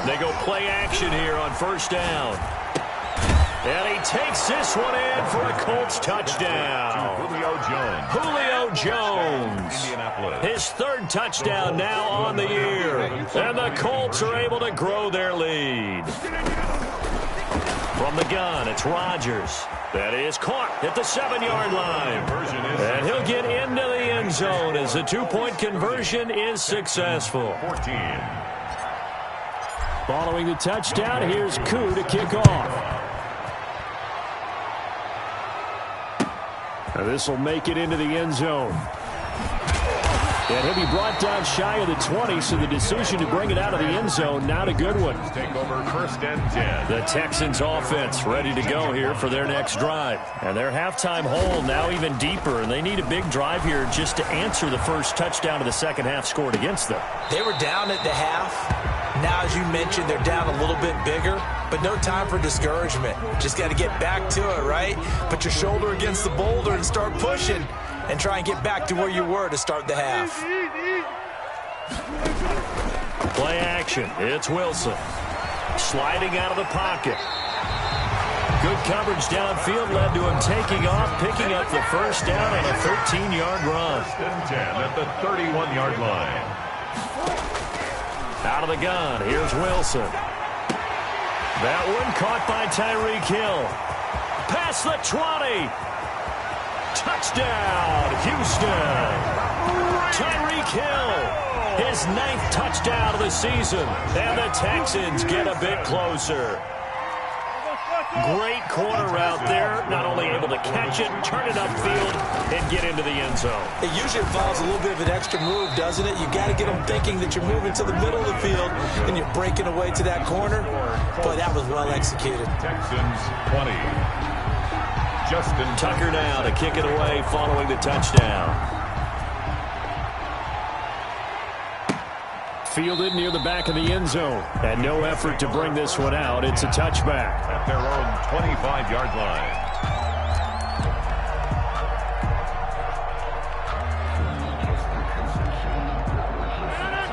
They go play action here on 1st down. And he takes this one in for a Colts touchdown. Julio Jones. His 3rd touchdown now on the year. And the Colts are able to grow their lead. From the gun, it's Rodgers. That is caught at the 7-yard line. And he'll get into the end zone as the 2-point conversion is successful. 14. Following the touchdown, here's Koo to kick off. Now this will make it into the end zone. And he'll be brought down shy of the 20, so the decision to bring it out of the end zone, not a good one. Take over 1st and 10. The Texans offense ready to go here for their next drive. And their halftime hole now even deeper, and they need a big drive here just to answer the first touchdown of the second half scored against them. They were down at the half. Now, as you mentioned, they're down a little bit bigger, but no time for discouragement. Just got to get back to it, right? Put your shoulder against the boulder and start pushing and try and get back to where you were to start the half. Play action. It's Wilson. Sliding out of the pocket. Good coverage downfield led to him taking off, picking up the 1st down on a 13-yard run. 1st and 10 at the 31-yard line. Out of the gun, here's Wilson. That one caught by Tyreek Hill. Past the 20. Touchdown, Houston. Tyreek Hill, his 9th touchdown of the season. And the Texans get a bit closer. Great corner route there. Not only able to catch it, turn it upfield, and get into the end zone. It usually involves a little bit of an extra move, doesn't it? You got to get them thinking that you're moving to the middle of the field and you're breaking away to that corner. But that was well executed. Texans 20. Tucker now to kick it away following the touchdown. Fielded near the back of the end zone. And no effort to bring this one out. It's a touchback. At their own 25-yard line.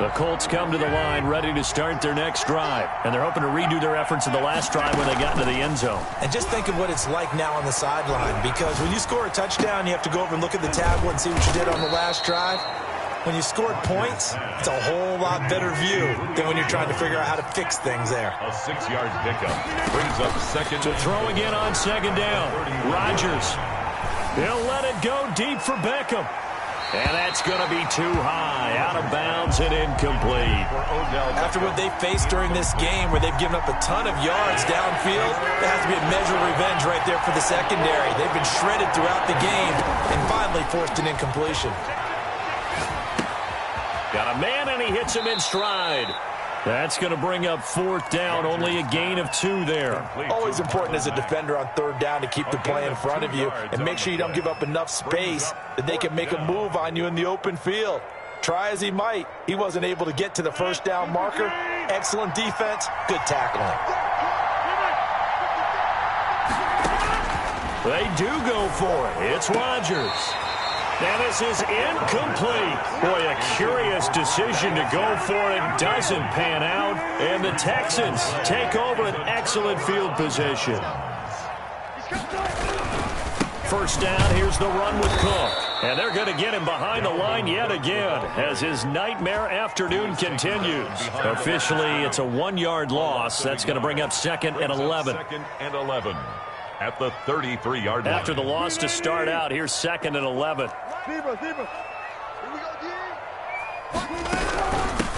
The Colts come to the line ready to start their next drive. And they're hoping to redo their efforts in the last drive when they got into the end zone. And just think of what it's like now on the sideline. Because when you score a touchdown, you have to go over and look at the tablet and see what you did on the last drive. When you scored points, it's a whole lot better view than when you're trying to figure out how to fix things there. A 6-yard pickup brings up second. To throw again on second down. Rodgers. He'll let it go deep for Beckham. And that's going to be too high. Out of bounds and incomplete. After what they faced during this game where they've given up a ton of yards downfield, there has to be a measure of revenge right there for the secondary. They've been shredded throughout the game and finally forced an incompletion. Got a man, and he hits him in stride. That's going to bring up fourth down. Only a gain of 2 there. Always important as a defender on third down to keep the play in front of you and make sure you don't give up enough space that they can make a move on you in the open field. Try as he might, he wasn't able to get to the first down marker. Excellent defense, good tackling. They do go for it. It's Rodgers. And this is incomplete. Boy, a curious decision to go for it. Doesn't pan out. And the Texans take over an excellent field position. First down, here's the run with Cook. And they're going to get him behind the line yet again as his nightmare afternoon continues. Officially, it's a 1-yard loss. That's going to bring up second and 11. Second and 11 at the 33-yard line. After the loss to start out, here's second and 11.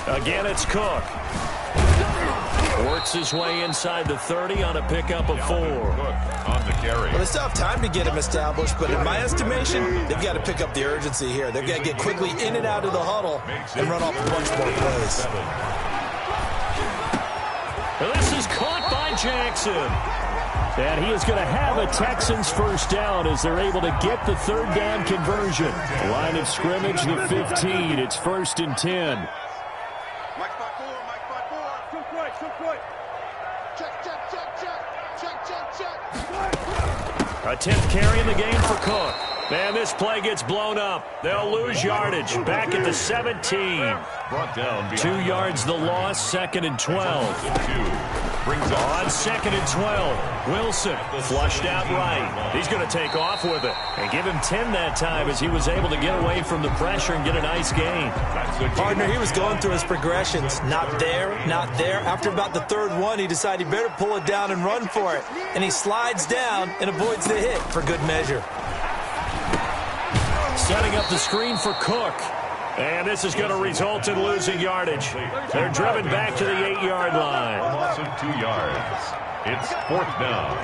Again, it's Cook. Works his way inside the 30 on a pickup of 4. On the carry. Well, they still have time to get him established, but in my estimation, they've got to pick up the urgency here. They've got to get quickly in and out of the huddle and run off a bunch more plays. This is caught by Jackson. And he is going to have a Texans first down as they're able to get the third down conversion. Line of scrimmage, the 15. It's first and 10. Mike spot 4, Mike spot 4. Took right. Check. A 10th carry in the game for Cook. And this play gets blown up. They'll lose yardage. Back at the 17. Brought down 2 yards the loss, second and 12. On second and 12, Wilson flushed out right. He's going to take off with it and give him 10 that time as he was able to get away from the pressure and get a nice gain. Partner, he was going through his progressions. Not there, not there. After about the third one, he decided he better pull it down and run for it. And he slides down and avoids the hit for good measure. Setting up the screen for Cook. And this is going to result in losing yardage. They're driven back to the 8-yard line. A loss of 2 yards. It's fourth down.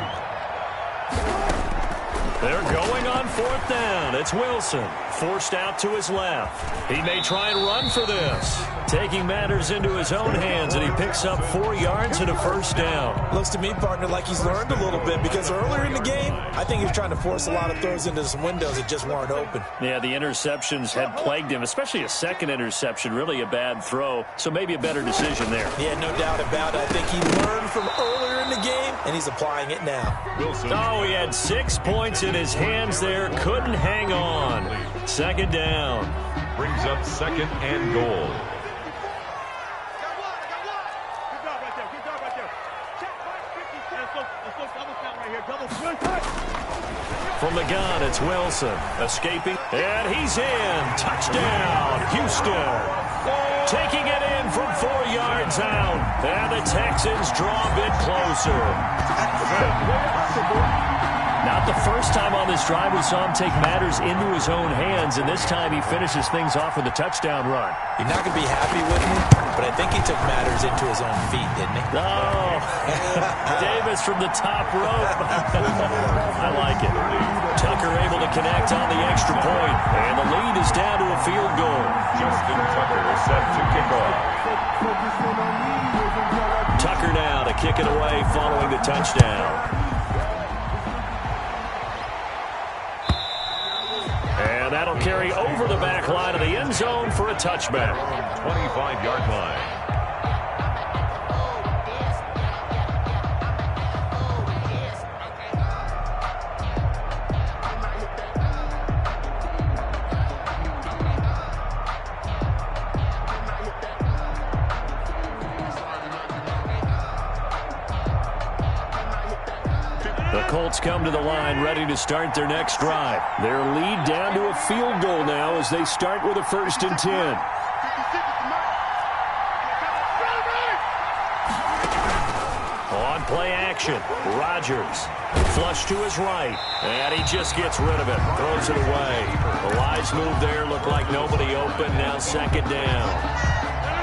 They're going on fourth down. It's Wilson, forced out to his left. He may try and run for this. Taking matters into his own hands, and he picks up 4 yards and a first down. Looks to me, partner, like he's learned a little bit because earlier in the game, I think he was trying to force a lot of throws into some windows that just weren't open. Yeah, the interceptions had plagued him, especially a second interception, really a bad throw. So maybe a better decision there. Yeah, no doubt about it. I think he learned from earlier in the game, and he's applying it now. Wilson. Oh, he had 6 points in his hands there. Couldn't hang on. Second down. Brings up second and goal. From the gun, it's Wilson. Escaping. And he's in. Touchdown, Houston. Taking it in from 4 yards out. And the Texans draw a bit closer. Not the first time on this drive we saw him take matters into his own hands, and this time he finishes things off with a touchdown run. You're not going to be happy with me, but I think he took matters into his own feet, didn't he? Oh, Davis from the top rope. I like it. Tucker able to connect on the extra point, and the lead is down to a field goal. Justin Tucker is set to kick off. Tucker now to kick it away following the touchdown. that'll carry over the back line of the end zone for a touchback. 25-yard line. The Colts come to the line ready to start their next drive. Their lead down to a field goal now as they start with a 1st and 10. On play action, Rodgers. Flush to his right, and he just gets rid of it. Throws it away. The wise move there looked like nobody open. Now 2nd down.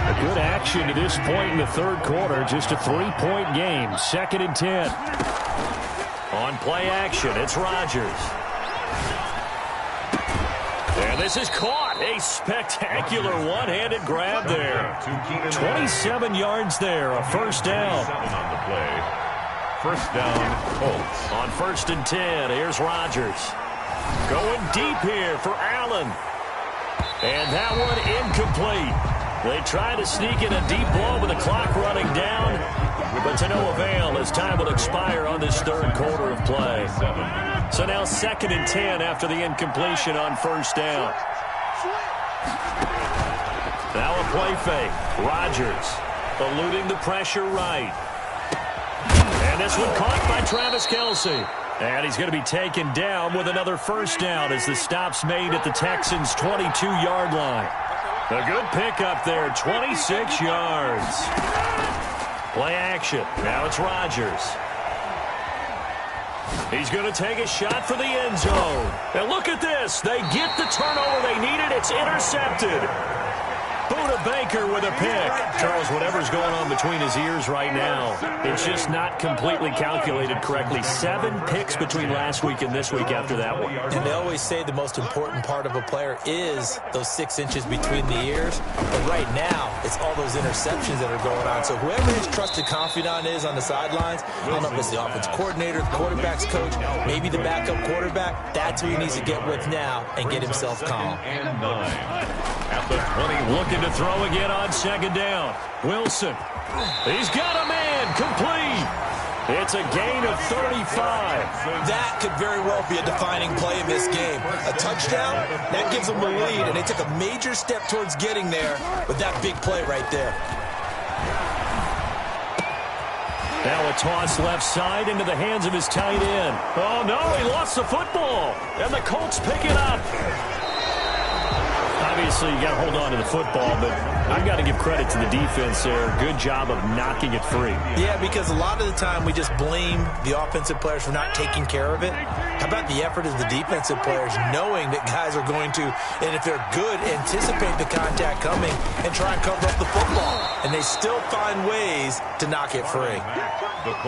A good action to this point in the 3rd quarter. Just a 3-point game. 2nd and 10. On play action, it's Rodgers. And this is caught. A spectacular one-handed grab there. 27 yards there, a 1st down. 7 on the play. 1st down, Colts. On 1st and 10, here's Rodgers. Going deep here for Allen. And that one incomplete. They try to sneak in a deep ball with the clock running down, but to no avail as time will expire on this 3rd quarter of play. So now 2nd and 10 after the incompletion on 1st down. Now a play fake. Rodgers eluding the pressure right. And this one caught by Travis Kelce. And he's going to be taken down with another 1st down as the stop's made at the Texans' 22-yard line. A good pickup there, 26 yards. Play action. Now it's Rodgers. He's going to take a shot for the end zone. And look at this. They get the turnover they needed. It's intercepted. Buda Baker with a pick. Charles, whatever's going on between his ears right now, it's just not completely calculated correctly. 7 picks between last week and this week after that one. And they always say the most important part of a player is those 6 inches between the ears. But right now, it's all those interceptions that are going on. So whoever his trusted confidant is on the sidelines, I don't know if it's the offense coordinator, the quarterback's coach, maybe the backup quarterback, that's who he needs to get with now and get himself calm. And 9. At the 20, looking to throw again on 2nd down. Wilson. He's got a man. Complete. It's a gain of 35. That could very well be a defining play in this game. A touchdown, that gives them the lead, and they took a major step towards getting there with that big play right there. Now a toss left side into the hands of his tight end. Oh, no, he lost the football. And the Colts pick it up. Obviously, you got to hold on to the football, but I've got to give credit to the defense there. Good job of knocking it free. Yeah, because a lot of the time we just blame the offensive players for not taking care of it. How about the effort of the defensive players knowing that guys are going to, and if they're good, anticipate the contact coming and try and cover up the football. And they still find ways to knock it free.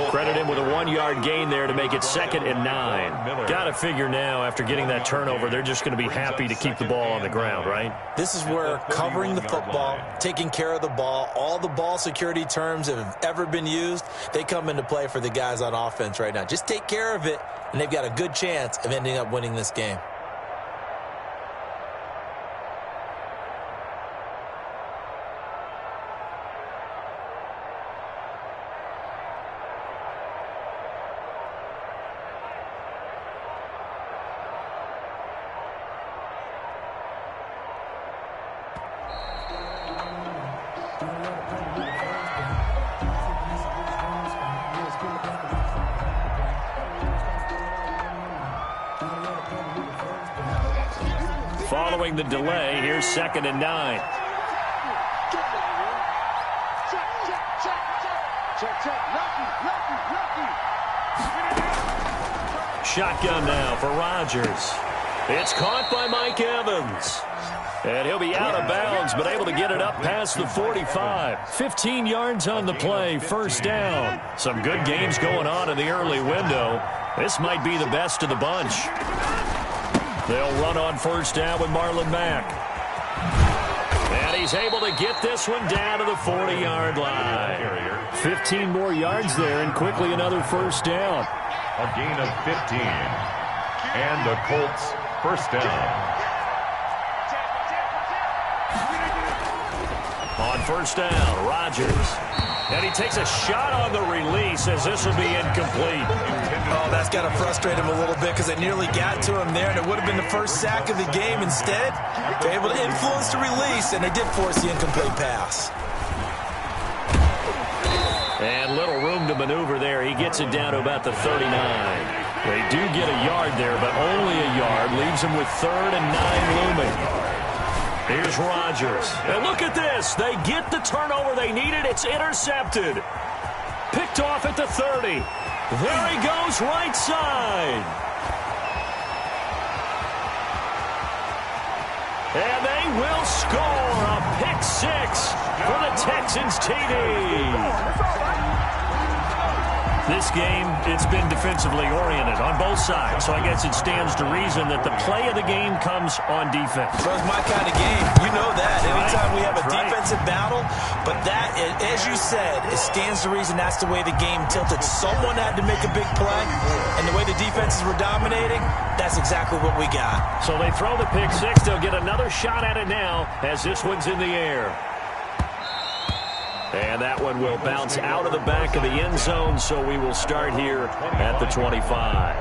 Credit him with a 1-yard gain there to make it 2nd and 9. Got to figure now, after getting that turnover, they're just going to be happy to keep the ball on the ground, right? This is where covering the football, taking care of the ball, all the ball security terms that have ever been used, they come into play for the guys on offense right now. Just take care of it, and they've got a good chance of ending up winning this game. Following the delay, here's 2nd and 9. Shotgun now for Rodgers. It's caught by Mike Evans. And he'll be out of bounds, but able to get it up past the 45. 15 yards on the play, 1st down. Some good games going on in the early window. This might be the best of the bunch. They'll run on 1st down with Marlon Mack. And he's able to get this one down to the 40-yard line. 15 more yards there, and quickly another 1st down. A gain of 15. And the Colts 1st down. first down. Rodgers. And he takes a shot on the release as this will be incomplete. Oh, that's got to frustrate him a little bit because they nearly got to him there, and it would have been the first sack of the game. Instead, they're able to influence the release, and they did force the incomplete pass. And little room to maneuver there. He gets it down to about the 39. They do get a yard there, but only a yard. Leaves them with 3rd and 9 looming. Here's Rodgers. And look at this. They get the turnover they needed. It's intercepted. Picked off at the 30. There he goes, right side. And they will score a pick 6 for the Texans TD. This game, it's been defensively oriented on both sides, so I guess it stands to reason that the play of the game comes on defense. So it's my kind of game. You know that. Anytime we have a defensive battle, but that, as you said, it stands to reason that's the way the game tilted. Someone had to make a big play, and the way the defenses were dominating, that's exactly what we got. So they throw the pick 6. They'll get another shot at it now as this one's in the air. And that one will bounce out of the back of the end zone, so we will start here at the 25.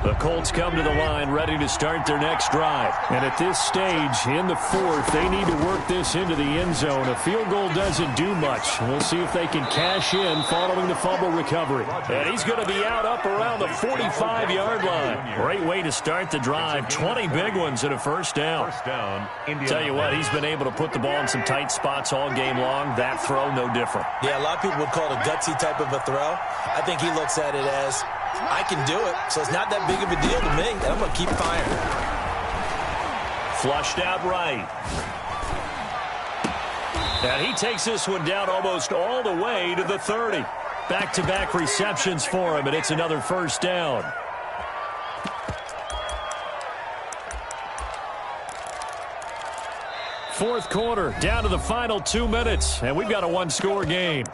The Colts come to the line ready to start their next drive. And at this stage, in the 4th, they need to work this into the end zone. A field goal doesn't do much. We'll see if they can cash in following the fumble recovery. And he's going to be out up around the 45-yard line. Great way to start the drive. 20 big ones and a first down. Tell you what, he's been able to put the ball in some tight spots all game long. That throw, no different. Yeah, a lot of people would call it a gutsy type of a throw. I think he looks at it as, I can do it, so it's not that big of a deal to me, and I'm going to keep firing. Flushed out right. And he takes this one down almost all the way to the 30. Back-to-back receptions for him, and it's another first down. Fourth quarter, down to the final 2 minutes, and we've got a one-score game.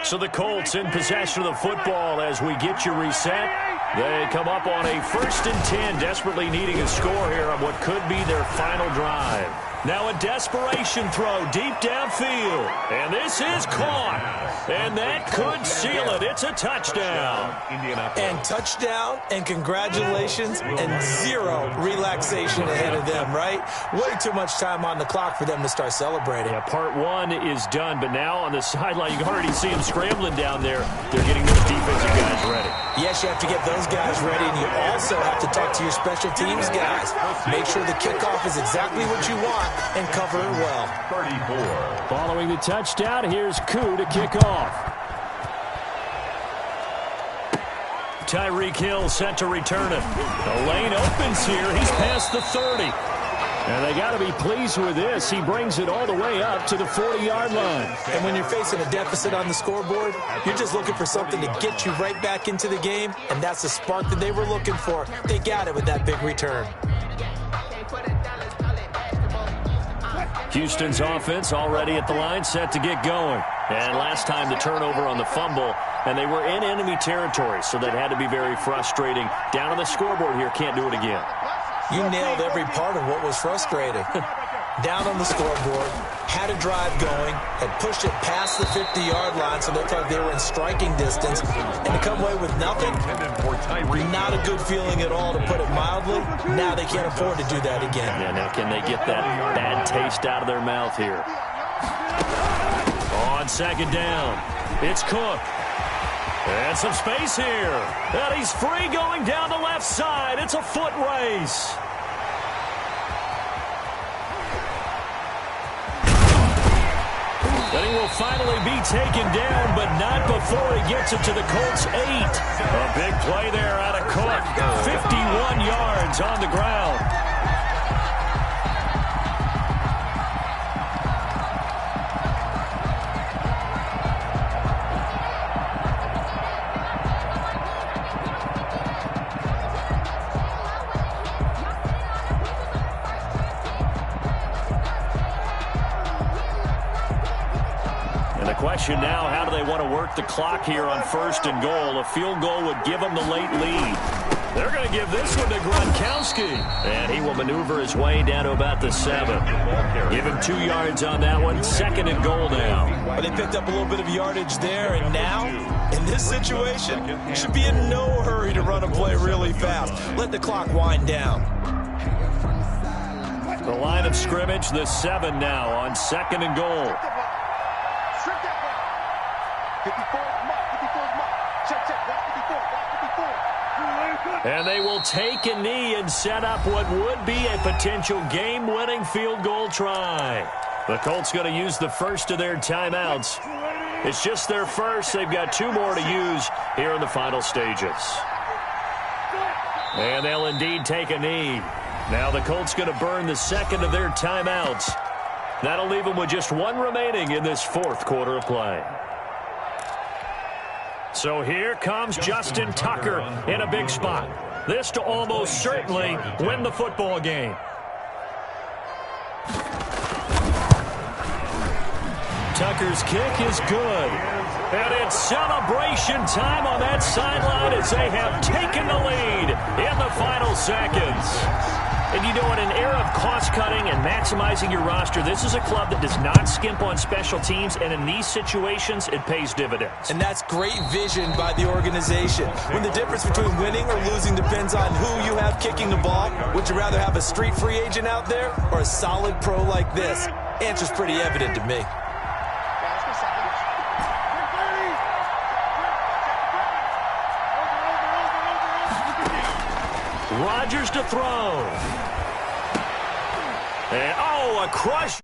So the Colts in possession of the football as we get you reset. They come up on a 1st and 10, desperately needing a score here on what could be their final drive. Now a desperation throw deep downfield. And this is caught. And that could seal it. It's a touchdown. And touchdown, and congratulations, and 0 relaxation ahead of them, right? Way too much time on the clock for them to start celebrating. Yeah, part 1 is done, but now on the sideline, you can already see them scrambling down there. They're getting those defensive guys ready. Yes, you have to get those guys ready, and you also have to talk to your special teams guys. Make sure the kickoff is exactly what you want and cover it well. 34. Following the touchdown, here's Koo to kick off. Tyreek Hill set to return it. The lane opens here. He's past the 30. And they got to be pleased with this. He brings it all the way up to the 40-yard line. And when you're facing a deficit on the scoreboard, you're just looking for something to get you right back into the game, and that's the spark that they were looking for. They got it with that big return. Houston's offense already at the line, set to get going. And last time the turnover on the fumble, and they were in enemy territory, so that had to be very frustrating. Down on the scoreboard here, can't do it again. You nailed every part of what was frustrating. Down on the scoreboard, had a drive going, had pushed it past the 50-yard line, so they thought they were in striking distance, and to come away with nothing, not a good feeling at all, to put it mildly. Now they can't afford to do that again. Yeah, now can they get that bad taste out of their mouth here? On 2nd down, it's Cook. And some space here. And he's free going down the left side. It's a foot race. And he will finally be taken down, but not before he gets it to the Colts' 8. A big play there out of Cook. 51 yards on the ground. And the question now, how do they want to work the clock here on 1st and goal? A field goal would give them the late lead. They're going to give this one to Gronkowski. And he will maneuver his way down to about the 7. Give him 2 yards on that one. 2nd and goal now. Well, they picked up a little bit of yardage there, and now, in this situation, you should be in no hurry to run a play really fast. Let the clock wind down. The line of scrimmage, the 7 now on 2nd and goal. 54 mark. Check. 54. And they will take a knee and set up what would be a potential game-winning field goal try. The Colts going to use the first of their timeouts. It's just their first. They've got 2 more to use here in the final stages. And they'll indeed take a knee. Now the Colts going to burn the 2nd of their timeouts. That'll leave them with just 1 remaining in this 4th quarter of play. So here comes Justin Tucker in a big spot. This to almost certainly win the football game. Tucker's kick is good. And it's celebration time on that sideline as they have taken the lead in the final seconds. And you know, in an era of cost-cutting and maximizing your roster, this is a club that does not skimp on special teams, and in these situations, it pays dividends. And that's great vision by the organization. When the difference between winning or losing depends on who you have kicking the ball, would you rather have a street free agent out there or a solid pro like this? Answer's pretty evident to me. Rodgers to throw. And, a crush.